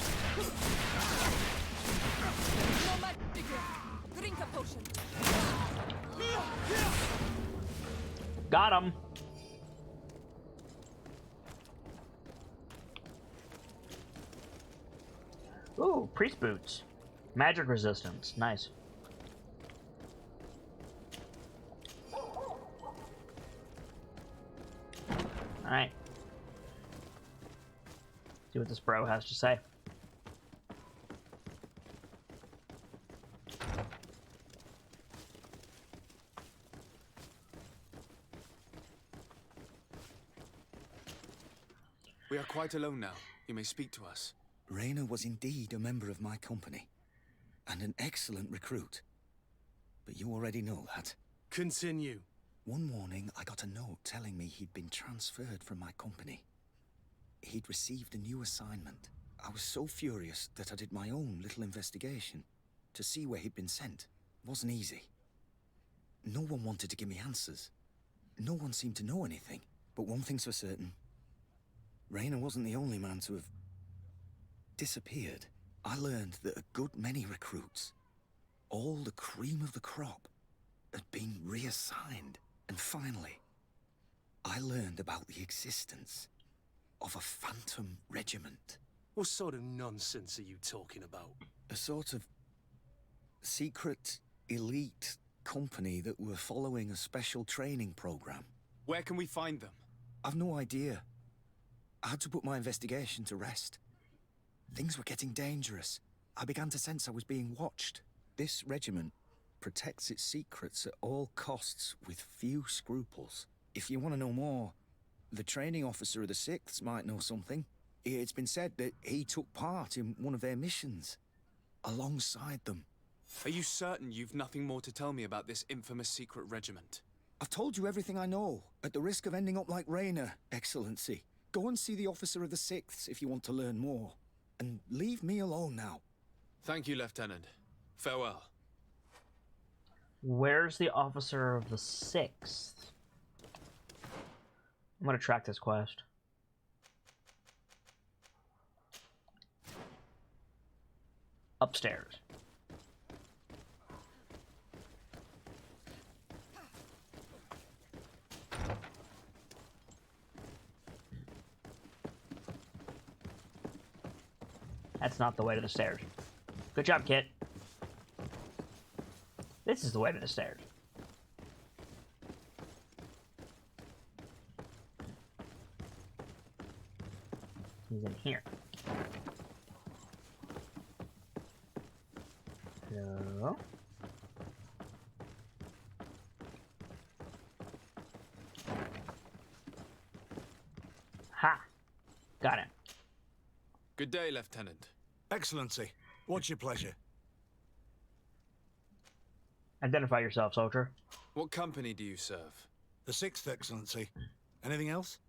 Drink a potion. Got him. Ooh, priest boots. Magic resistance. Nice. Alright. See what this bro has to say. We are quite alone now. You may speak to us. Rayner was indeed a member of my company, and an excellent recruit. But you already know that. Continue. One morning, I got a note telling me he'd been transferred from my company. He'd received a new assignment. I was so furious that I did my own little investigation to see where he'd been sent. It wasn't easy. No one wanted to give me answers. No one seemed to know anything. But one thing's for certain. Rayner wasn't the only man to have disappeared. I learned that a good many recruits, all the cream of the crop, had been reassigned. And finally, I learned about the existence of a phantom regiment. What sort of nonsense are you talking about? A sort of secret, elite company that were following a special training program. Where can we find them? I've no idea. I had to put my investigation to rest. Things were getting dangerous. I began to sense I was being watched. This regiment protects its secrets at all costs with few scruples. If you want to know more, the training officer of the 6th might know something. It's been said that he took part in one of their missions, alongside them. Are you certain you've nothing more to tell me about this infamous secret regiment? I've told you everything I know, at the risk of ending up like Rayner, Excellency. Go and see the officer of the 6th if you want to learn more. And leave me alone now. Thank you, Lieutenant. Farewell. Where's the officer of the 6th? I'm gonna track this quest. Upstairs. That's not the way to the stairs. Good job, Kit. This is the way to the stairs. He's in here. Hello? Ha! Got him. Good day, Lieutenant. Excellency, what's your pleasure? Identify yourself, soldier. What company do you serve? The 6th, Excellency. Anything else?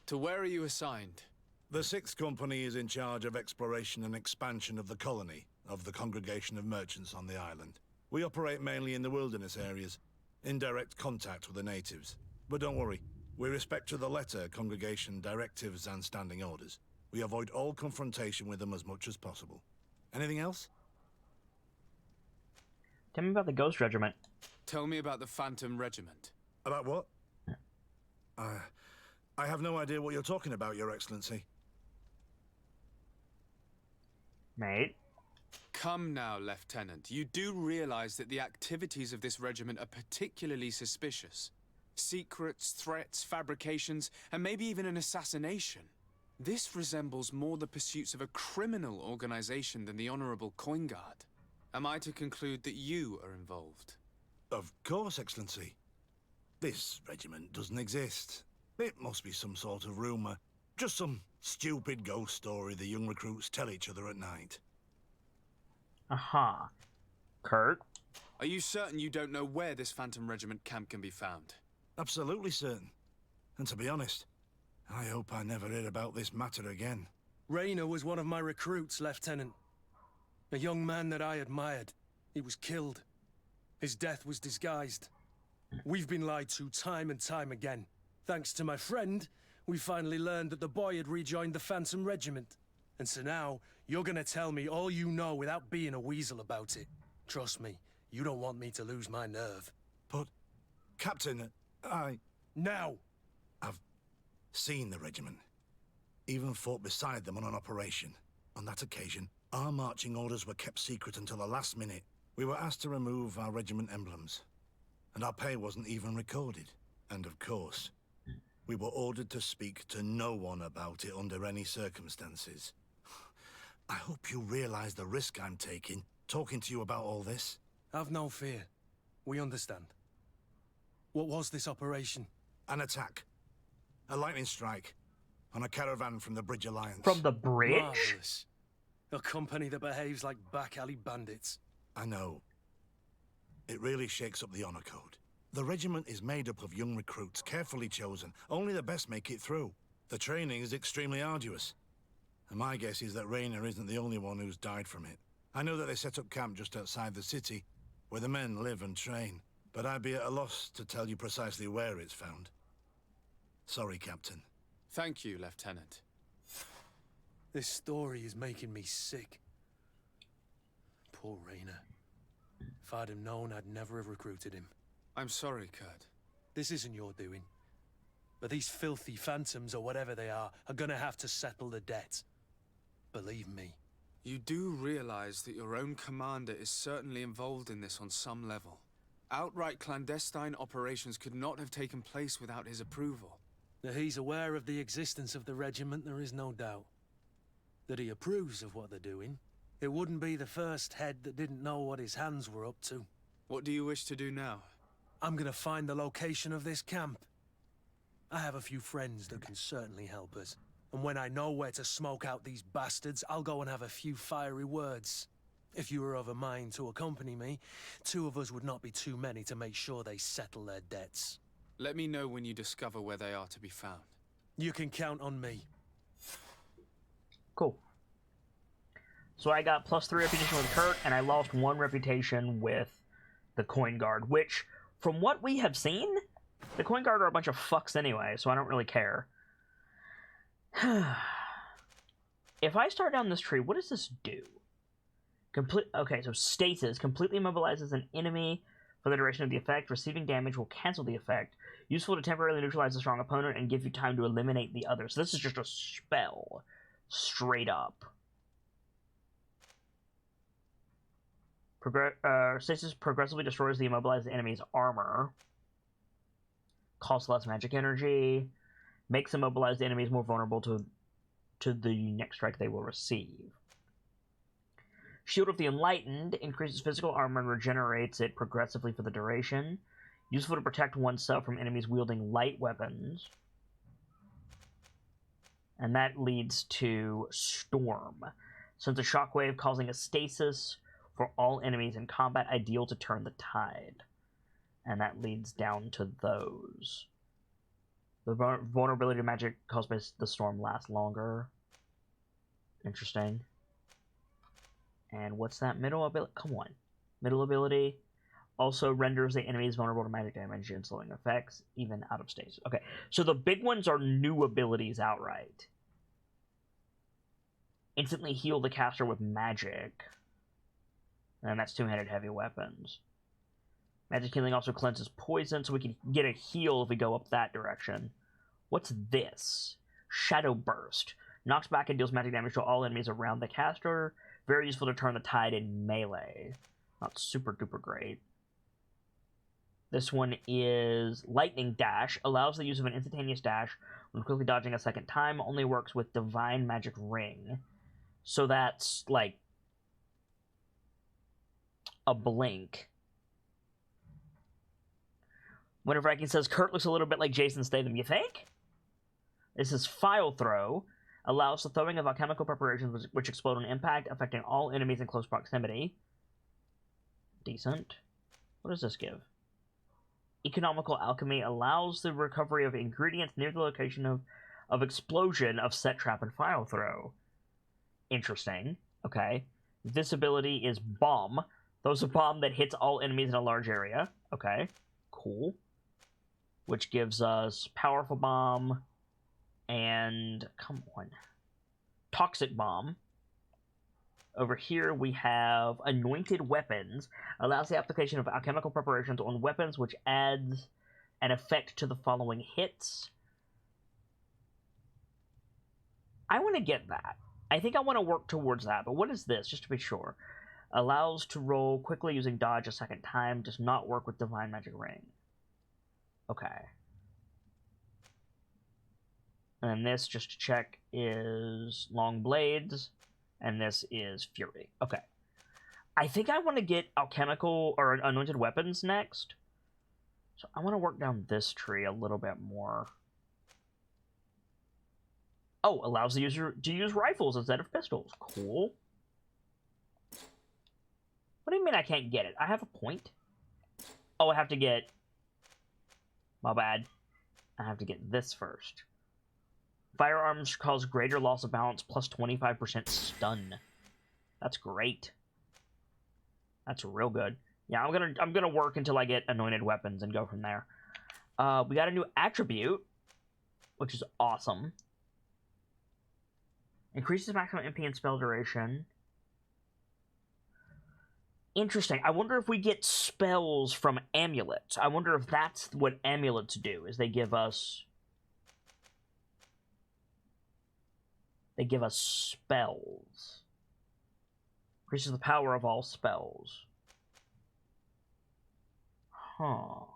To where are you assigned? The 6th Company is in charge of exploration and expansion of the colony of the Congregation of Merchants on the island. We operate mainly in the wilderness areas, in direct contact with the natives. But don't worry, we respect to the letter Congregation directives and standing orders. We avoid all confrontation with them as much as possible. Anything else? Tell me about the Ghost Regiment. Tell me about the Phantom Regiment. About what? I have no idea what you're talking about, Your Excellency. Mate? Come now, Lieutenant. You do realize that the activities of this regiment are particularly suspicious. Secrets, threats, fabrications, and maybe even an assassination. This resembles more the pursuits of a criminal organization than the Honorable Coin Guard. Am I to conclude that you are involved? Of course, Excellency. This regiment doesn't exist. It must be some sort of rumor. Just some stupid ghost story the young recruits tell each other at night. Aha. Kurt? Are you certain you don't know where this Phantom Regiment camp can be found? Absolutely certain. And to be honest, I hope I never hear about this matter again. Rayner was one of my recruits, Lieutenant. A young man that I admired. He was killed. His death was disguised. We've been lied to time and time again. Thanks to my friend, we finally learned that the boy had rejoined the Phantom Regiment. And so now, you're gonna tell me all you know without being a weasel about it. Trust me, you don't want me to lose my nerve. But, Captain, Now! I've seen the regiment. Even fought beside them on an operation. On that occasion, our marching orders were kept secret until the last minute. We were asked to remove our regiment emblems. And our pay wasn't even recorded. And of course, we were ordered to speak to no one about it under any circumstances. I hope you realize the risk I'm taking, talking to you about all this. Have no fear. We understand. What was this operation? An attack. A lightning strike. On a caravan from the Bridge Alliance. From the bridge? Marvelous. A company that behaves like back-alley bandits. I know. It really shakes up the honor code. The regiment is made up of young recruits, carefully chosen. Only the best make it through. The training is extremely arduous. And my guess is that Raynor isn't the only one who's died from it. I know that they set up camp just outside the city, where the men live and train. But I'd be at a loss to tell you precisely where it's found. Sorry, Captain. Thank you, Lieutenant. This story is making me sick. Poor Raynor. If I'd have known, I'd never have recruited him. I'm sorry, Kurt. This isn't your doing. But these filthy phantoms, or whatever they are gonna have to settle the debt. Believe me. You do realize that your own commander is certainly involved in this on some level. Outright clandestine operations could not have taken place without his approval. That he's aware of the existence of the regiment, there is no doubt. That he approves of what they're doing. It wouldn't be the first head that didn't know what his hands were up to. What do you wish to do now? I'm gonna find the location of this camp. I have a few friends that can certainly help us. And when I know where to smoke out these bastards, I'll go and have a few fiery words. If you were of a mind to accompany me, 2 of us would not be too many to make sure they settle their debts. Let me know when you discover where they are to be found. You can count on me. Cool. So I got +3 reputation with Kurt, and I lost 1 reputation with the Coin Guard, which, from what we have seen, the Coin Guard are a bunch of fucks anyway, so I don't really care. If I start down this tree, what does this do? Okay, so stasis completely immobilizes an enemy for the duration of the effect. Receiving damage will cancel the effect. Useful to temporarily neutralize a strong opponent and give you time to eliminate the others. So this is just a spell. Straight up. Stasis progressively destroys the immobilized enemy's armor. Costs less magic energy. Makes immobilized enemies more vulnerable to the next strike they will receive. Shield of the Enlightened increases physical armor and regenerates it progressively for the duration. Useful to protect oneself from enemies wielding light weapons. And that leads to Storm. Sends a shockwave causing a stasis for all enemies in combat, ideal to turn the tide. And that leads down to those. The vulnerability to magic caused by the storm lasts longer. Interesting. And what's that middle ability? Come on. Middle ability also renders the enemies vulnerable to magic damage and slowing effects, even out of stasis. Okay, so the big ones are new abilities outright. Instantly heal the caster with magic. And that's two-handed heavy weapons. Magic healing also cleanses poison, so we can get a heal if we go up that direction. What's this? Shadow Burst. Knocks back and deals magic damage to all enemies around the caster. Very useful to turn the tide in melee. Not super duper great. This one is Lightning Dash. Allows the use of an instantaneous dash when quickly dodging a second time. Only works with Divine Magic Ring. So that's like a blink. Winter Viking says, Kurt looks a little bit like Jason Statham. You think? This is File Throw. Allows the throwing of alchemical preparations which explode on impact, affecting all enemies in close proximity. Decent. What does this give? Economical Alchemy allows the recovery of ingredients near the location of explosion of set trap and file throw. Interesting. Okay. This ability is Bomb. Those are bomb that hits all enemies in a large area. Okay, cool. Which gives us Powerful Bomb and, come on, Toxic Bomb. Over here we have Anointed Weapons. Allows the application of alchemical preparations on weapons, which adds an effect to the following hits. I want to get that. I think I want to work towards that, but what is this, just to be sure? Allows to roll quickly using dodge a second time. Does not work with Divine Magic Ring. Okay. And this, just to check, is Long Blades. And this is Fury. Okay. I think I want to get alchemical or anointed weapons next. So I want to work down this tree a little bit more. Oh, allows the user to use rifles instead of pistols. Cool. What do you mean I can't get it? I have a point. Oh, I have to get... My bad. I have to get this first. Firearms cause greater loss of balance plus 25% stun. That's great. That's real good. Yeah, I'm gonna work until I get anointed weapons and go from there. We got a new attribute, which is awesome. Increases maximum MP and spell duration. Interesting. I wonder if we get spells from amulets. I wonder if that's what amulets do, is they give us spells. Increases the power of all spells. Huh.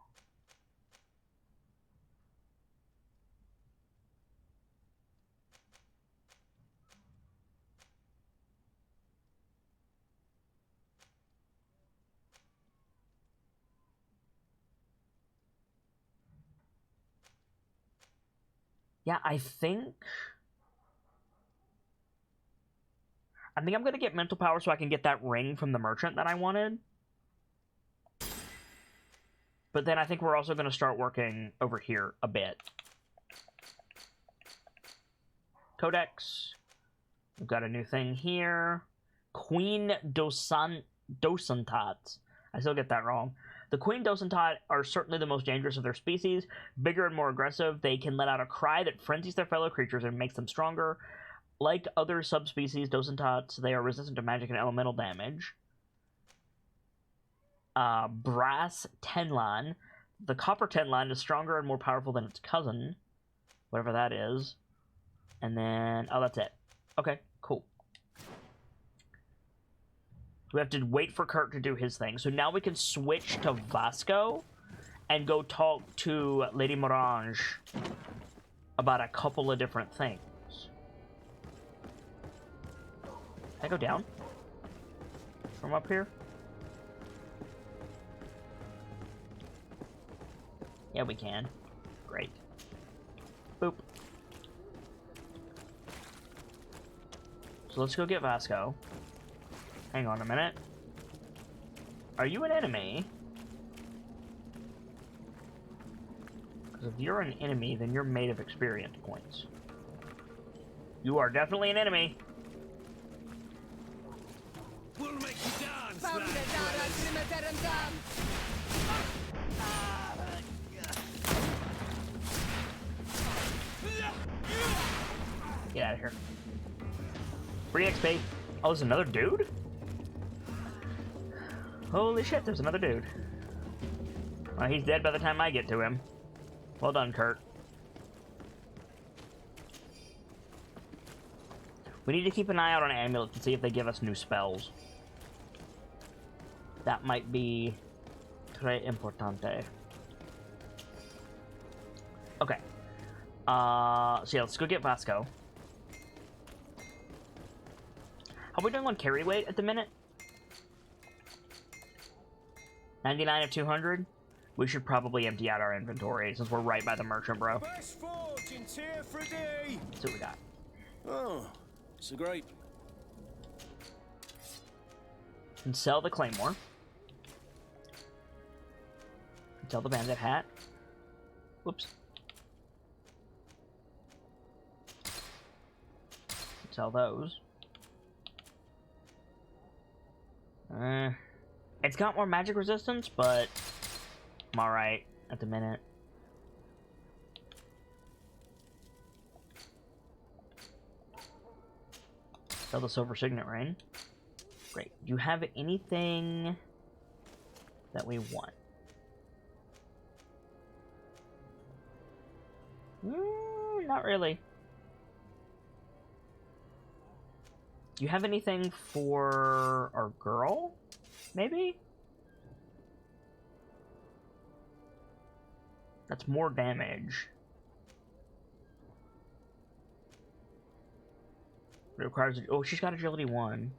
Yeah, I think I'm going to get mental power so I can get that ring from the merchant that I wanted. But then I think we're also going to start working over here a bit. Codex. We've got a new thing here. Queen Dosantat. I still get that wrong. The Queen Dosantat are certainly the most dangerous of their species. Bigger and more aggressive, they can let out a cry that frenzies their fellow creatures and makes them stronger. Like other subspecies Dosantats, they are resistant to magic and elemental damage. Brass Tenlan. The Copper Tenlan is stronger and more powerful than its cousin. Whatever that is. And then... oh, that's it. Okay, cool. We have to wait for Kurt to do his thing. So now we can switch to Vasco and go talk to Lady Morange about a couple of different things. Can I go down from up here? Yeah, we can. Great. Boop. So let's go get Vasco. Hang on a minute. Are you an enemy? Because if you're an enemy, then you're made of experience points. You are definitely an enemy. We'll make you dance, Get out of here. Free XP. Oh, there's another dude? Holy shit, there's another dude. Well, he's dead by the time I get to him. Well done, Kurt. We need to keep an eye out on amulets to see if they give us new spells. That might be très importante. Okay. So yeah, let's go get Vasco. How are we doing on carry weight at the minute? 99 of 200? We should probably empty out our inventory since we're right by the merchant, bro. Best fortunes here, Fradee. Let's see what we got. Oh, so great. Can sell the claymore. Can sell the bandit hat. Whoops. Can sell those. It's got more magic resistance, but I'm alright at the minute. Sell the silver signet ring. Great. Do you have anything that we want? Not really. Do you have anything for our girl? Maybe? That's more damage. It requires... Oh, she's got agility 1.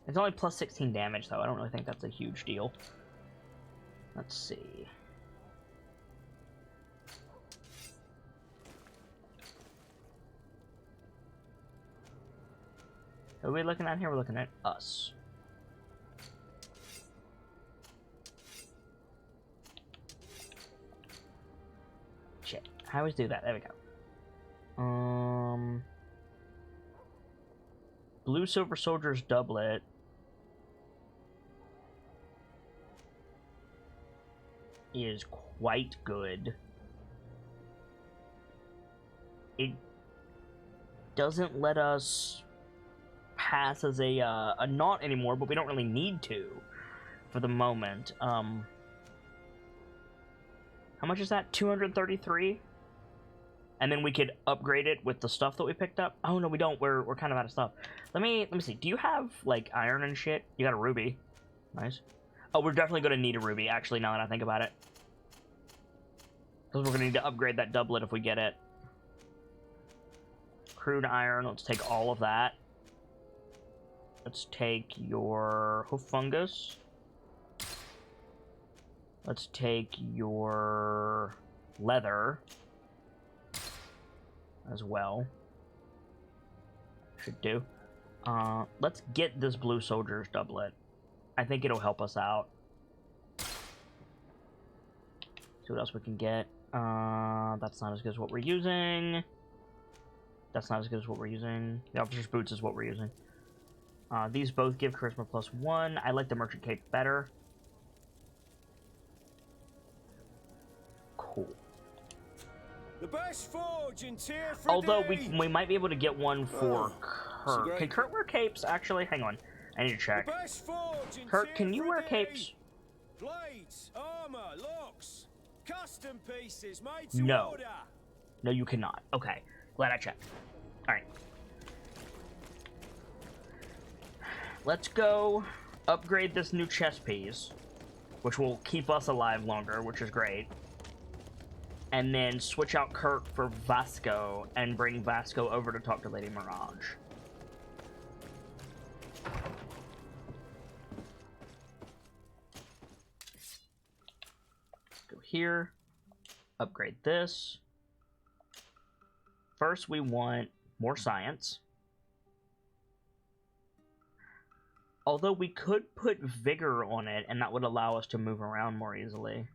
It's only plus 16 damage, though. I don't really think that's a huge deal. Let's see. Who are we looking at here? We're looking at us. Shit. I always do that. There we go. Blue Silver Soldier's doublet. Is quite good. It doesn't let us pass as a knot anymore, but we don't really need to for the moment. How much is that? 233? And then we could upgrade it with the stuff that we picked up. Oh no, we don't. We're kind of out of stuff. Let me see. Do you have like iron and shit? You got a ruby. Nice. Oh, we're definitely going to need a ruby, actually, now that I think about it. Because we're going to need to upgrade that doublet if we get it. Crude iron, let's take all of that. Let's take your hoof fungus. Let's take your leather as well. Should do. Let's get this blue soldier's doublet. I think it'll help us out. See what else we can get. That's not as good as what we're using. That's not as good as what we're using. The officer's boots is what we're using. These both give charisma +1. I like the merchant cape better. Cool. The best forge in Tier Although we might be able to get one for Kurt. Can Kurt wear capes? Actually, hang on. I need to check. Kurt, can you wear capes? Blades, armor, locks, custom pieces made to No. order. No, you cannot. Okay. Glad I checked. Alright. Let's go upgrade this new chest piece, which will keep us alive longer, which is great. And then switch out Kurt for Vasco and bring Vasco over to talk to Lady Mirage. Go here. Upgrade this. First, we want more science. Although we could put vigor on it, and that would allow us to move around more easily.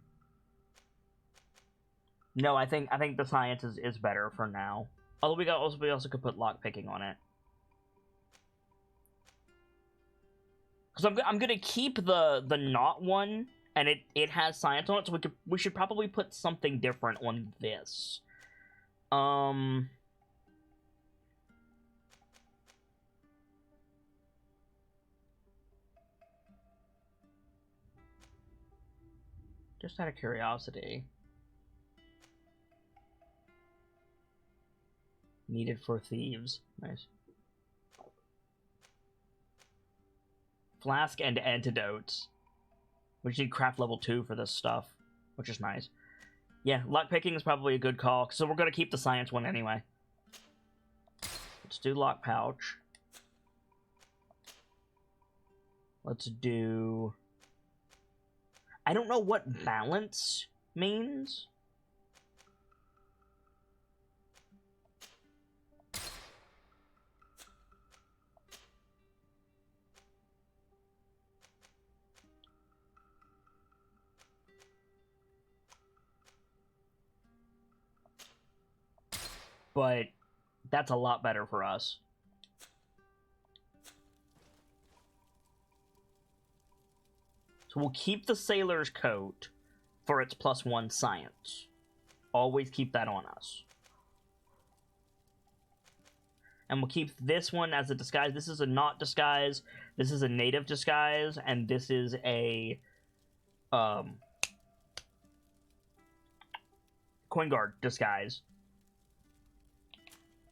No, I think the science is better for now. Although we also could put lockpicking on it. Because I'm gonna keep the knot one, and it has science on it, so we should probably put something different on this. Just out of curiosity. Needed for thieves. Nice. Flask and antidotes. We just need craft level 2 for this stuff, which is nice. Yeah, lockpicking is probably a good call, so we're going to keep the science one anyway. Let's do lock pouch. Let's do... I don't know what balance means. But That's a lot better for us. So we'll keep the sailor's coat for its +1 science. Always keep that on us. And we'll keep this one as a disguise. This is a not disguise. This is a native disguise. And this is a coin guard disguise.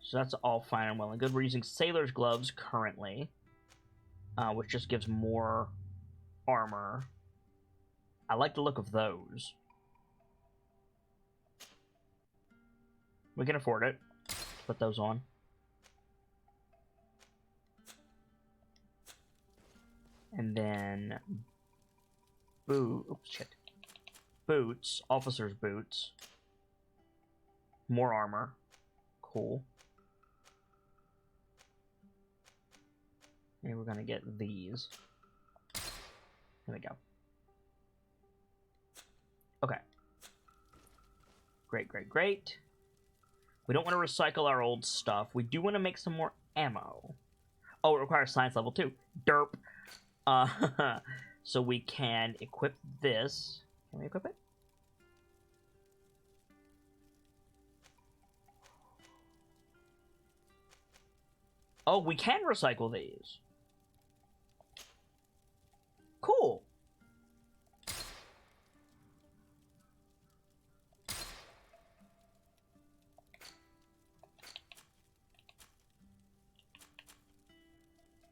So that's all fine and well and good. We're using sailor's gloves currently, which just gives more armor. I like the look of those. We can afford it. Put those on. And then boots, officer's boots. More armor. Cool. And we're gonna get these. There we go. Okay. Great, great, great. We don't want to recycle our old stuff. We do want to make some more ammo. Oh, it requires science level 2. Derp. So we can equip this. Can we equip it? Oh, we can recycle these. Cool.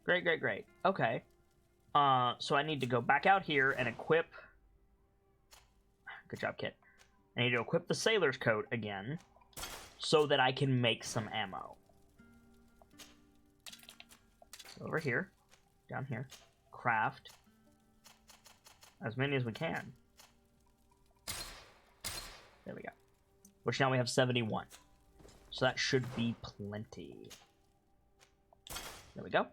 Great, great, great. Okay. So I need to go back out here and equip... Good job, Kit. I need to equip the sailor's coat again so that I can make some ammo. Over here. Down here. Craft. As many as we can. There we go. Which now we have 71. So that should be plenty. There we go.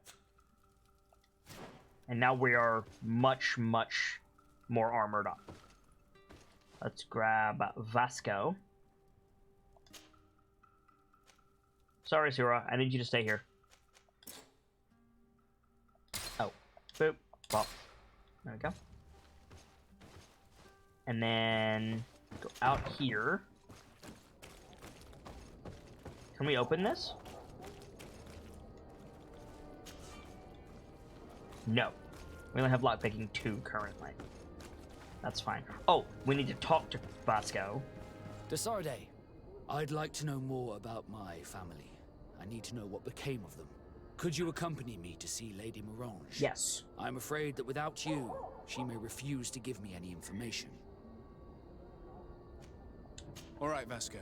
And now we are much, much more armored up. Let's grab Vasco. Sorry, Sura. I need you to stay here. Oh. Boop. Bop. There we go. And then go out here. Can we open this? No. We only have lockpicking 2 currently. That's fine. Oh, we need to talk to Vasco. Desarde, I'd like to know more about my family. I need to know what became of them. Could you accompany me to see Lady Morange? Yes. I'm afraid that without you, she may refuse to give me any information. All right, Vasco.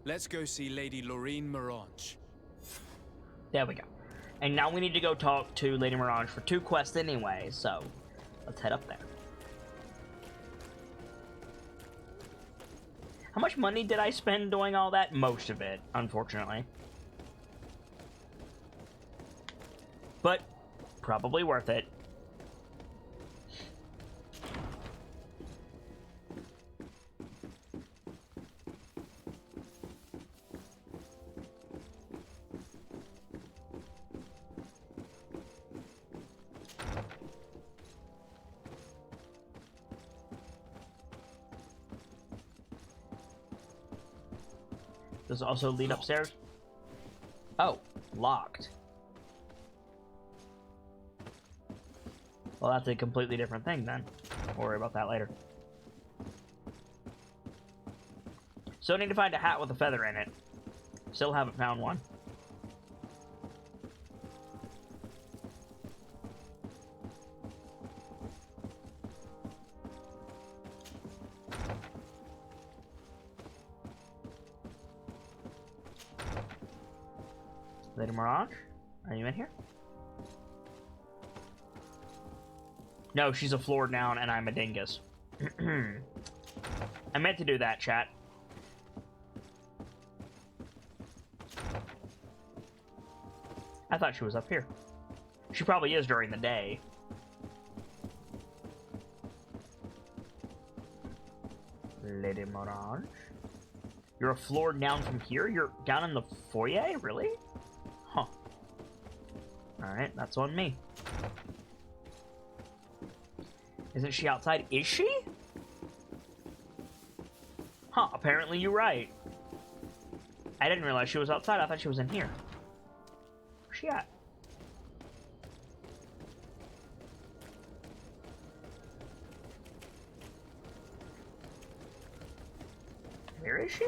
Let's go see Lady Lorraine Morange. There we go. And now we need to go talk to Lady Morange for 2 quests anyway, so let's head up there. How much money did I spend doing all that? Most of it, unfortunately. But probably worth it. Does it also lead upstairs? Oh, locked. Well, that's a completely different thing then. We'll worry about that later. Still need to find a hat with a feather in it. Still haven't found one. Lady Morange? Are you in here? No, she's a floor down and I'm a dingus. I meant to do that, chat. I thought she was up here. She probably is during the day. Lady Morange. You're a floor down from here? You're down in the foyer? Really? Huh. Alright, that's on me. Isn't she outside? Is she? Huh, apparently you're right. I didn't realize she was outside. I thought she was in here. Where's she at? Where is she?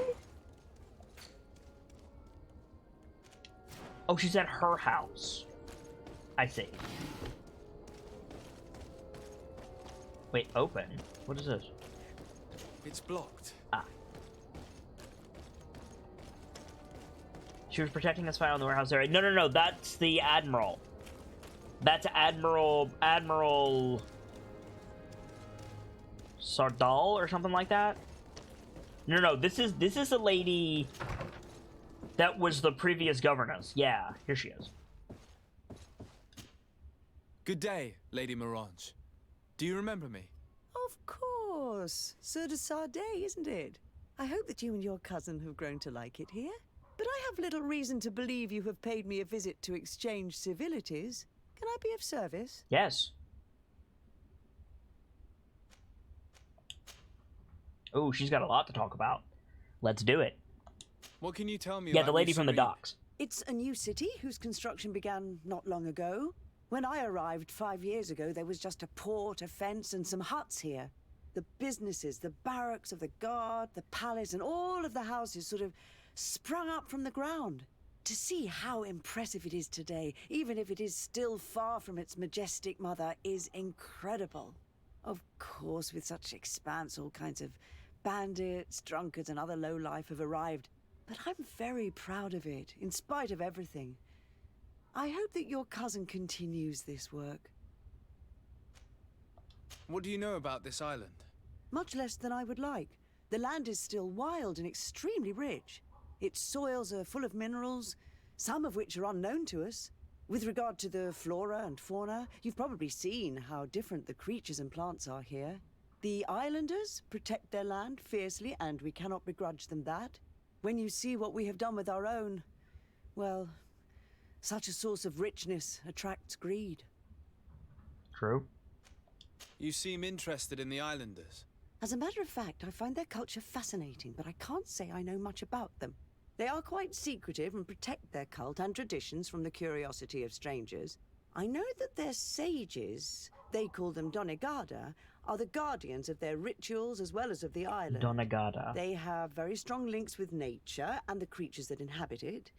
Oh, she's at her house. I see. Wait, open? What is this? It's blocked. Ah. She was protecting us fire in the warehouse area. No, no, no, that's the Admiral. That's Admiral Sardal or something like that. No, no, this is the lady that was the previous governess. Yeah, here she is. Good day, Lady Morange. Do you remember me? Of course. Sir de Sardet, isn't it? I hope that you and your cousin have grown to like it here. But I have little reason to believe you have paid me a visit to exchange civilities. Can I be of service? Yes. Oh, she's got a lot to talk about. Let's do it. What can you tell me Yeah, about the lady New from the Serene? docks. It's a new city whose construction began not long ago. When I arrived 5 years ago, there was just a port, a fence, and some huts here. The businesses, the barracks of the guard, the palace, and all of the houses sort of sprung up from the ground. To see how impressive it is today, even if it is still far from its majestic mother, is incredible. Of course, with such expanse, all kinds of bandits, drunkards, and other lowlife have arrived. But I'm very proud of it, in spite of everything. I hope that your cousin continues this work. What do you know about this island? Much less than I would like. The land is still wild and extremely rich. Its soils are full of minerals, some of which are unknown to us. With regard to the flora and fauna, you've probably seen how different the creatures and plants are here. The islanders protect their land fiercely, and we cannot begrudge them that. When you see what we have done with our own, well, such a source of richness attracts greed. True. You seem interested in the islanders. As a matter of fact, I find their culture fascinating, but I can't say I know much about them. They are quite secretive and protect their cult and traditions from the curiosity of strangers. I know that their sages, they call them Donegada, are the guardians of their rituals as well as of the island. Donegada. They have very strong links with nature and the creatures that inhabit it.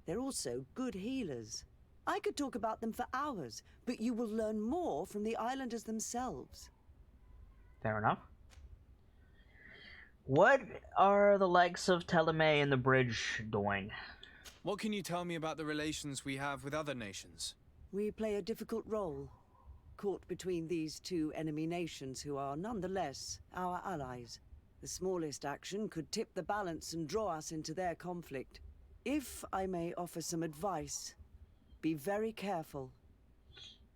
They're also good healers. I could talk about them for hours, but you will learn more from the islanders themselves. Fair enough. What are the likes of Telemay and the bridge doing? What can you tell me about the relations we have with other nations? We play a difficult role, caught between these two enemy nations who are nonetheless our allies. The smallest action could tip the balance and draw us into their conflict. If I may offer some advice, be very careful.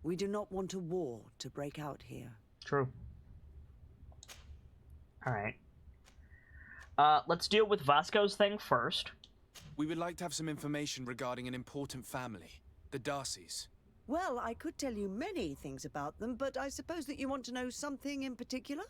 We do not want a war to break out here. True. Alright. Let's deal with Vasco's thing first. We would like to have some information regarding an important family, the Darcys. Well, I could tell you many things about them, but I suppose that you want to know something in particular?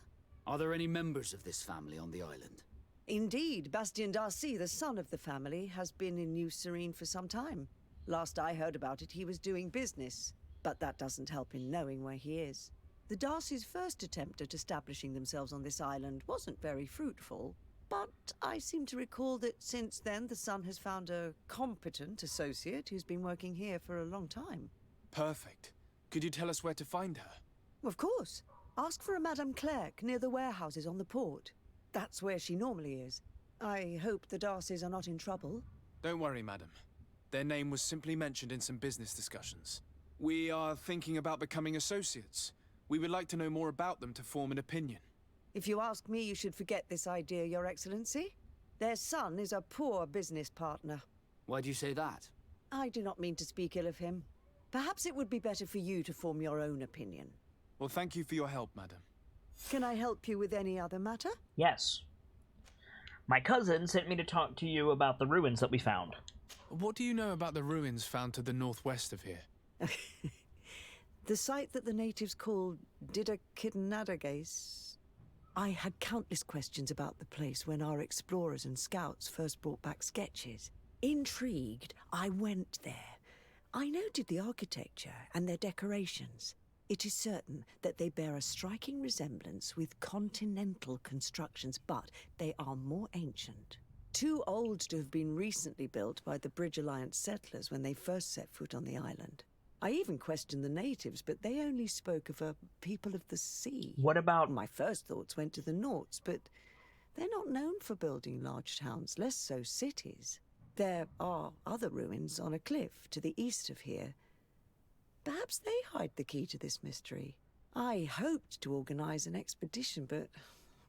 Are there any members of this family on the island? Indeed, Bastien Darcy, the son of the family, has been in New Serene for some time. Last I heard about it, he was doing business, but that doesn't help in knowing where he is. The Darcys' first attempt at establishing themselves on this island wasn't very fruitful, but I seem to recall that since then the son has found a competent associate who's been working here for a long time. Perfect. Could you tell us where to find her? Of course. Ask for a Madame Clerc near the warehouses on the port. That's where she normally is. I hope the Darcys are not in trouble. Don't worry, madam. Their name was simply mentioned in some business discussions. We are thinking about becoming associates. We would like to know more about them to form an opinion. If you ask me, you should forget this idea, Your Excellency. Their son is a poor business partner. Why do you say that? I do not mean to speak ill of him. Perhaps it would be better for you to form your own opinion. Well, thank you for your help, madam. Can I help you with any other matter? Yes. My cousin sent me to talk to you about the ruins that we found. What do you know about the ruins found to the northwest of here? The site that the natives call Didakidnadagace. I had countless questions about the place when our explorers and scouts first brought back sketches. Intrigued, I went there. I noted the architecture and their decorations. It is certain that they bear a striking resemblance with continental constructions, but they are more ancient. Too old to have been recently built by the Bridge Alliance settlers when they first set foot on the island. I even questioned the natives, but they only spoke of a people of the sea. What about... My first thoughts went to the Nauts, but they're not known for building large towns, less so cities. There are other ruins on a cliff to the east of here. Perhaps they hide the key to this mystery. I hoped to organize an expedition, but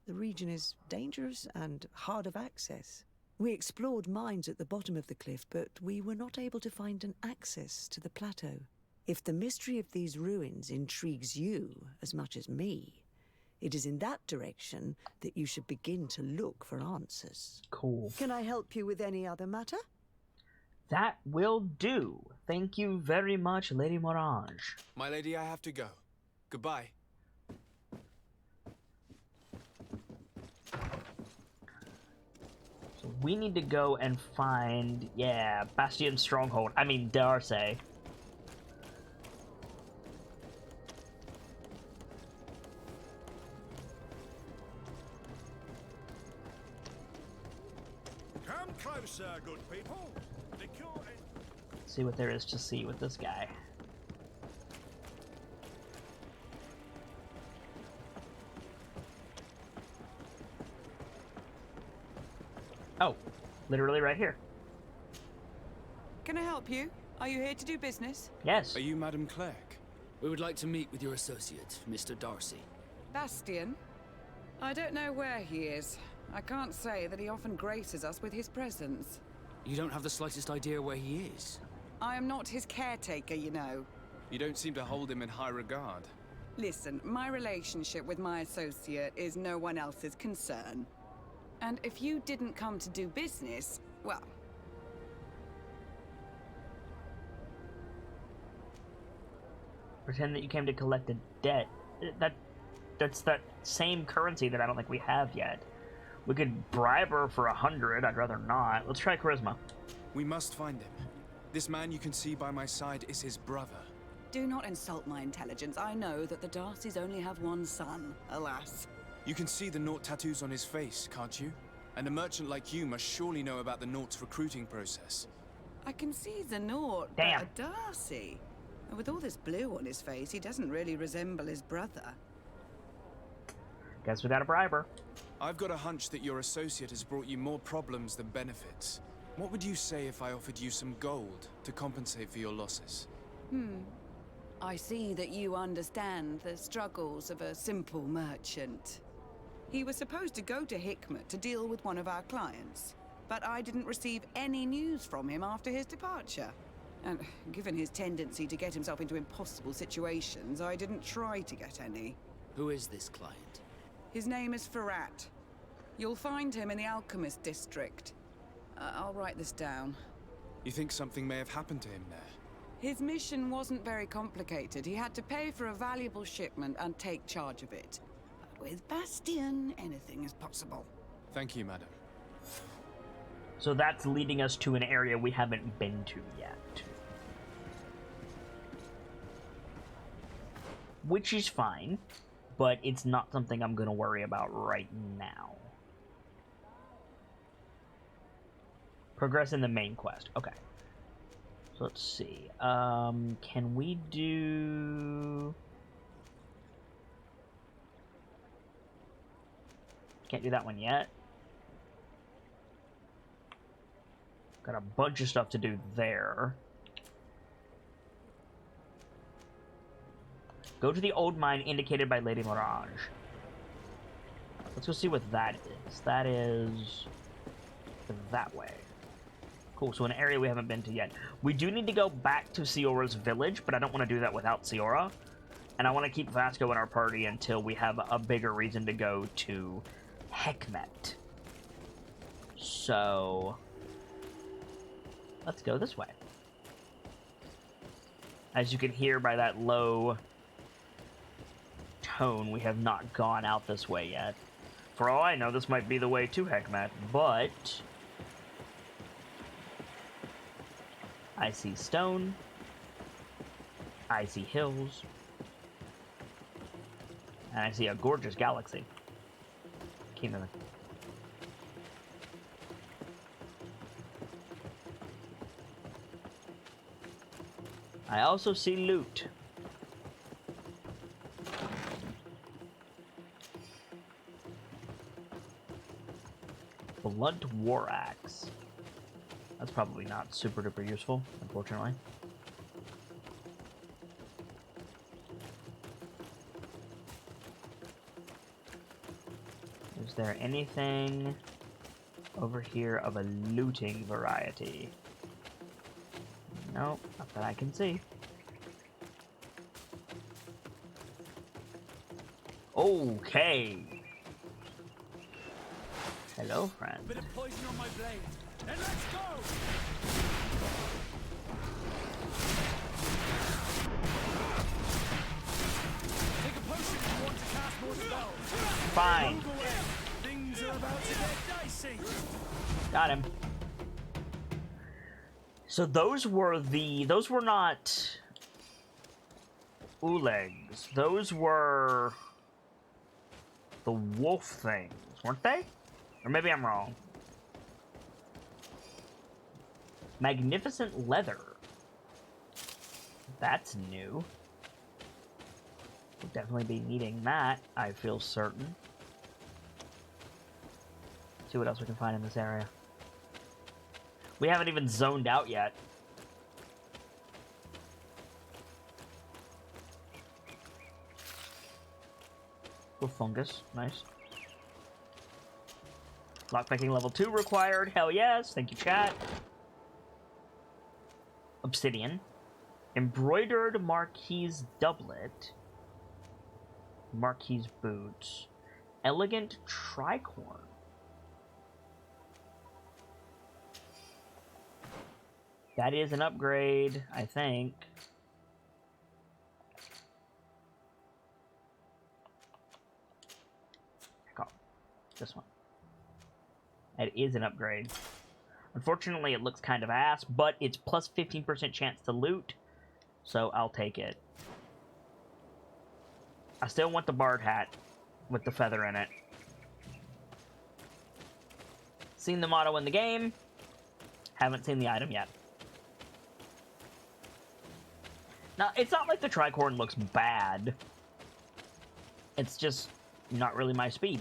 the region is dangerous and hard of access. We explored mines at the bottom of the cliff, but we were not able to find an access to the plateau. If the mystery of these ruins intrigues you as much as me, it is in that direction that you should begin to look for answers. Cool. Can I help you with any other matter? That will do. Thank you very much, Lady Morange. My lady, I have to go. Goodbye. So we need to go and find, yeah, Bastion Stronghold. I mean, Darcy. Come closer, good people. See what there is to see with this guy. Oh, literally right here. Can I help you? Are you here to do business? Yes. Are you Madame Clerc? We would like to meet with your associate, Mr. Darcy. Bastion? I don't know where he is. I can't say that he often graces us with his presence. You don't have the slightest idea where he is? I am not his caretaker, you know. You don't seem to hold him in high regard. Listen, my relationship with my associate is no one else's concern. And if you didn't come to do business, well... Pretend that you came to collect a debt. That's that same currency that I don't think we have yet. We could bribe her for 100. I'd rather not. Let's try charisma. We must find him. This man you can see by my side is his brother. Do not insult my intelligence. I know that the Darcys only have one son, alas. You can see the Naut tattoos on his face, can't you? And a merchant like you must surely know about the Naut's recruiting process. I can see the Naut, Damn. but a Darcy. And with all this blue on his face, he doesn't really resemble his brother. Guess we gotta bribe her. I've got a hunch that your associate has brought you more problems than benefits. What would you say if I offered you some gold to compensate for your losses? I see that you understand the struggles of a simple merchant. He was supposed to go to Hikmet to deal with one of our clients, but I didn't receive any news from him after his departure. And given his tendency to get himself into impossible situations, I didn't try to get any. Who is this client? His name is Farrat. You'll find him in the Alchemist District. I'll write this down. You think something may have happened to him there? His mission wasn't very complicated. He had to pay for a valuable shipment and take charge of it. But with Bastion, anything is possible. Thank you, madam. So that's leading us to an area we haven't been to yet. Which is fine, but it's not something I'm going to worry about right now. Progress in the main quest. Okay. So let's see. Can we do... Can't do that one yet. Got a bunch of stuff to do there. Go to the old mine indicated by Lady Mirage. Let's go see what that is. That is that way. Cool, so an area we haven't been to yet. We do need to go back to Siora's village, but I don't want to do that without Siora. And I want to keep Vasco in our party until we have a bigger reason to go to Hikmet. So let's go this way. As you can hear by that low tone, we have not gone out this way yet. For all I know, this might be the way to Hekmat, but I see stone, I see hills, and I see a gorgeous galaxy. Keep moving. I also see loot. Blunt war axe. That's probably not super duper useful, unfortunately. Is there anything over here of a looting variety? Nope, not that I can see. Okay. Hello, friend. Bit of poison on my blade, and let's go! Take a potion if you want to cast more spells. Fine. Move away. Things are about to get dicey. Got him. So those were not Ulegs. Those were the wolf things, weren't they? Or maybe I'm wrong. Magnificent leather. That's new. We'll definitely be needing that, I feel certain. See what else we can find in this area. We haven't even zoned out yet. Cool fungus, nice. Lockpicking level 2 required, hell yes, thank you chat. Obsidian. Embroidered Marquise doublet. Marquise boots. Elegant tricorn. That is an upgrade, I think. Oh, this one. It is an upgrade. Unfortunately, it looks kind of ass, but it's plus 15% chance to loot, so I'll take it. I still want the bard hat with the feather in it. Seen the motto in the game, haven't seen the item yet. Now, it's not like the tricorn looks bad. It's just not really my speed.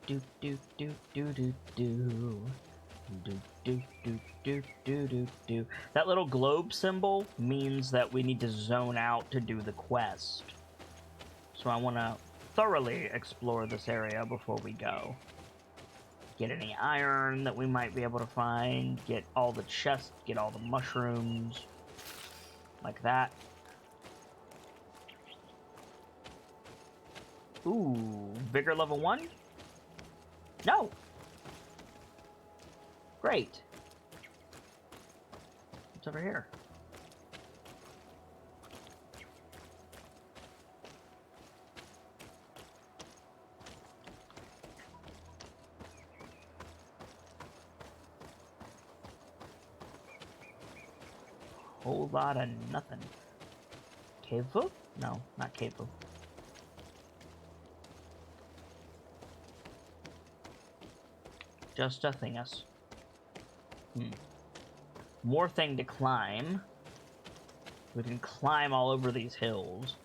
Do do do do do do. Do, do, do, do, do, do, do. That little globe symbol means that we need to zone out to do the quest. So I want to thoroughly explore this area before we go. Get any iron that we might be able to find. Get all the chests. Get all the mushrooms. Like that. Ooh, vigor level 1? No! Great. What's over here? Whole lot of nothing. Cave food? No, not cave food. Just a thingus. More thing to climb. We can climb all over these hills.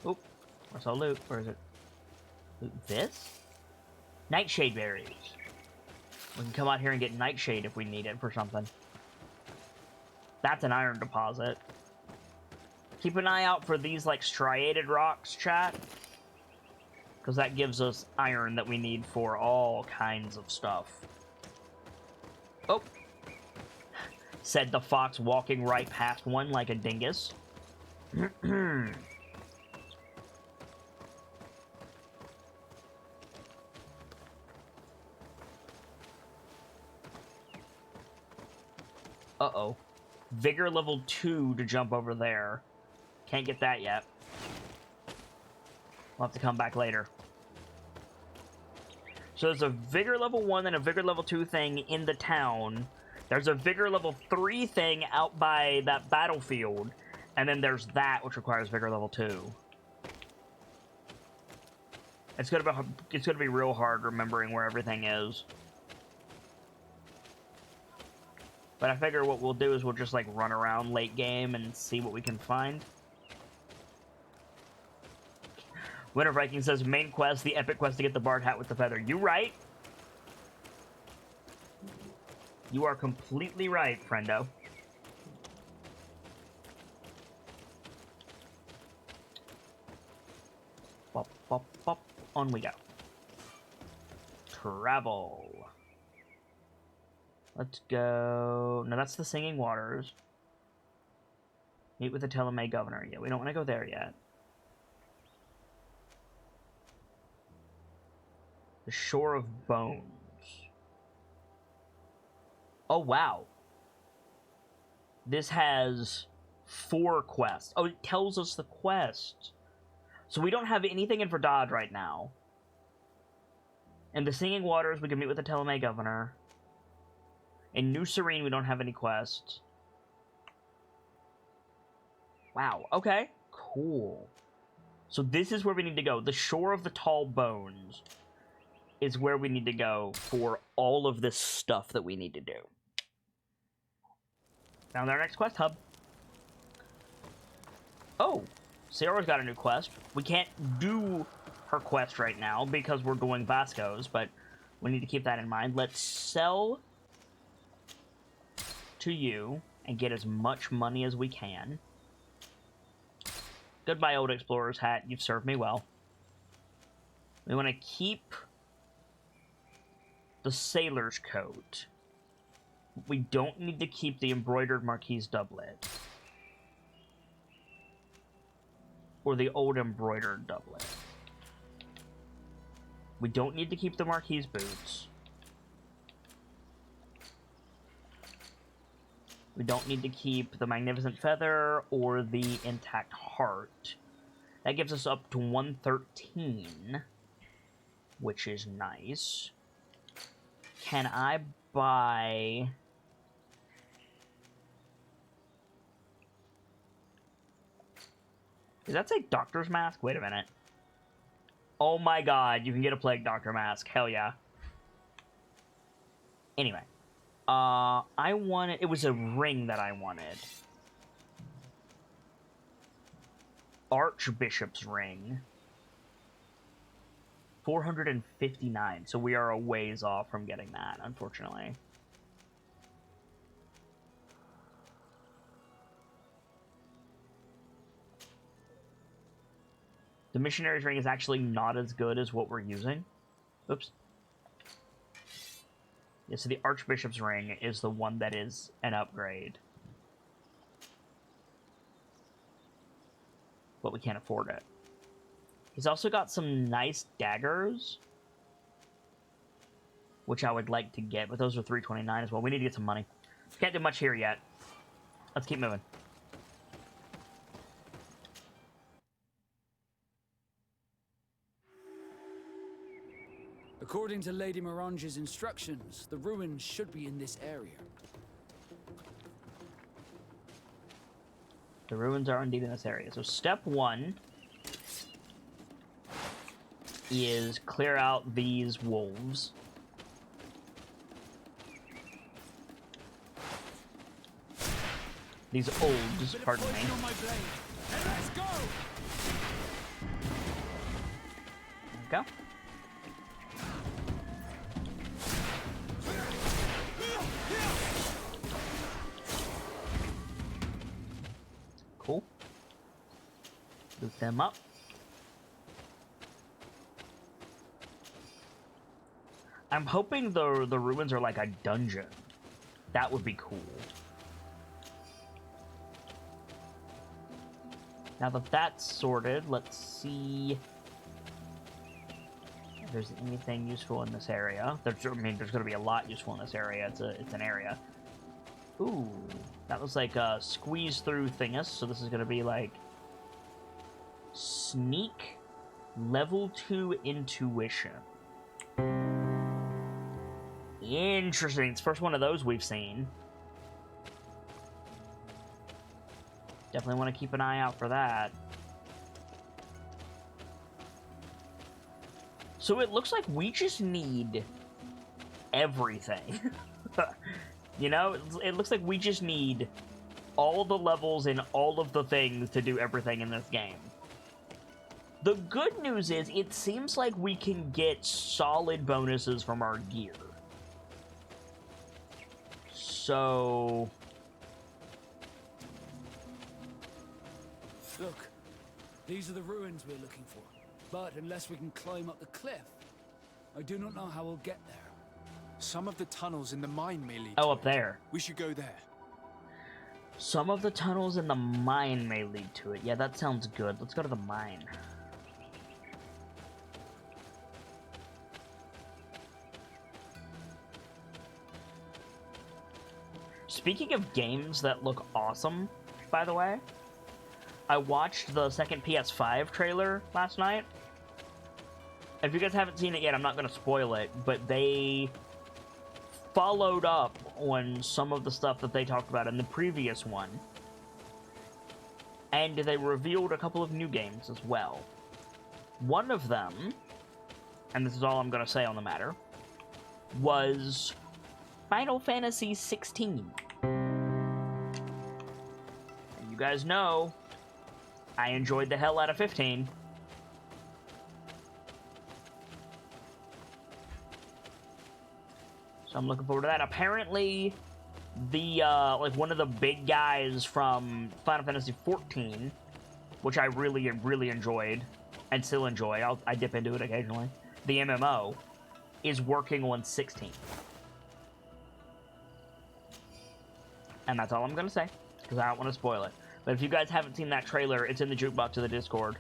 Oop. I saw loot. Where is it? Loot this? Nightshade berries. We can come out here and get nightshade if we need it for something. That's an iron deposit. Keep an eye out for these, like, striated rocks, chat. Because that gives us iron that we need for all kinds of stuff. Oh, said the fox walking right past one like a dingus. Uh-oh. Vigor level 2 to jump over there. Can't get that yet. We'll have to come back later. So there's a Vigor level 1 and a Vigor level 2 thing in the town. There's a Vigor level 3 thing out by that battlefield. And then there's that, which requires Vigor level 2. It's gonna be real hard remembering where everything is. But I figure what we'll do is we'll just, like, run around late game and see what we can find. Winter Viking says, main quest, the epic quest to get the Bard hat with the feather. You right. You are completely right, friendo. Bop, bop, bop. On we go. Travel. Let's go... No, that's the Singing Waters. Meet with the Telemay Governor. Yeah, we don't want to go there yet. The Shore of Bones. Oh, wow. This has 4 quests. Oh, it tells us the quest. So we don't have anything in Fradee right now. In the Singing Waters, we can meet with the Telemay Governor. In New Serene, we don't have any quests. Wow, okay. Cool. So this is where we need to go. The Shore of the Tall Bones is where we need to go for all of this stuff that we need to do. Found our next quest hub. Oh, Sierra's got a new quest. We can't do her quest right now because we're doing Vasco's, but we need to keep that in mind. Let's sell to you and get as much money as we can. Goodbye, old explorer's hat. You've served me well. We want to keep the sailor's coat. We don't need to keep the embroidered Marquise doublet. Or the old embroidered doublet. We don't need to keep the Marquise boots. We don't need to keep the Magnificent Feather or the Intact Heart. That gives us up to 113, which is nice. Can I buy... Does that say Doctor's Mask? Wait a minute. Oh my god, you can get a Plague Doctor Mask. Hell yeah. Anyway. I wanted... It was a ring that I wanted. Archbishop's ring. 459. So we are a ways off from getting that, unfortunately. The missionary's ring is actually not as good as what we're using. Oops. Yeah, so the Archbishop's ring is the one that is an upgrade. But we can't afford it. He's also got some nice daggers, which I would like to get, but those are 329 as well. We need to get some money. Can't do much here yet. Let's keep moving. According to Lady Morange's instructions, the ruins should be in this area. The ruins are indeed in this area. So step 1 is clear out these wolves. These olds, pardon me. Let's go! There we go. Cool. Loot them up. I'm hoping the ruins are like a dungeon. That would be cool. Now that that's sorted, let's see if there's anything useful in this area. There's going to be a lot useful in this area. It's an area. Ooh, that was like a squeeze through thingus, so this is going to be like sneak, level 2 intuition. Interesting. It's the first one of those we've seen. Definitely want to keep an eye out for that. So it looks like we just need everything. You know, it looks like we just need all the levels and all of the things to do everything in this game. The good news is, it seems like we can get solid bonuses from our gear. So... Look, these are the ruins we're looking for. But unless we can climb up the cliff, I do not know how we'll get there. Some of the tunnels in the mine may lead Oh, up there. We should go there. Some of the tunnels in the mine may lead to it. Yeah, that sounds good. Let's go to the mine. Speaking of games that look awesome, by the way, I watched the second PS5 trailer last night. If you guys haven't seen it yet, I'm not going to spoil it, but they followed up on some of the stuff that they talked about in the previous one. And they revealed a couple of new games as well. One of them, and this is all I'm going to say on the matter, was Final Fantasy 16. And you guys know, I enjoyed the hell out of 15. So I'm looking forward to that. Apparently, the, like, one of the big guys from Final Fantasy 14, which I really, really enjoyed, and still enjoy, I dip into it occasionally, the MMO, is working on 16. And that's all I'm gonna say, because I don't want to spoil it. But if you guys haven't seen that trailer, it's in the jukebox of the Discord,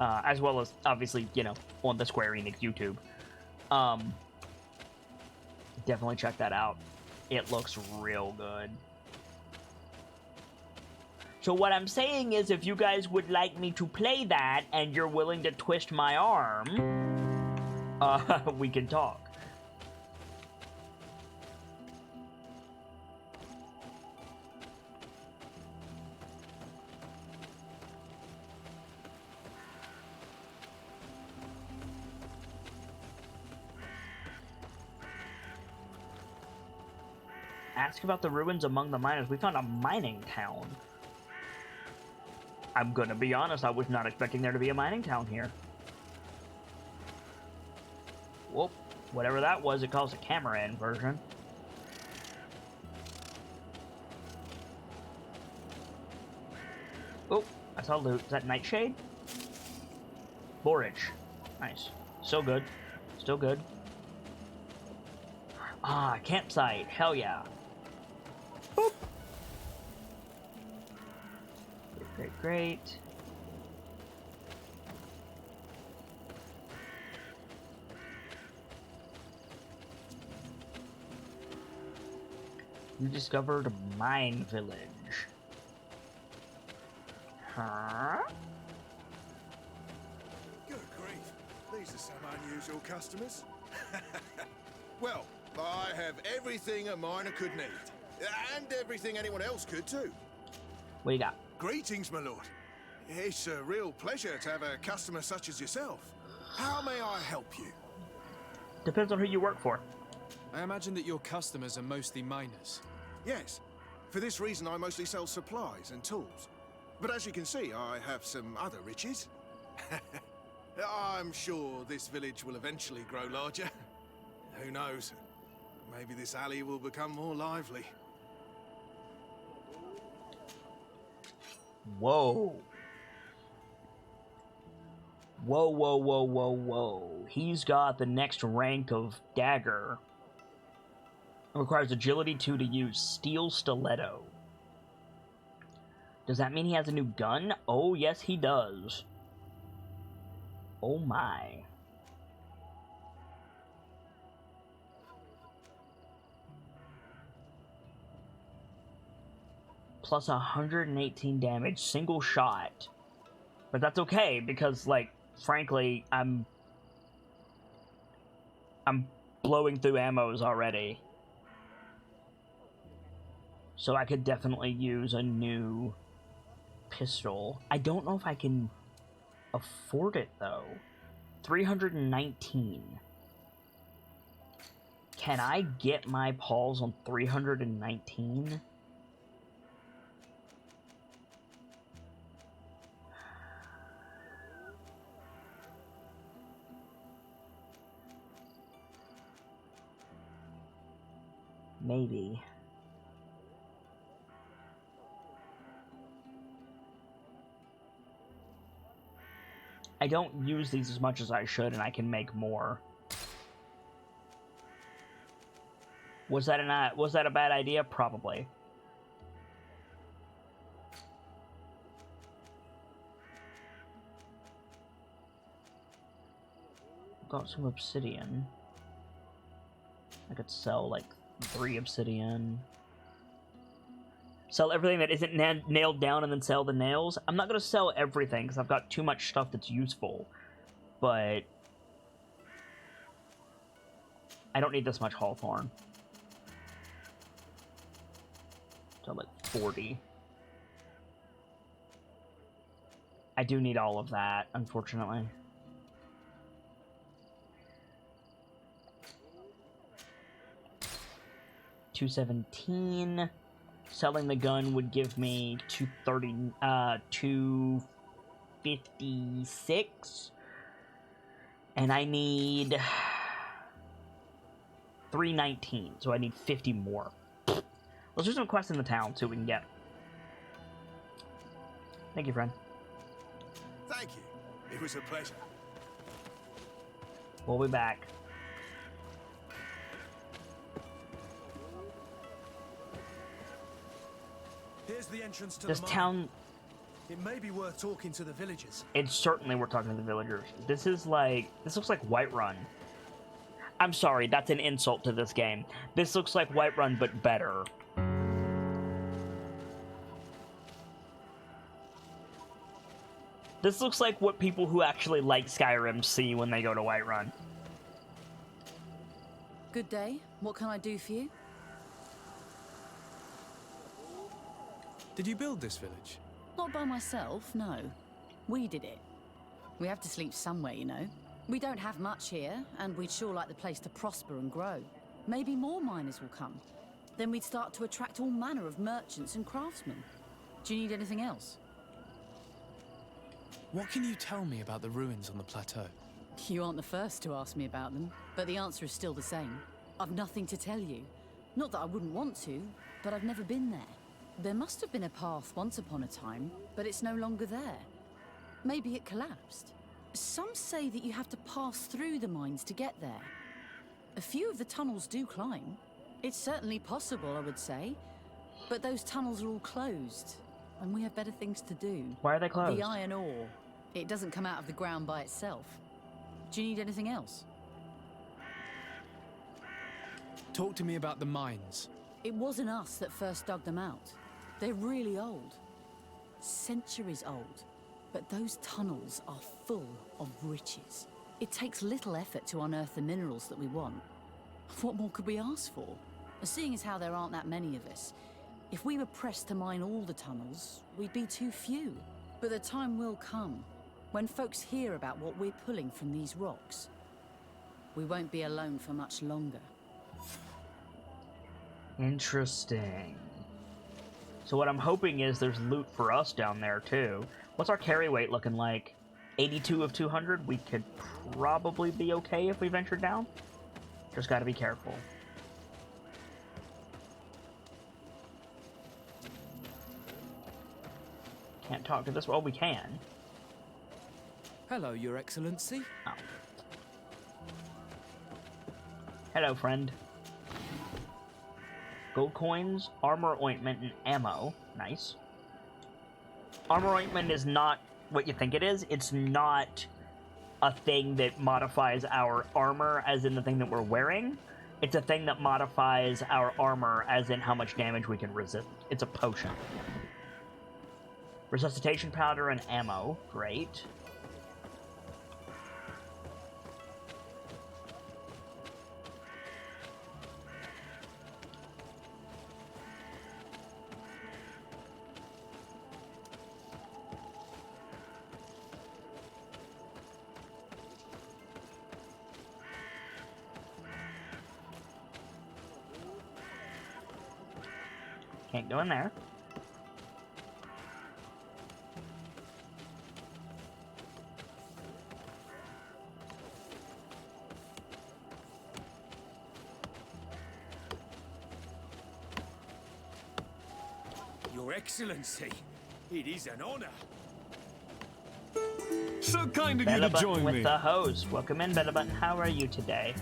as well as, obviously, you know, on the Square Enix YouTube. Definitely check that out. It looks real good. So what I'm saying is, if you guys would like me to play that, and you're willing to twist my arm, we can talk. Ask about the ruins among the miners. We found a mining town. I'm gonna be honest, I was not expecting there to be a mining town here. Whoop. Whatever that was, it calls a camera inversion. Oh, I saw loot. Is that Nightshade? Borage. Nice. Still good. Still good. Ah, campsite. Hell yeah. Boop. Great, great. You discovered Mine Village. Huh? Good grief. These are some unusual customers. Well, I have everything a miner could need. And everything anyone else could, too. What do you got? Greetings, my lord. It's a real pleasure to have a customer such as yourself. How may I help you? Depends on who you work for. I imagine that your customers are mostly miners. Yes. For this reason, I mostly sell supplies and tools. But as you can see, I have some other riches. I'm sure this village will eventually grow larger. Who knows? Maybe this alley will become more lively. Whoa. Whoa, whoa, whoa, whoa, whoa. He's got the next rank of dagger. It requires agility 2 to use steel stiletto. Does that mean he has a new gun? Oh, yes, he does. Oh my. Plus 118 damage, single shot. But that's okay, because, like, frankly, I'm blowing through ammos already. So I could definitely use a new pistol. I don't know if I can afford it, though. 319. Can I get my paws on 319? Maybe. I don't use these as much as I should, and I can make more. Was that a bad idea? Probably. Got some obsidian. I could sell like 3 obsidian. Sell everything that isn't nailed down and then sell the nails. I'm not going to sell everything because I've got too much stuff that's useful. But I don't need this much hawthorn. So like 40. I do need all of that, unfortunately. $217. Selling the gun would give me 256. And I need 319, so I need 50 more. Let's do some quests in the town, see what we can get. Thank you, friend. Thank you. It was a pleasure. We'll be back. Here's the entrance to This the town... It may be worth talking to the villagers. It's certainly worth talking to the villagers. This is like... This looks like Whiterun. I'm sorry, that's an insult to this game. This looks like Whiterun, but better. This looks like what people who actually like Skyrim see when they go to Whiterun. Good day. What can I do for you? Did you build this village? Not by myself, no. We did it. We have to sleep somewhere, you know. We don't have much here, and we'd sure like the place to prosper and grow. Maybe more miners will come. Then we'd start to attract all manner of merchants and craftsmen. Do you need anything else? What can you tell me about the ruins on the plateau? You aren't the first to ask me about them, but the answer is still the same. I've nothing to tell you. Not that I wouldn't want to, but I've never been there. There must have been a path once upon a time, but it's no longer there. Maybe it collapsed. Some say that you have to pass through the mines to get there. A few of the tunnels do climb. It's certainly possible, I would say. But those tunnels are all closed, and we have better things to do. Why are they closed? The iron ore. It doesn't come out of the ground by itself. Do you need anything else? Talk to me about the mines. It wasn't us that first dug them out. They're really old. Centuries old. But those tunnels are full of riches. It takes little effort to unearth the minerals that we want. What more could we ask for? Seeing as how there aren't that many of us, if we were pressed to mine all the tunnels, we'd be too few. But the time will come, when folks hear about what we're pulling from these rocks. We won't be alone for much longer. Interesting. So what I'm hoping is there's loot for us down there, too. What's our carry weight looking like? 82 of 200? We could probably be okay if we venture down. Just gotta be careful. Can't talk to this. Well, we can. Hello, Your Excellency. Oh. Hello, friend. Gold coins, armor ointment, and ammo. Nice. Armor ointment is not what you think it is. It's not a thing that modifies our armor, as in the thing that we're wearing. It's a thing that modifies our armor, as in how much damage we can resist. It's a potion. Resuscitation powder and ammo. Great. Can't go in there. Your Excellency, it is an honor. So kind of you Bella to Button join with me. the host. Welcome in, Bella Button. How are you today?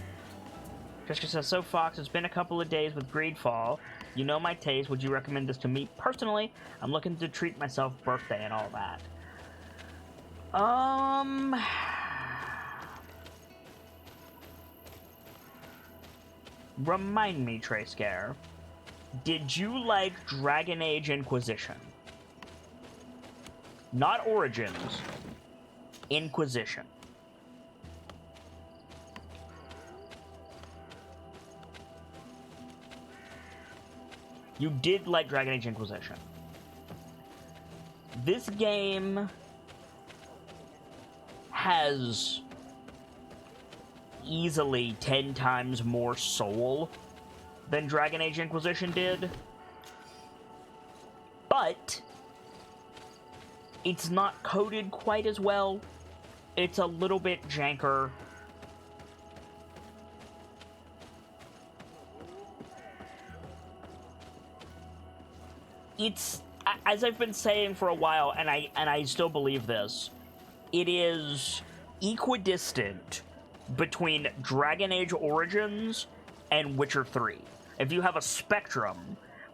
Triska says, so Fox, it's been a couple of days with GreedFall. You know my taste. Would you recommend this to me personally? I'm looking to treat myself, birthday and all that. Remind me, Trayscare. Did you like Dragon Age Inquisition? Not Origins. Inquisition. You did like Dragon Age Inquisition. This game has easily 10 times more soul than Dragon Age Inquisition did. But it's not coded quite as well. It's a little bit janker. It's, as I've been saying for a while, and I still believe this, it is equidistant between Dragon Age Origins and Witcher 3. If you have a spectrum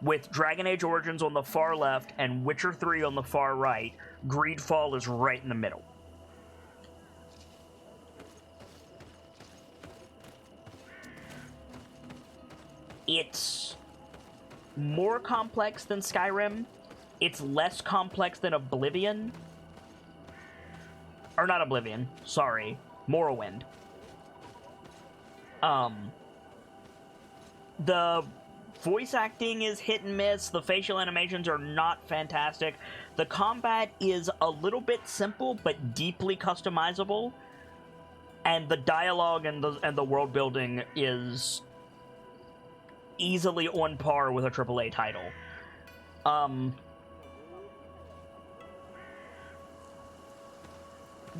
with Dragon Age Origins on the far left and Witcher 3 on the far right, GreedFall is right in the middle. It's more complex than Skyrim. It's less complex than Oblivion. Or not Oblivion, sorry. Morrowind. The voice acting is hit and miss. The facial animations are not fantastic. The combat is a little bit simple, but deeply customizable. And the dialogue and the world building is easily on par with a AAA title.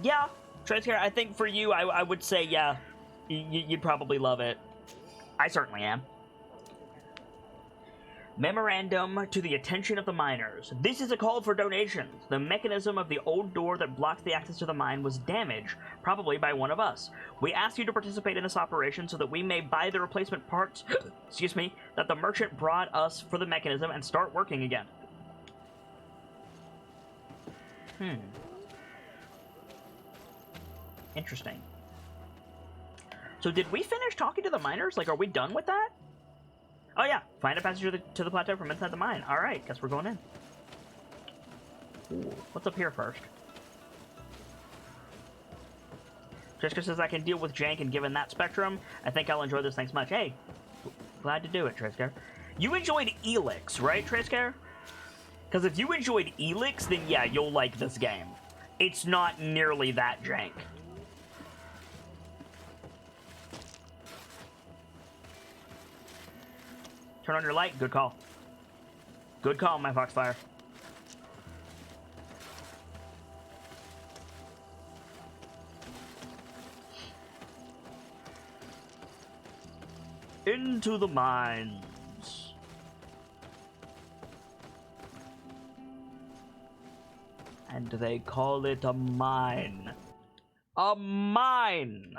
Yeah, Tracer, I think for you, I would say, yeah, you'd probably love it. I certainly am. Memorandum to the attention of the miners. This is a call for donations. The mechanism of the old door that blocks the access to the mine was damaged, probably by one of us. We ask you to participate in this operation so that we may buy the replacement parts, excuse me, that the merchant brought us for the mechanism and start working again. Interesting. So did we finish talking to the miners? Like, are we done with that? Oh yeah, find a passage to the plateau from inside the mine. Alright, guess we're going in. Ooh, what's up here first? Triska says I can deal with jank, and given that spectrum, I think I'll enjoy this thanks much. Hey, glad to do it, Triska. You enjoyed Elix, right, Triska? Because if you enjoyed Elix, then yeah, you'll like this game. It's not nearly that jank. Turn on your light. Good call. Good call, my Foxfire. Into the mines. And they call it a mine. A mine!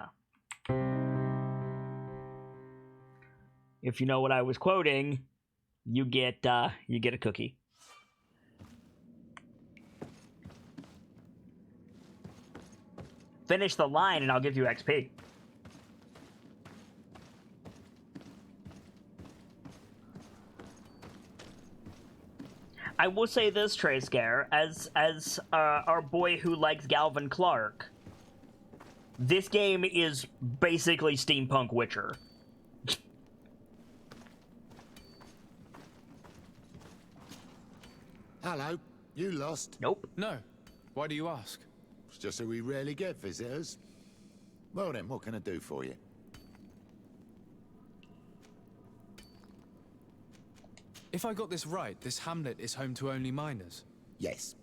If you know what I was quoting, you get a cookie. Finish the line and I'll give you XP. I will say this, Trayscare, as our boy who likes Galvin Clark, this game is basically steampunk Witcher. Hello, you lost? Nope. No. Why do you ask? It's just that we rarely get visitors. Well then, what can I do for you? If I got this right, this hamlet is home to only miners. Yes.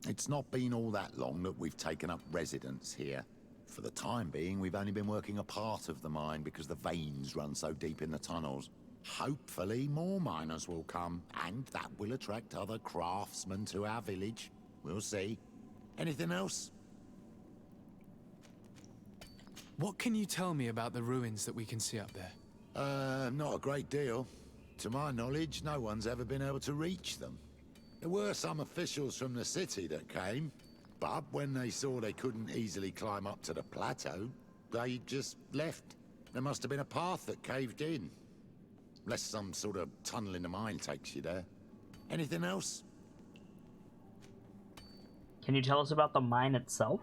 It's not been all that long that we've taken up residence here. For the time being, we've only been working a part of the mine because the veins run so deep in the tunnels. Hopefully more miners will come, and that will attract other craftsmen to our village. We'll see. Anything else? What can you tell me about the ruins that we can see up there? Not a great deal. To my knowledge, no one's ever been able to reach them. There were some officials from the city that came, but when they saw they couldn't easily climb up to the plateau, they just left. There must have been a path that caved in. Unless some sort of tunnel in the mine takes you there. Anything else? Can you tell us about the mine itself?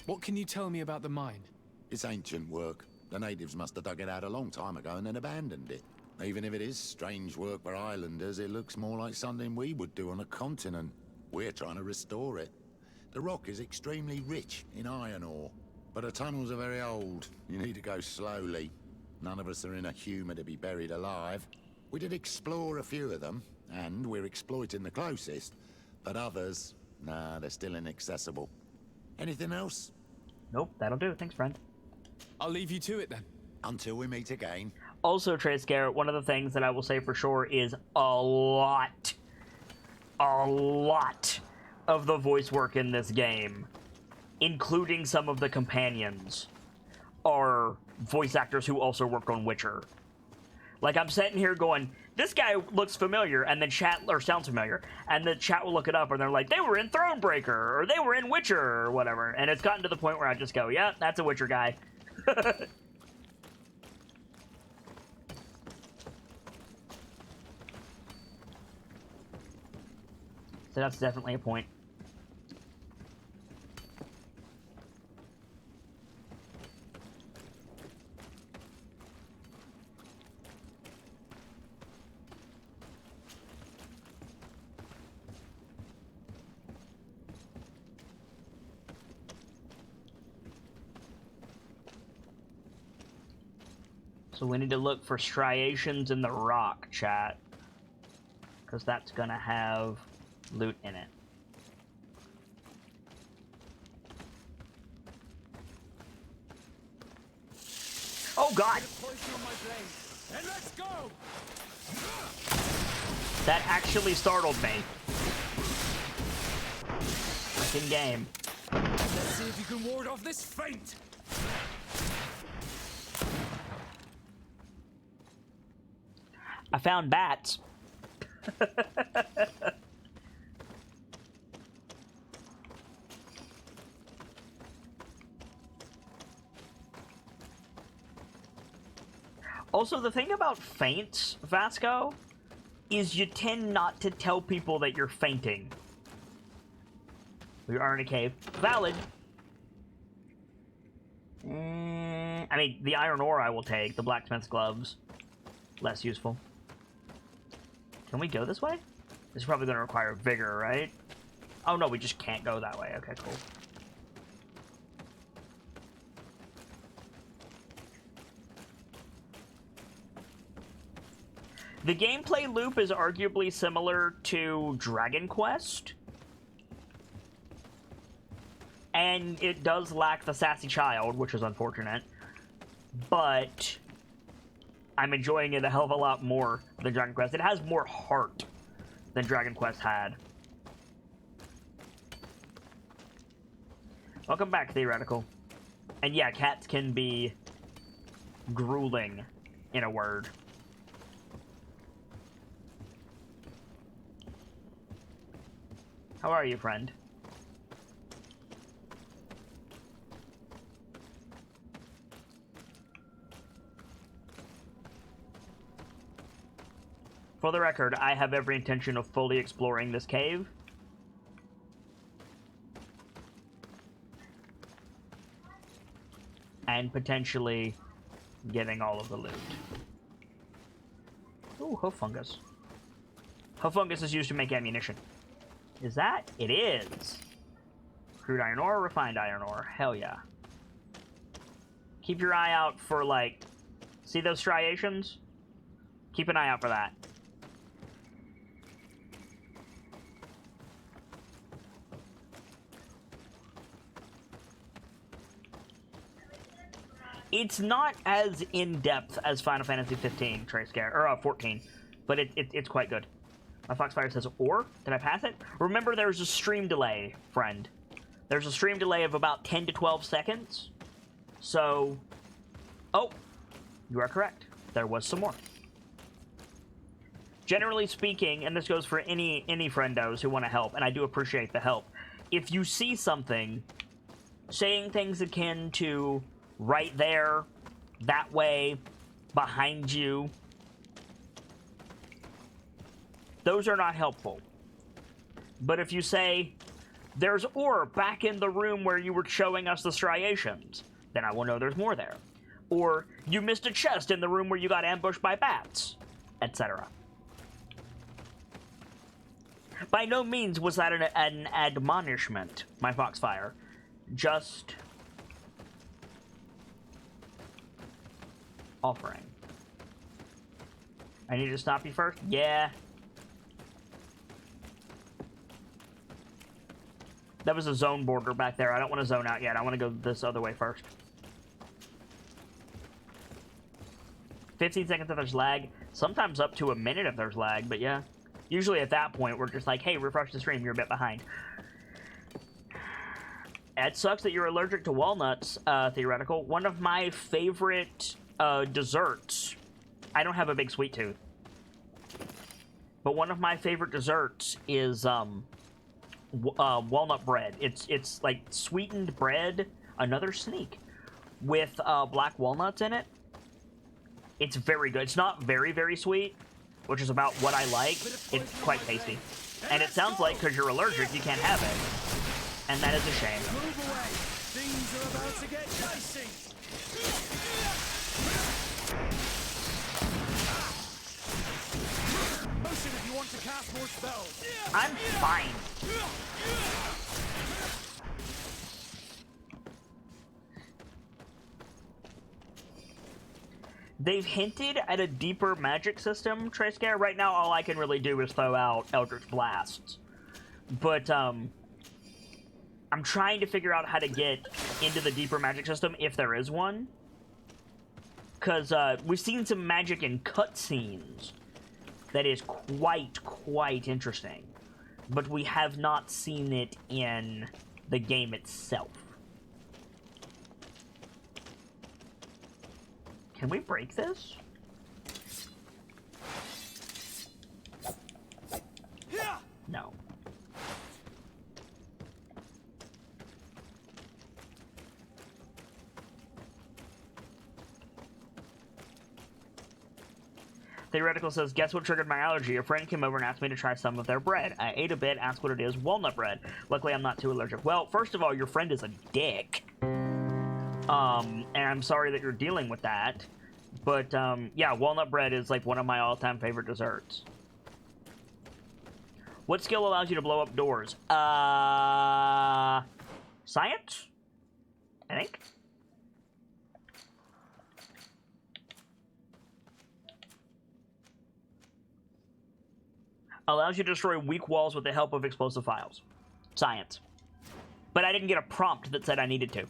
What can you tell me about the mine? It's ancient work. The natives must have dug it out a long time ago and then abandoned it. Even if it is strange work for islanders, it looks more like something we would do on a continent. We're trying to restore it. The rock is extremely rich in iron ore, but the tunnels are very old. You need to go slowly. None of us are in a humour to be buried alive. We did explore a few of them, and we're exploiting the closest. But others, nah, they're still inaccessible. Anything else? Nope, that'll do. Thanks, friend. I'll leave you to it then. Until we meet again. Also, Trayscare, one of the things that I will say for sure is a lot of the voice work in this game, including some of the companions, are voice actors who also work on Witcher. Like, I'm sitting here going, this guy looks familiar, and then chat, or sounds familiar, and the chat will look it up, and they're like, they were in Thronebreaker, or they were in Witcher, or whatever. And it's gotten to the point where I just go, yeah, that's a Witcher guy. So that's definitely a point. So we need to look for striations in the rock, chat. Because that's gonna have loot in it. Oh god! And let's go! That actually startled me. Fucking game. Let's see if you can ward off this feint! I found bats. Also, the thing about feints, Vasco, is you tend not to tell people that you're fainting. We are in a cave. Valid. I mean, the iron ore I will take. The blacksmith's gloves. Less useful. Can we go this way? This is probably going to require vigor, right? Oh, no, we just can't go that way. Okay, cool. The gameplay loop is arguably similar to Dragon Quest. And it does lack the sassy child, which is unfortunate. But I'm enjoying it a hell of a lot more than Dragon Quest. It has more heart than Dragon Quest had. Welcome back, Theoretical. And yeah, cats can be grueling, in a word. How are you, friend? For the record, I have every intention of fully exploring this cave. And potentially getting all of the loot. Ooh, hoof fungus. Hoof fungus is used to make ammunition. Is that? It is. Crude iron ore, refined iron ore. Hell yeah. Keep your eye out for, like... See those striations? Keep an eye out for that. It's not as in-depth as Final Fantasy 15, Trayscare, or 14, but it's quite good. My Foxfire says, or? Did I pass it? Remember, there's a stream delay, friend. There's a stream delay of about 10 to 12 seconds. So, oh, you are correct. There was some more. Generally speaking, and this goes for any friendos who want to help, and I do appreciate the help, if you see something, saying things akin to right there, that way, behind you, those are not helpful. But if you say, there's ore back in the room where you were showing us the striations, then I will know there's more there. Or, you missed a chest in the room where you got ambushed by bats, etc. By no means was that an admonishment, my Foxfire. Just offering. I need to stop you first? Yeah. That was a zone border back there. I don't want to zone out yet. I want to go this other way first. 15 seconds if there's lag. Sometimes up to a minute if there's lag, but yeah. Usually at that point, we're just like, hey, refresh the stream. You're a bit behind. It sucks that you're allergic to walnuts, Theoretical. One of my favorite desserts. I don't have a big sweet tooth. But one of my favorite desserts is walnut bread. It's like sweetened bread, another sneak, with black walnuts in it. It's very good. It's not very, very sweet, which is about what I like. It's quite tasty. And it sounds like because you're allergic, you can't have it. And that is a shame. Move away. Things are about to get dicey. Motion if you want to cast more spells. I'm fine. They've hinted at a deeper magic system, Trayscare. Right now, all I can really do is throw out Eldritch Blasts. But, I'm trying to figure out how to get into the deeper magic system, if there is one. Because, we've seen some magic in cutscenes that is quite interesting. But we have not seen it in the game itself. Can we break this? No. Theoretical says, guess what triggered my allergy? A friend came over and asked me to try some of their bread. I ate a bit, asked what it is, walnut bread. Luckily, I'm not too allergic. Well, first of all, your friend is a dick. And I'm sorry that you're dealing with that. But, yeah, walnut bread is, like, one of my all-time favorite desserts. What skill allows you to blow up doors? Science? I think? Allows you to destroy weak walls with the help of explosive files. Science. But I didn't get a prompt that said I needed to.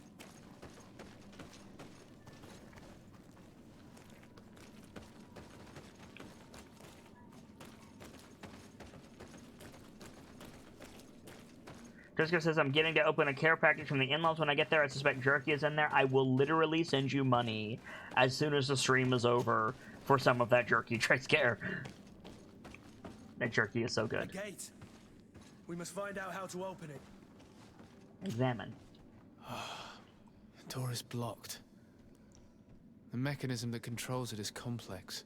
Jessica says, I'm getting to open a care package from the in-laws when I get there. I suspect jerky is in there. I will literally send you money as soon as the stream is over for some of that jerky. Try scare. That jerky is so good. A gate. We must find out how to open it. Examine. The door is blocked. The mechanism that controls it is complex.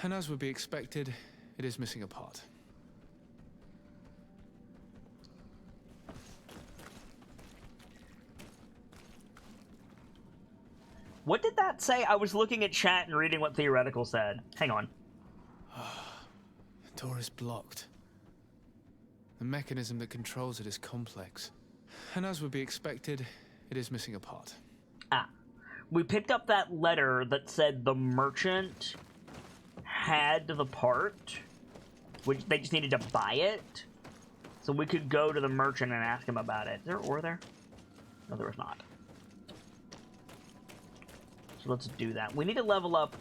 And as would be expected, it is missing a part. What did that say? I was looking at chat and reading what Theoretical said. Hang on. The door is blocked. The mechanism that controls it is complex. And as would be expected, it is missing a part. Ah. We picked up that letter that said the merchant had the part, which they just needed to buy it. So we could go to the merchant and ask him about it. Is there ore there? No, there was not. So let's do that. We need to level up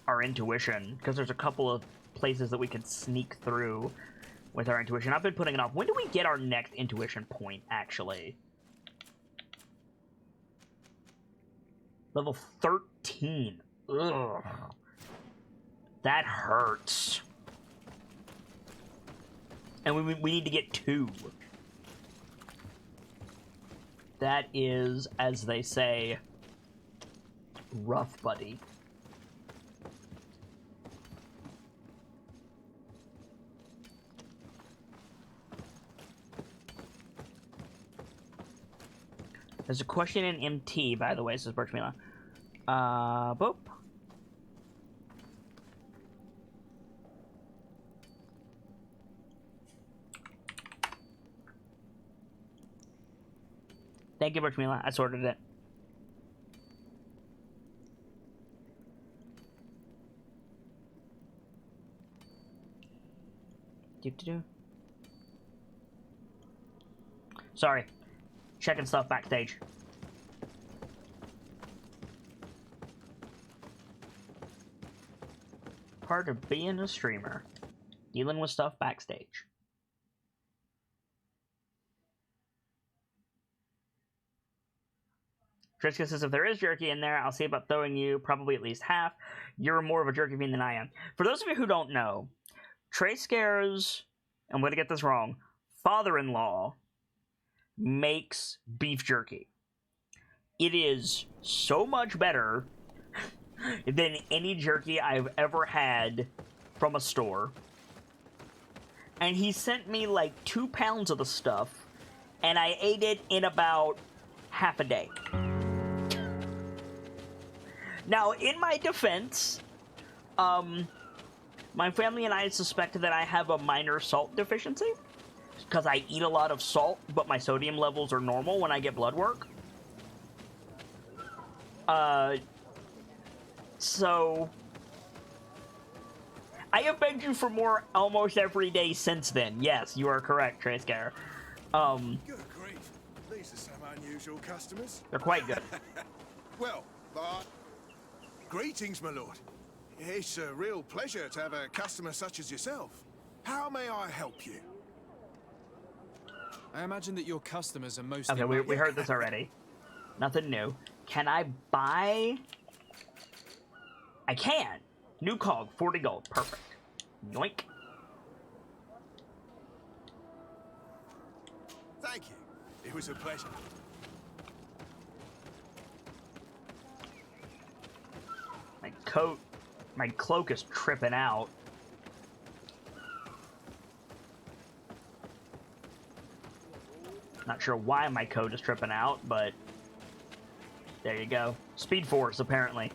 our intuition, because there's a couple of places that we can sneak through with our intuition. I've been putting it off. When do we get our next intuition point, actually? Level 13. Ugh. That hurts. And we need to get 2. That is, as they say, rough, buddy. There's a question in MT, by the way, says Birchmila. Boop. Thank you, Birchmila. I sorted it. Do. Sorry. Checking stuff backstage. Part of being a streamer. Dealing with stuff backstage. Triska says, if there is jerky in there, I'll see about throwing you probably at least half. You're more of a jerky fiend than I am. For those of you who don't know, Trayscare's, I'm going to get this wrong, father-in-law makes beef jerky. It is so much better than any jerky I've ever had from a store. And he sent me like 2 pounds of the stuff, and I ate it in about half a day. Now, in my defense, my family and I suspect that I have a minor salt deficiency because I eat a lot of salt, but my sodium levels are normal when I get blood work. So I have begged you for more almost every day since then. Yes, you are correct, Trayscare. Good grief. These are some unusual customers. They're quite good. Well, greetings, my lord. It's a real pleasure to have a customer such as yourself. How may I help you? I imagine that your customers are mostly... Okay, we heard this already. Nothing new. Can I buy... I can. New cog, 40 gold. Perfect. Yoink. Thank you. It was a pleasure. My cloak is tripping out. Not sure why my coat is tripping out, but there you go. Speed Force, apparently.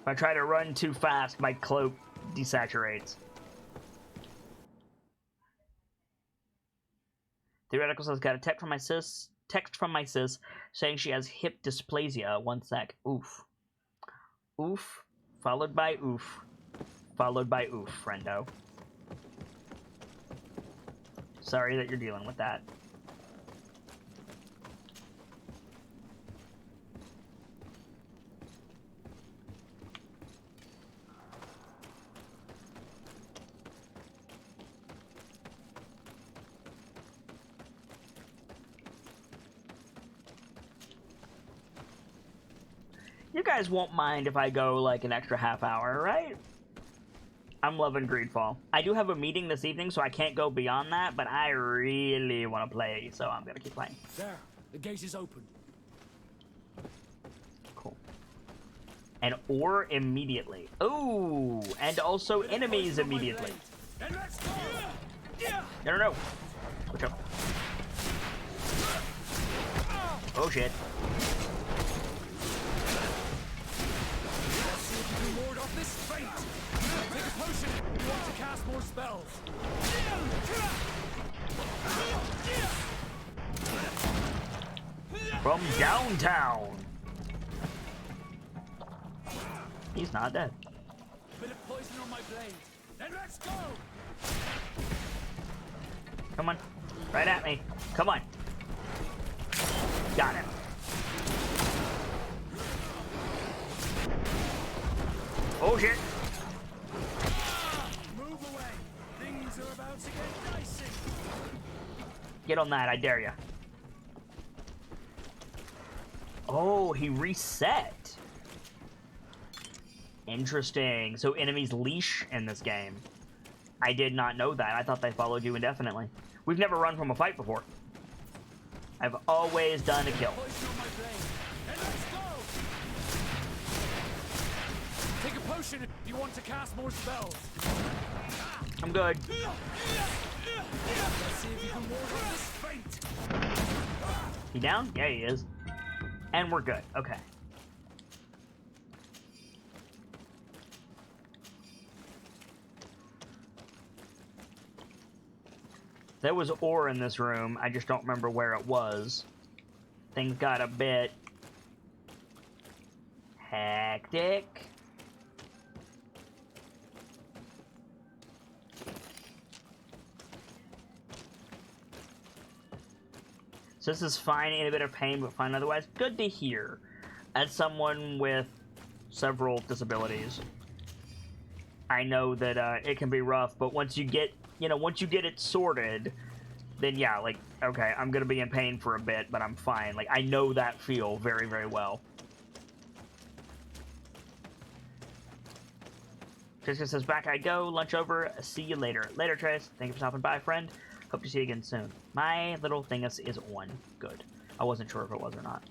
If I try to run too fast, my cloak desaturates. Theoretical says, got a text from my sis saying she has hip dysplasia. 1 sec. Oof. Oof. Followed by oof. Followed by oof, friendo. Sorry that you're dealing with that. You guys won't mind if I go like an extra half hour, right? I'm loving GreedFall. I do have a meeting this evening, so I can't go beyond that, but I really want to play, so I'm going to keep playing. There, the gate is open. Cool. and ore immediately. Oh, and also enemies immediately. No, no, no. Switch up. Oh, shit. Let's see if you can ward off this fate. Take a potion if you want to cast more spells. From downtown. He's not dead. Bit of poison on my blade. Then let's go. Come on. Right at me. Come on. Got him. Oh shit. Move away. Things are about to get dicey. Get on that, I dare ya. Oh, he reset. Interesting. So enemies leash in this game. I did not know that. I thought they followed you indefinitely. We've never run from a fight before. I've always done a kill. Take a potion if you want to cast more spells. I'm good. Let's see if you can ward off this fate. He down? Yeah, he is. And we're good. Okay. There was ore in this room. I just don't remember where it was. Things got a bit hectic. So this is fine in a bit of pain, but fine otherwise. Good to hear. As someone with several disabilities, I know that it can be rough, but once you get, once you get it sorted, then yeah, like, okay, I'm gonna be in pain for a bit, but I'm fine. Like, I know that feel very, very well. Jessica says, back I go, lunch over, see you later. Later, Trace. Thank you for stopping by, friend. Hope to see you again soon. My little thingus is on. Good. I wasn't sure if it was or not.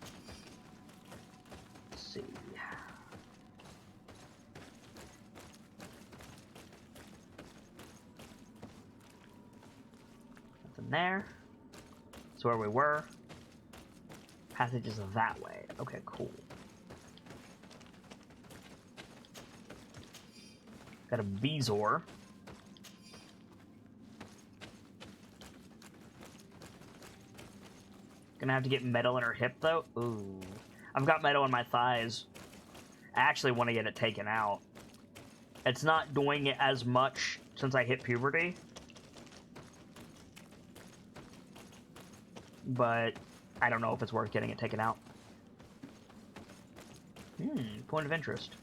Let's see. Nothing there. That's where we were. Passage is that way. Okay, cool. Got a Bezoar. Gonna have to get metal in her hip, though. Ooh. I've got metal in my thighs. I actually want to get it taken out. It's not doing it as much since I hit puberty. But I don't know if it's worth getting it taken out. Point of interest.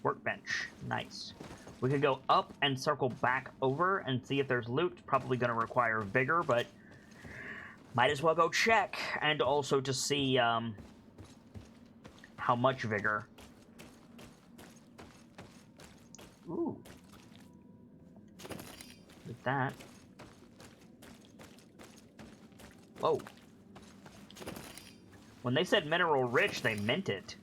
Workbench. Nice. We could go up and circle back over and see if there's loot. Probably gonna require vigor, but might as well go check, and also to see how much vigor. Ooh. With that. Whoa. When they said mineral rich, they meant it.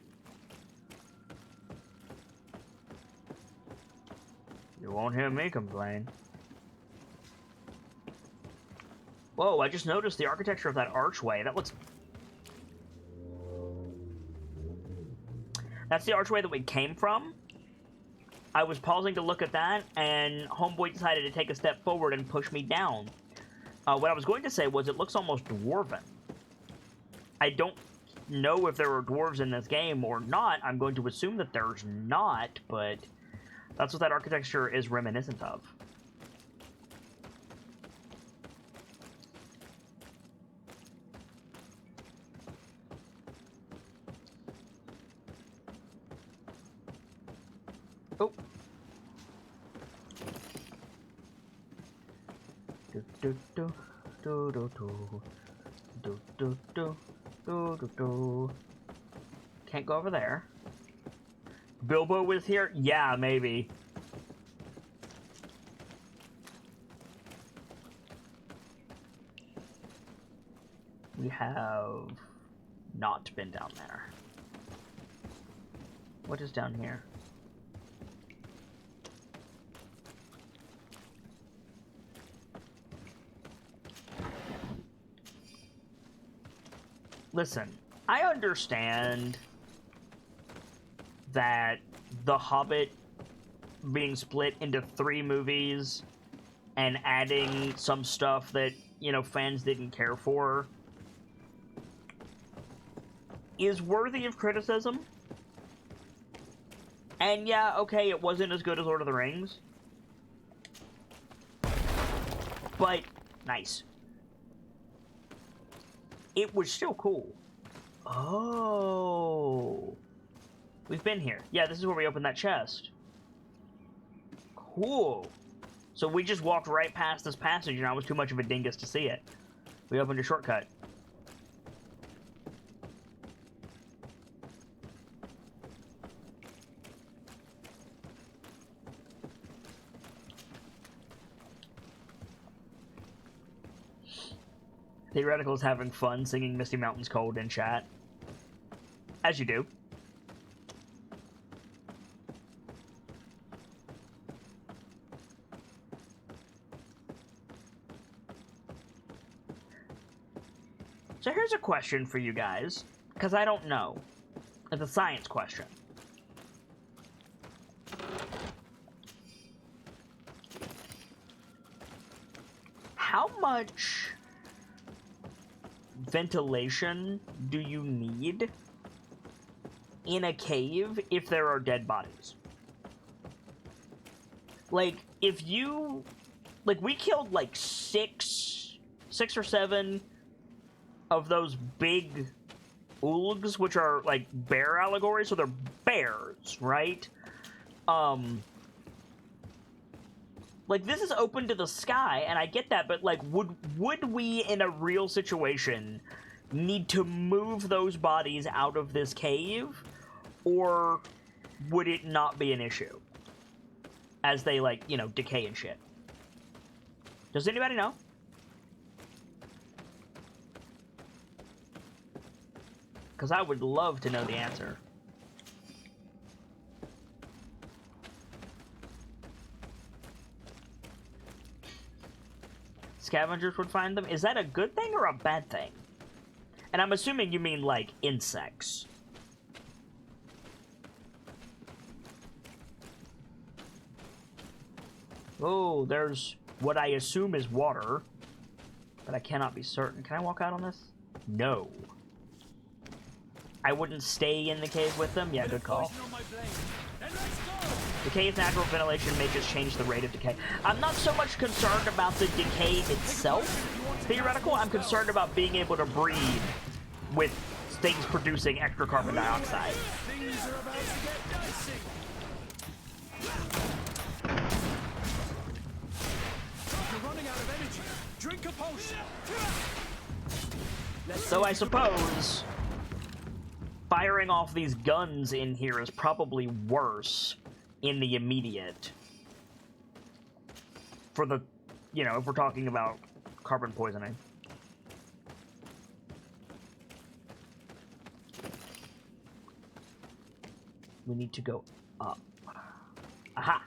You won't hear me complain. Whoa, I just noticed the architecture of that archway. That looks... That's the archway that we came from. I was pausing to look at that, and Homeboy decided to take a step forward and push me down. What I was going to say was it looks almost dwarven. I don't know if there are dwarves in this game or not. I'm going to assume that there's not, but that's what that architecture is reminiscent of. Oh. Do do do do do do do do do do do. Can't go over there. Bilbo was here? Yeah, maybe. We have not been down there. What is down here? Listen, I understand that The Hobbit being split into 3 movies and adding some stuff that, you know, fans didn't care for is worthy of criticism. And yeah, okay, it wasn't as good as Lord of the Rings. But, nice. It was still cool. Oh. We've been here. Yeah, this is where we opened that chest. Cool. So we just walked right past this passage and I was too much of a dingus to see it. We opened a shortcut. Theoretical is having fun singing Misty Mountains Cold in chat. As you do. So here's a question for you guys, because I don't know. It's a science question. How much ventilation do you need in a cave if there are dead bodies? Like, if you... Like, we killed, like, six or seven of those big oogs, which are, like, bear allegories, so they're bears, right? Like, this is open to the sky, and I get that, but, like, would we, in a real situation, need to move those bodies out of this cave? Or would it not be an issue? As they, like, you know, decay and shit. Does anybody know? Because I would love to know the answer. Scavengers would find them? Is that a good thing or a bad thing? And I'm assuming you mean, like, insects. Oh, there's what I assume is water. But I cannot be certain. Can I walk out on this? No. I wouldn't stay in the cave with them? Yeah, good call. The cave's natural ventilation may just change the rate of decay. I'm not so much concerned about the decay itself, theoretical. I'm concerned about being able to breathe with things producing extra carbon dioxide. Things are about to get dicey. You're running out of energy. Drink a potion. So I suppose firing off these guns in here is probably worse in the immediate. For the, you know, if we're talking about carbon poisoning. We need to go up. Aha!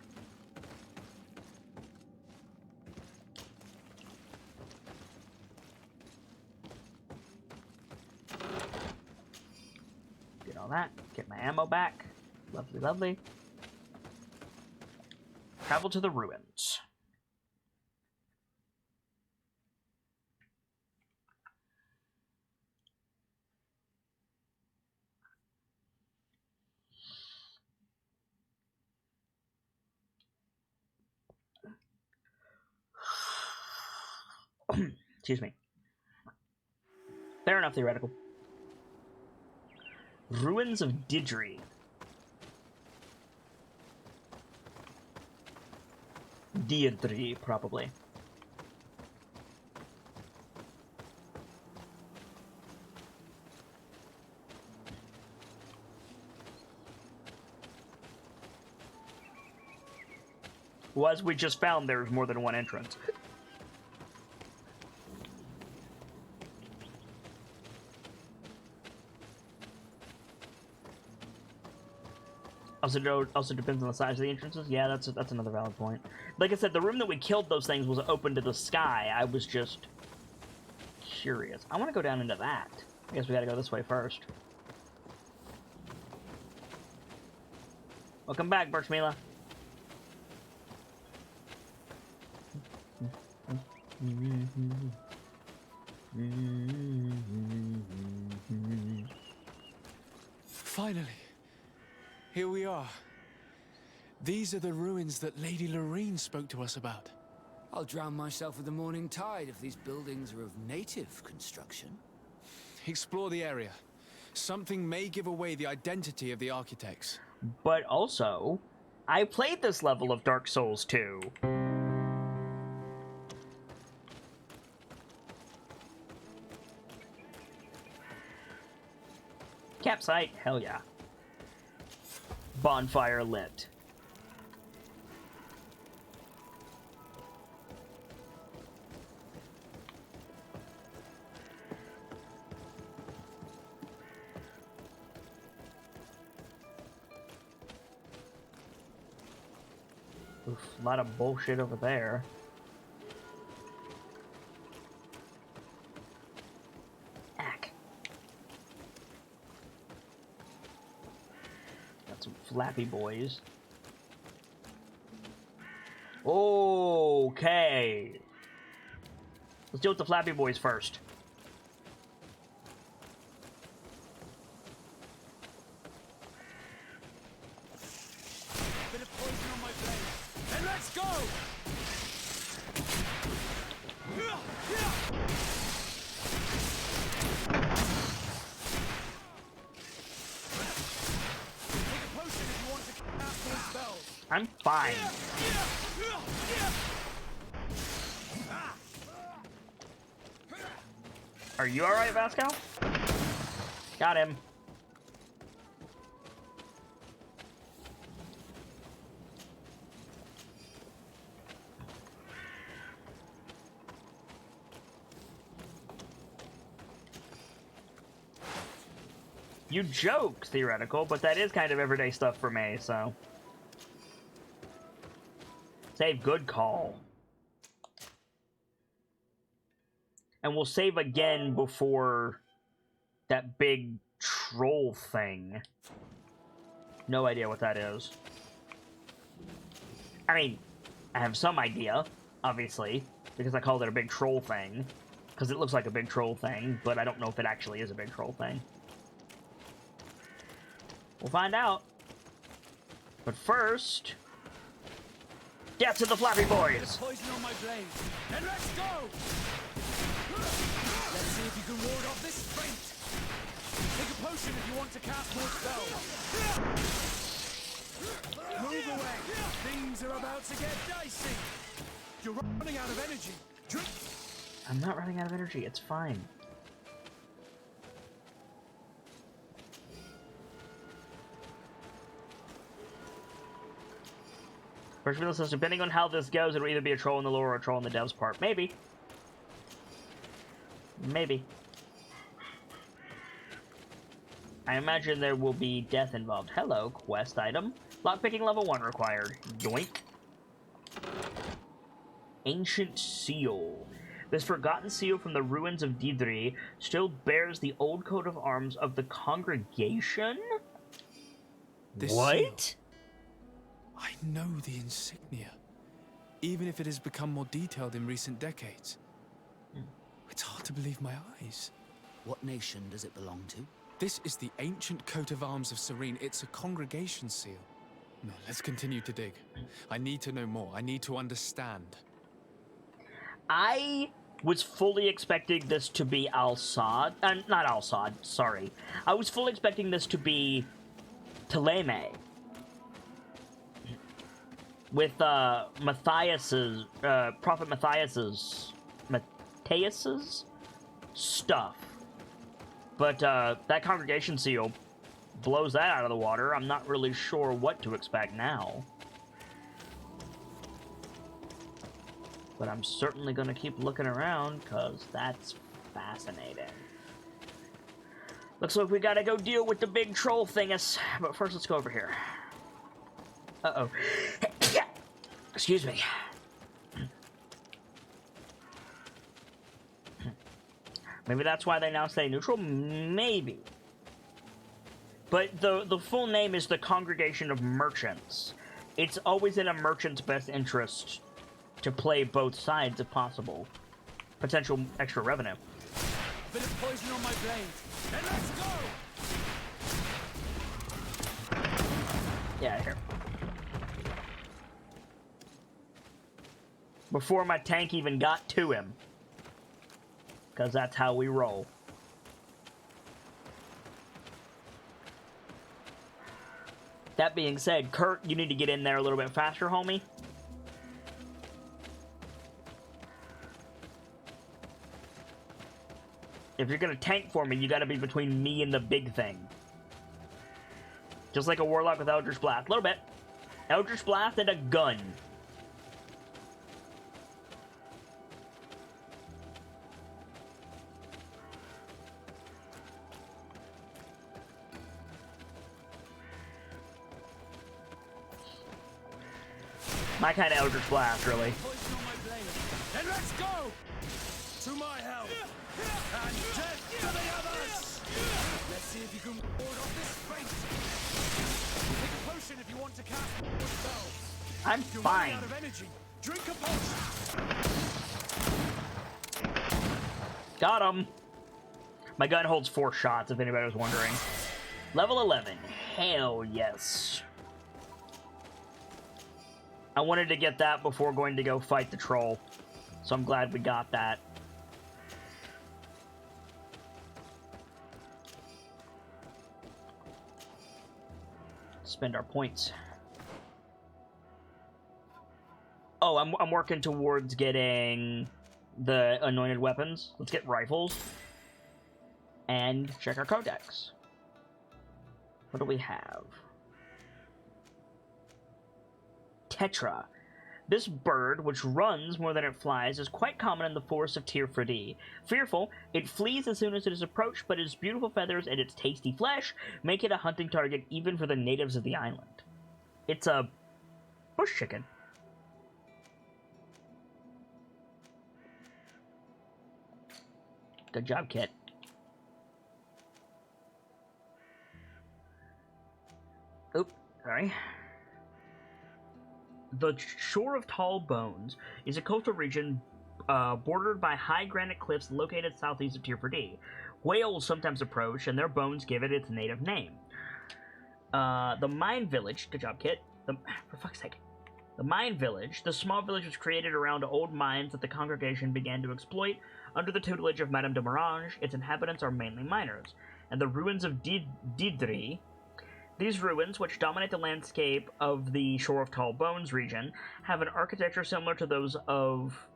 Get all that. Get my ammo back. Lovely, lovely. Travel to the ruins. Excuse me. Fair enough, theoretical. Ruins of Didri. Deirdre, probably. Well, as we just found, there's more than one entrance. Also depends on the size of the entrances. Yeah, that's another valid point. Like I said, the room that we killed those things was open to the sky. I was just curious. I want to go down into that. I guess we gotta go this way first. Welcome back, Birchmila. Finally, here we are. These are the ruins that Lady Lorene spoke to us about. I'll drown myself with the morning tide if these buildings are of native construction. Explore the area. Something may give away the identity of the architects. But also, I played this level of Dark Souls 2. Campsite? Hell yeah. Bonfire lit. Oof, a lot of bullshit over there. Ack. Got some flappy boys. Okay. Let's deal with the flappy boys first. Bit of poison on my blade. And let's go! Take a potion if you want to cast more spells. I'm fine. Are you alright, Vasco? Got him. You joke, theoretical, but that is kind of everyday stuff for me, so. Save, good call. And we'll save again before that big troll thing. No idea what that is. I mean, I have some idea, obviously, because I called it a big troll thing. Because it looks like a big troll thing, but I don't know if it actually is a big troll thing. We'll find out. But first... Death to the Flappy Boys! Poison on my blade. And let's go! Let's see if you can ward off this feint. Take a potion if you want to cast more spells. Move away. Things are about to get dicey. You're running out of energy. Drink. I'm not running out of energy. It's fine. Birchmila says, depending on how this goes, it'll either be a troll in the lore or a troll in the devs part. Maybe. Maybe. I imagine there will be death involved. Hello, quest item. Lockpicking level 1 required. Yoink. Ancient seal. This forgotten seal from the ruins of Didri still bears the old coat of arms of the congregation? This What? seal. I know the insignia, even if it has become more detailed in recent decades. It's hard to believe my eyes. What nation does it belong to? This is the ancient coat of arms of Serene. It's a congregation seal. No, let's continue to dig. I need to know more. I need to understand. I was fully expecting this to be Al-Sad. Not Al-Sad, sorry. I was fully expecting this to be Ptolemy. With Matthias's, Prophet Matthias's stuff. But that congregation seal blows that out of the water. I'm not really sure what to expect now. But I'm certainly going to keep looking around, because that's fascinating. Looks like we gotta go deal with the big troll thingus. But first, let's go over here. Uh-oh. Excuse me. Maybe that's why they now say neutral? Maybe. But the full name is the Congregation of Merchants. It's always in a merchant's best interest to play both sides if possible. Potential extra revenue. Bit of poison on my blade. Then let's go! Yeah, here. Before my tank even got to him. Because that's how we roll. That being said, Kurt, you need to get in there a little bit faster, homie. If you're gonna tank for me, you gotta be between me and the big thing. Just like a warlock with Eldritch Blast. A little bit. Eldritch Blast and a gun. My kind of Eldritch Blast, really. Then let's go! To my help! And death to the others! Let's see if you can ward off this fate. Take a potion if you want to cast more spells. I'm You're fine. running out of energy. Drink a potion. Got him. My gun holds 4 shots, if anybody was wondering. Level 11. Hell yes. I wanted to get that before going to go fight the troll, so I'm glad we got that. Spend our points. Oh, I'm working towards getting the anointed weapons. Let's get rifles. And check our codex. What do we have? Tetra. This bird, which runs more than it flies, is quite common in the forests of Tir Fradee. Fearful, it flees as soon as it is approached, but its beautiful feathers and its tasty flesh make it a hunting target even for the natives of the island. It's a bush chicken. Good job, Kit. Oop, sorry. The Shore of Tall Bones is a coastal region bordered by high granite cliffs located southeast of Tir Fradee. Whales sometimes approach, and their bones give it its native name. The Mine Village, good job, Kit. For fuck's sake. The Mine Village, the small village was created around old mines that the congregation began to exploit under the tutelage of Madame de Morange. Its inhabitants are mainly miners. And the ruins of Didri. These ruins, which dominate the landscape of the Shore of Tall Bones region, have an architecture similar to those of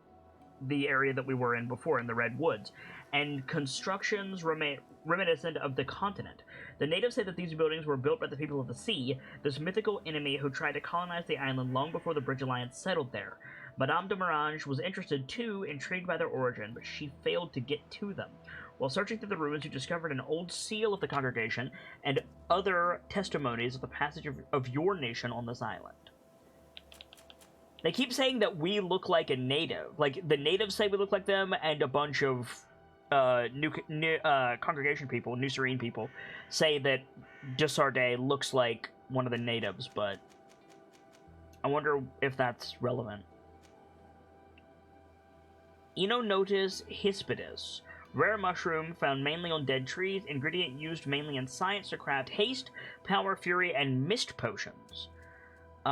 the area that we were in before, in the Red Woods, and constructions reminiscent of the continent. The natives say that these buildings were built by the people of the sea, this mythical enemy who tried to colonize the island long before the Bridge Alliance settled there. Madame de Morange was interested too, intrigued by their origin, but she failed to get to them. While searching through the ruins, you discovered an old seal of the congregation and other testimonies of the passage of your nation on this island. They keep saying that we look like a native. Like, the natives say we look like them, and a bunch of congregation people, New Serene people, say that Desarde looks like one of the natives, but I wonder if that's relevant. Enonotus hispidus. Rare mushroom found mainly on dead trees, ingredient used mainly in science to craft haste, power, fury, and mist potions. It's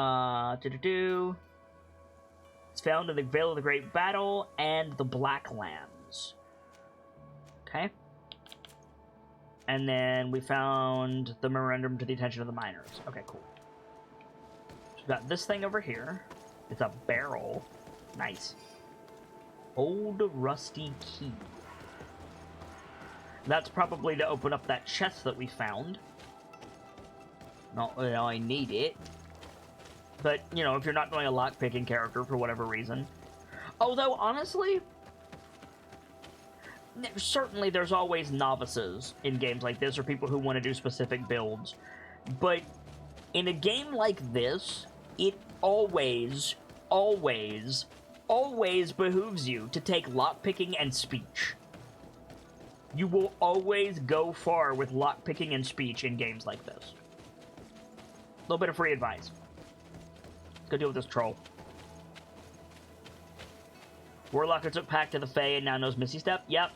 found in the Vale of the Great Battle and the Blacklands. Okay. And then we found the memorandum to the attention of the miners. Okay, cool. So we've got this thing over here. It's a barrel. Nice. Old rusty key. That's probably to open up that chest that we found. Not that I need it. But, you know, if you're not doing a lockpicking character for whatever reason. Although, honestly, certainly there's always novices in games like this, or people who want to do specific builds. But in a game like this, it always, always, always behooves you to take lockpicking and speech. You will always go far with lockpicking and speech in games like this. A little bit of free advice. Let's go deal with this troll. Warlock who took Pact to the Fae and now knows Missy Step? Yep.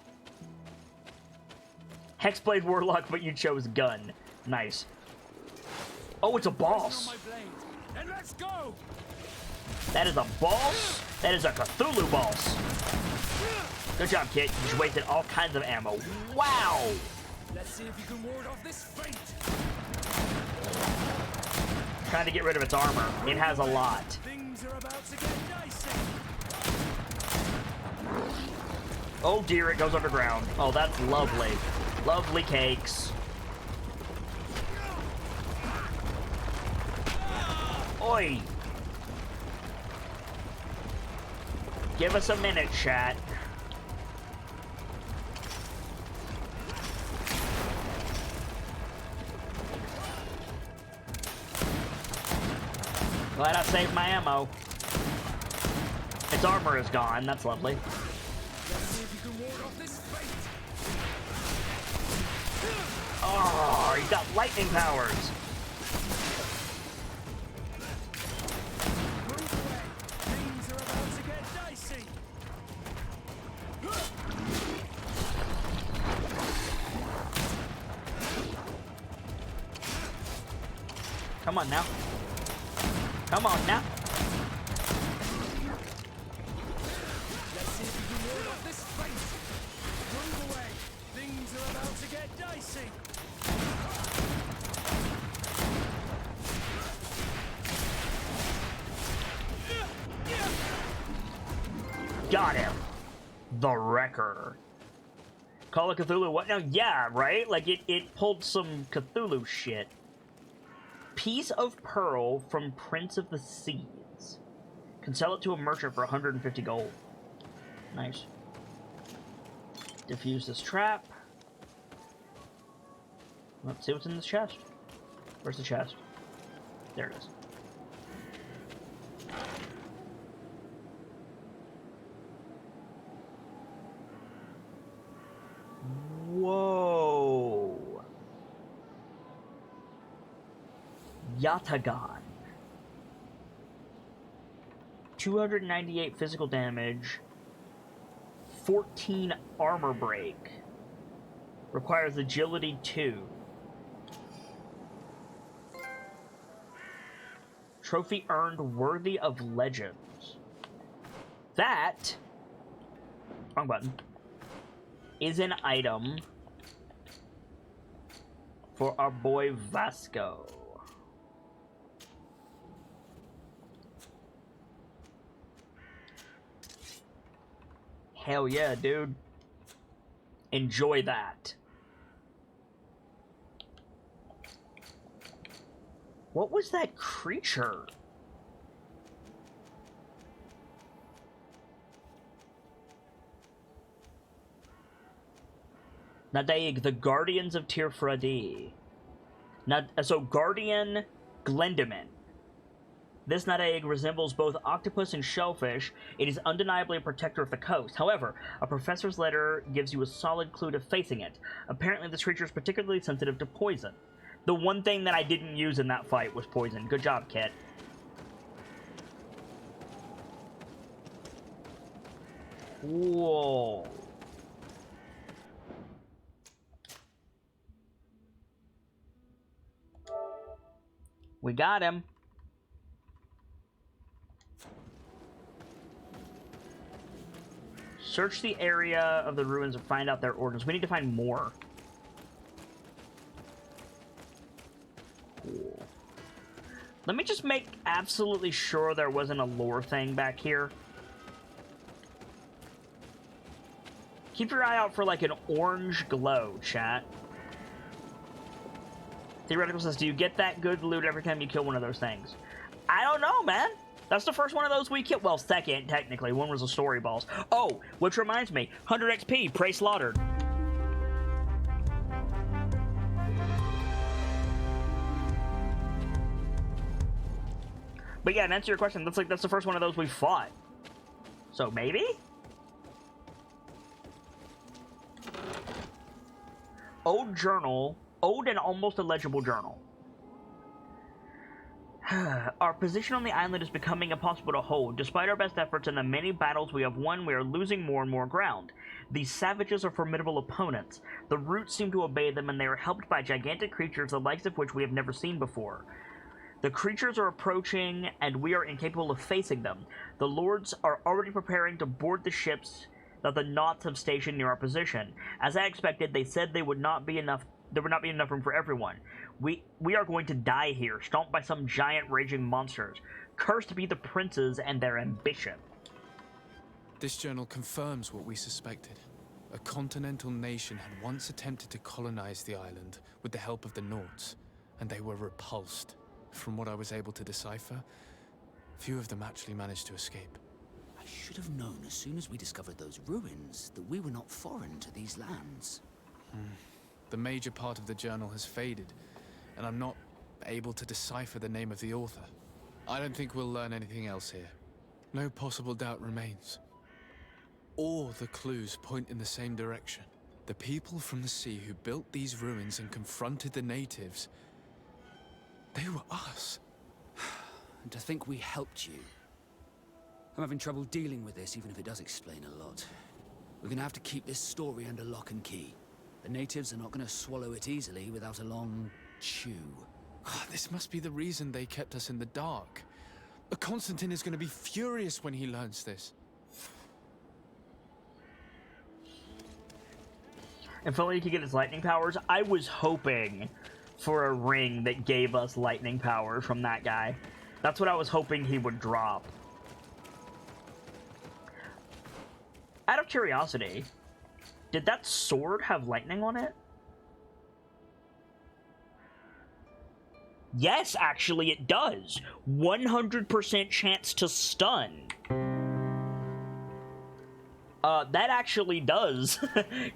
Hexblade Warlock, but you chose Gun. Nice. Oh, it's a boss. And let's go. That is a boss. That is a Cthulhu boss. Good job, kid. You just wasted all kinds of ammo. Wow. Let's see if you can ward off this fate. Trying to get rid of its armor. It has a lot. Things are about to get dicey. Oh dear, it goes underground. Oh, that's lovely. Lovely cakes. Oi! Give us a minute, chat. Glad I saved my ammo. Its armor is gone. That's lovely. Let's see if you can ward off this fate. Oh, he's got lightning powers. Move away. Things are about to get dicey. Come on now. Come on now. Let's see if you can ward off this fate. Move away. Things are about to get dicey. Got him. The Wrecker. Call of Cthulhu, what now? Yeah, right? Like, it pulled some Cthulhu shit. Piece of Pearl from Prince of the Seas. Can sell it to a merchant for 150 gold. Nice. Defuse this trap. Let's see what's in this chest. Where's the chest? There it is. Whoa. Yatagan. 298 physical damage. 14 armor break. Requires agility 2. Trophy earned worthy of legends. That, wrong button, is an item for our boy Vasco. Hell yeah, dude. Enjoy that. What was that creature? Nadaig, the Guardians of Tir Fradee. So, Guardian Glendaman. This Nadaig resembles both octopus and shellfish. It is undeniably a protector of the coast. However, a professor's letter gives you a solid clue to facing it. Apparently, this creature is particularly sensitive to poison. The one thing that I didn't use in that fight was poison. Good job, Kit. Whoa. We got him. Search the area of the ruins and find out their orders. We need to find more. Cool. Let me just make absolutely sure there wasn't a lore thing back here. Keep your eye out for like an orange glow, chat. Theoretical says, do you get that good loot every time you kill one of those things? I don't know, man. That's the first one of those we killed. Well, second, technically. One was a story boss. Oh, which reminds me. 100 XP, Prey Slaughtered. But yeah, to answer your question, that's the first one of those we fought. So maybe? Old journal. Old and almost illegible journal. Our position on the island is becoming impossible to hold. Despite our best efforts and the many battles we have won, we are losing more and more ground. These savages are formidable opponents. The roots seem to obey them, and they are helped by gigantic creatures the likes of which we have never seen before. The creatures are approaching, and we are incapable of facing them. The lords are already preparing to board the ships that the Knots have stationed near our position. As I expected, they said there would not be enough room for everyone. We are going to die here, stomped by some giant raging monsters. Cursed be the princes and their ambition. This journal confirms what we suspected. A continental nation had once attempted to colonize the island with the help of the Nords, and they were repulsed. From what I was able to decipher, few of them actually managed to escape. I should have known as soon as we discovered those ruins that we were not foreign to these lands. The major part of the journal has faded, and I'm not able to decipher the name of the author. I don't think we'll learn anything else here. No possible doubt remains. All the clues point in the same direction. The people from the sea who built these ruins and confronted the natives, they were us. And to think we helped you. I'm having trouble dealing with this, even if it does explain a lot. We're gonna have to keep this story under lock and key. The natives are not gonna swallow it easily without a long chew. This must be the reason they kept us in the dark. Constantine is gonna be furious when he learns this. If only he could get his lightning powers. I was hoping for a ring that gave us lightning powers from that guy. That's what I was hoping he would drop. Out of curiosity, did that sword have lightning on it? Yes, actually it does. 100% chance to stun. That actually does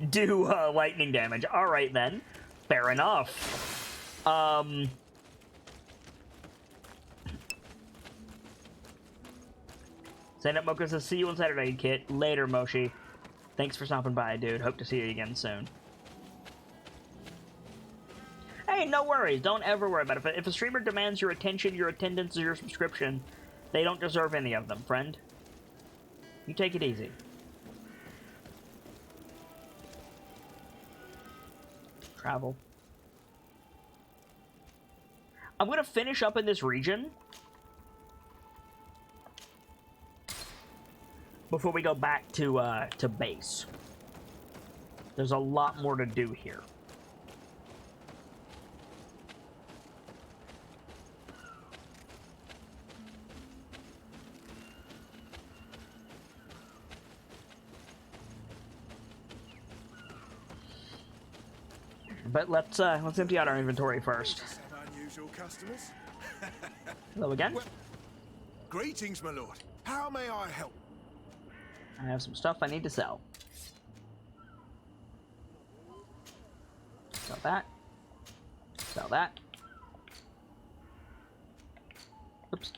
do lightning damage. Alright then. Fair enough. Stand up Mocha says, see you on Saturday, Kit. Later, Moshi. Thanks for stopping by, dude. Hope to see you again soon. Hey, no worries. Don't ever worry about it. If a streamer demands your attention, your attendance, or your subscription, they don't deserve any of them, friend. You take it easy. Travel. I'm gonna finish up in this region before we go back to base. There's a lot more to do here. But let's empty out our inventory first. Unusual customers. Hello again. Well, greetings, my lord. How may I help? I have some stuff I need to sell. Sell that. Sell that. Oops.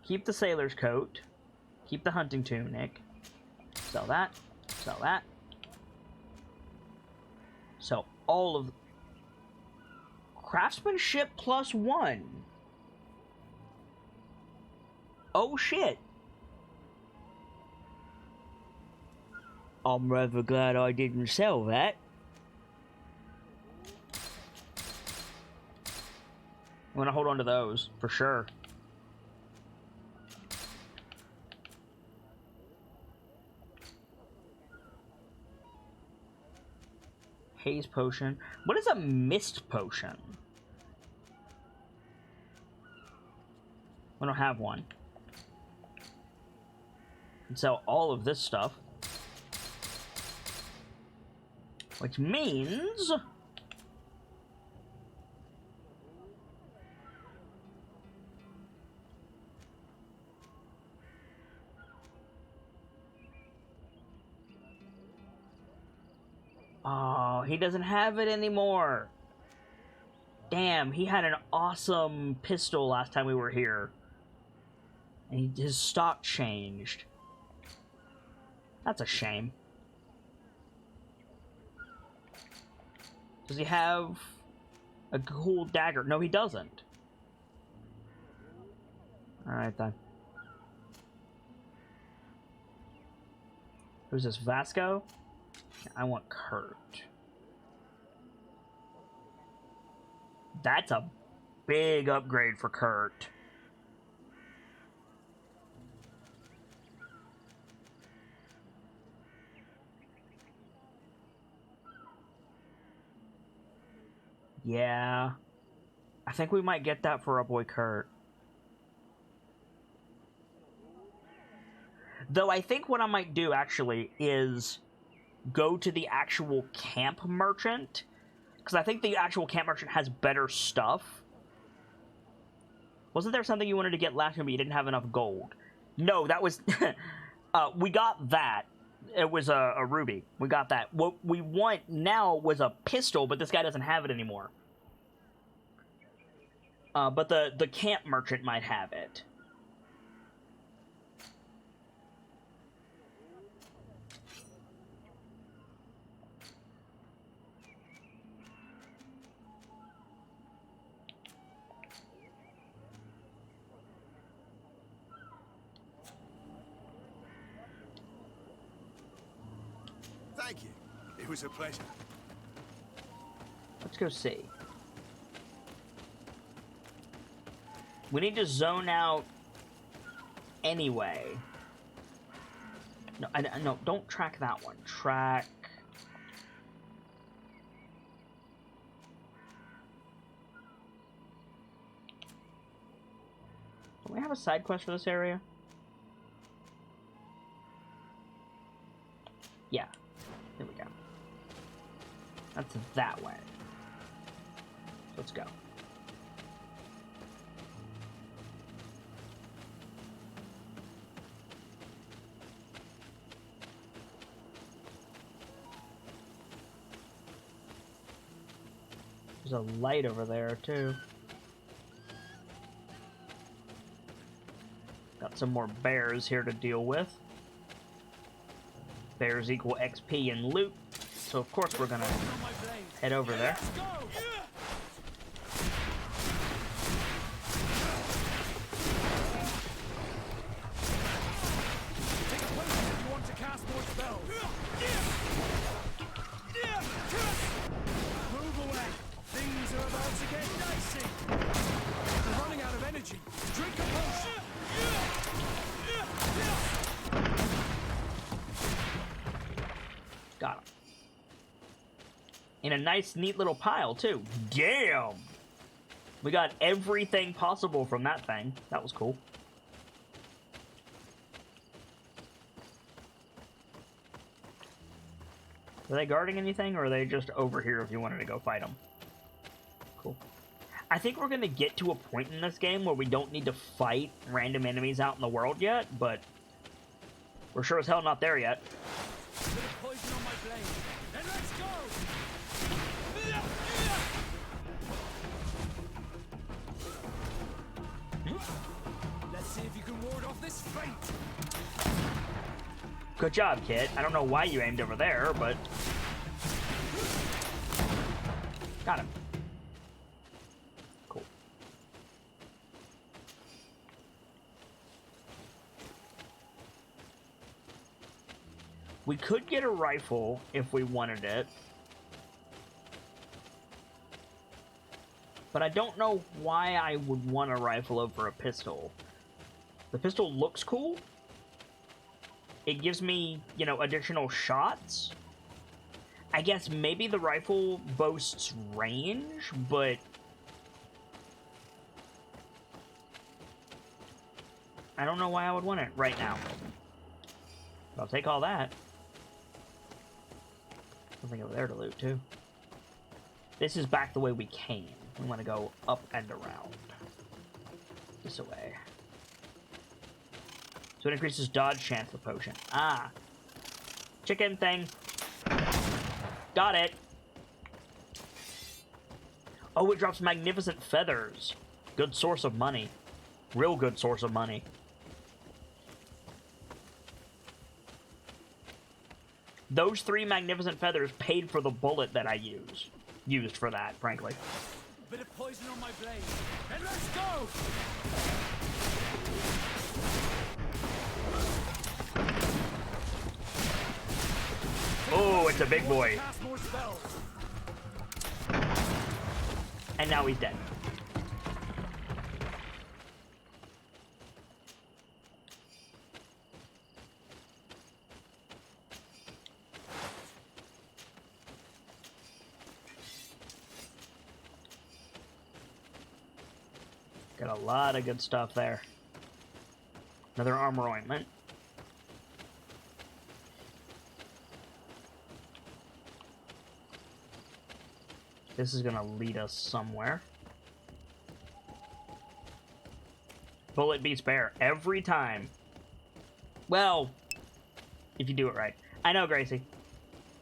Keep the sailor's coat. Keep the hunting tunic. Sell that. Sell that. So all of craftsmanship +1. Oh shit. I'm rather glad I didn't sell that. I'm gonna hold on to those for sure. Haze potion. What is a mist potion? I don't have one. And sell all of this stuff. Which means... oh, he doesn't have it anymore. Damn, he had an awesome pistol last time we were here. And his stock changed. That's a shame. Does he have a cool dagger? No, he doesn't. Alright then. Who's this, Vasco? I want Kurt. That's a big upgrade for Kurt. Yeah. I think we might get that for our boy Kurt. Though I think what I might do, actually, is go to the actual camp merchant. Because I think the actual camp merchant has better stuff. Wasn't there something you wanted to get last time but you didn't have enough gold? No, that was... we got that. It was a ruby. We got that. What we want now was a pistol, but this guy doesn't have it anymore. But the camp merchant might have it. Thank you. It was a pleasure. Let's go see. We need to zone out anyway. No, no, don't track that one. Track... Do we have a side quest for this area? Yeah. There we go. That's that way. Let's go. There's a light over there, too. Got some more bears here to deal with. Bears equal XP and loot, so of course we're gonna head over there. Take a potion if you want to cast more spells. Move away. Things are about to get dicey. We're running out of energy. Drink a potion. Got him. In a nice, neat little pile, too. Damn! We got everything possible from that thing. That was cool. Are they guarding anything, or are they just over here if you wanted to go fight them? Cool. I think we're going to get to a point in this game where we don't need to fight random enemies out in the world yet, but we're sure as hell not there yet. Poison on my blade. Then let's go! Let's see if you can ward off this fate. Good job, kid. I don't know why you aimed over there, but... Got him. Cool. We could get a rifle if we wanted it. But I don't know why I would want a rifle over a pistol. The pistol looks cool. It gives me, you know, additional shots. I guess maybe the rifle boasts range, but... I don't know why I would want it right now. But I'll take all that. Something over there to loot, too. This is back the way we came. We want to go up and around. This way. So it increases dodge chance of potion. Ah. Chicken thing. Got it. Oh, it drops magnificent feathers. Good source of money. Real good source of money. Those 3 magnificent feathers paid for the bullet that I used for that, frankly. Bit of poison on my blade. And let's go! Oh, it's a big boy. Cast more spells. And now he's dead. Got a lot of good stuff there. Another armor ointment. This is gonna lead us somewhere. Bullet beats bear every time. Well, if you do it right. I know, Gracie.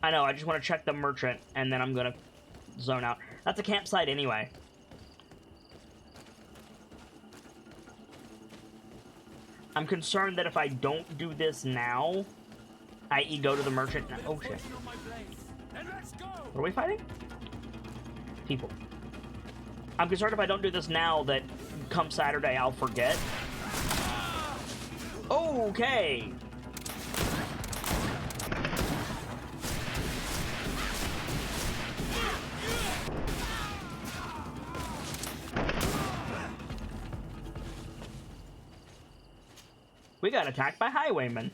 I know, I just want to check the merchant, and then I'm gonna zone out. That's a campsite anyway. I'm concerned that if I don't do this now, i.e. go to the merchant... Oh, shit. What are we fighting? People. I'm concerned if I don't do this now that come Saturday I'll forget. Okay. We got attacked by highwaymen.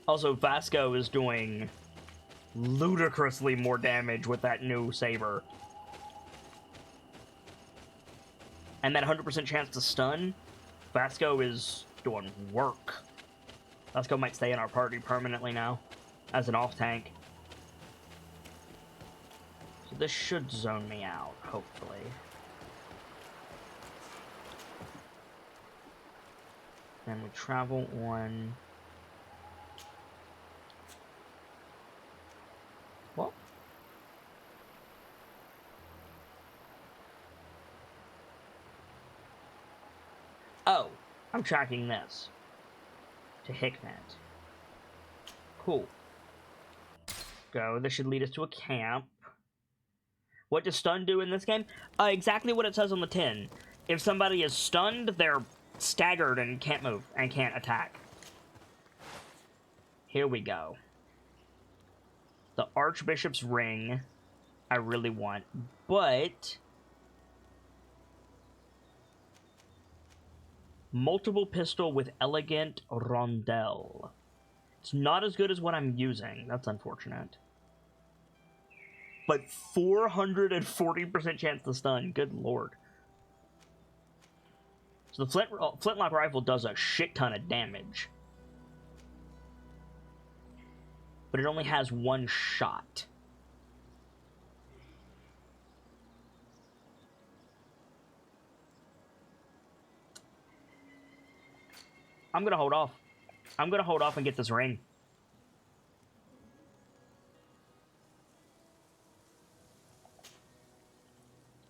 Also, Vasco is doing ludicrously more damage with that new saber. And that 100% chance to stun, Vasco is doing work. Vasco might stay in our party permanently now, as an off-tank. So this should zone me out, hopefully. And we travel on... What? Oh, I'm tracking this. To Hickmet. Cool. Go. This should lead us to a camp. What does stun do in this game? Exactly what it says on the tin. If somebody is stunned, they're staggered and can't move and can't attack. Here we go. The Archbishop's Ring I really want, but multiple pistol with elegant rondelle. It's not as good as what I'm using. That's unfortunate. But 440% chance to stun. Good lord. So the flintlock rifle does a shit ton of damage. But it only has one shot. I'm gonna hold off. I'm gonna hold off and get this ring.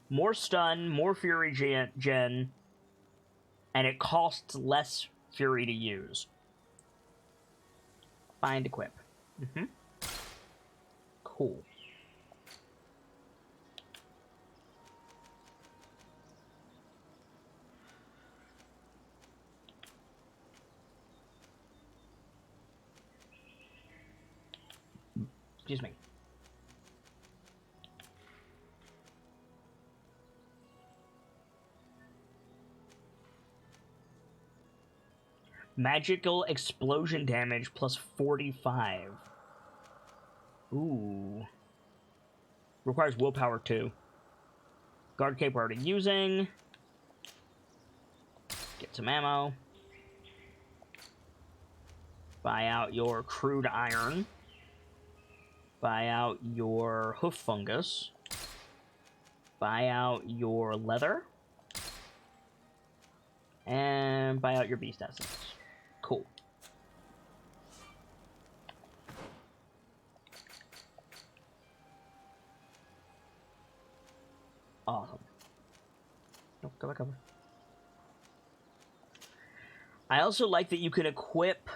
More stun, more fury gen, and it costs less fury to use. Find equip. Cool. Excuse me. Magical explosion damage plus 45. Ooh. Requires willpower too. Guard cape we're already using. Get some ammo. Buy out your crude iron. Buy out your hoof fungus. Buy out your leather. And buy out your beast essence. Cool. Awesome. Nope, go back over. I also like that you can equip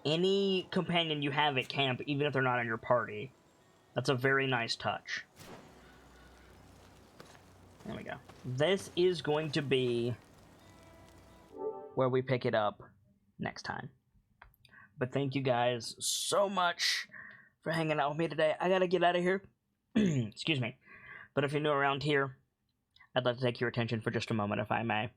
any companion you have at camp, even if they're not in your party. That's a very nice touch. There we go. This is going to be where we pick it up next time. But thank you guys so much for hanging out with me today. I gotta get out of here. Excuse me. But if you're new around here, I'd like to take your attention for just a moment, if I may.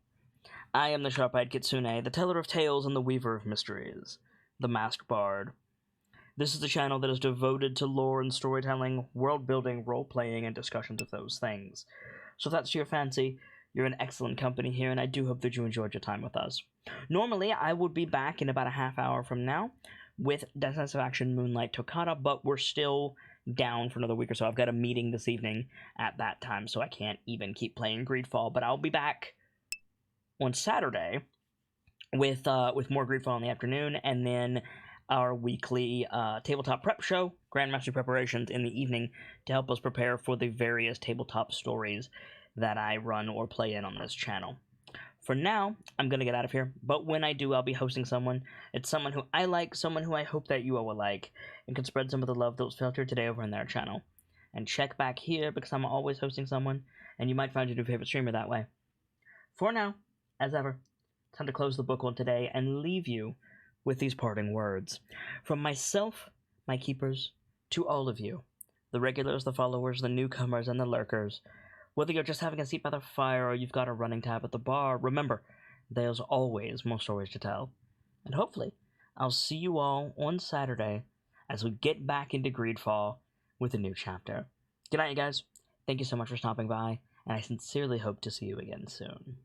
I am the Sharp-Eyed Kitsune, the teller of tales and the weaver of mysteries, the Masked Bard. This is the channel that is devoted to lore and storytelling, world-building, role-playing, and discussions of those things. So if that's your fancy, you're in excellent company here, and I do hope that you enjoyed your time with us. Normally, I would be back in about a half hour from now with Decisive Action Moonlight Toccata, but we're still down for another week or so. I've got a meeting this evening at that time, so I can't even keep playing GreedFall, but I'll be back on Saturday with more GreedFall in the afternoon, and then our weekly tabletop prep show, Grandmaster Preparations, in the evening to help us prepare for the various tabletop stories that I run or play in on this channel. For now, I'm going to get out of here, but when I do, I'll be hosting someone. It's someone who I like, someone who I hope that you all will like, and can spread some of the love that was filtered today over in their channel. And check back here, because I'm always hosting someone, and you might find your new favorite streamer that way. For now, as ever, time to close the book on today and leave you with these parting words. From myself, my keepers, to all of you, the regulars, the followers, the newcomers, and the lurkers, whether you're just having a seat by the fire or you've got a running tab at the bar, remember, there's always more stories to tell. And hopefully, I'll see you all on Saturday as we get back into GreedFall with a new chapter. Good night, you guys. Thank you so much for stopping by, and I sincerely hope to see you again soon.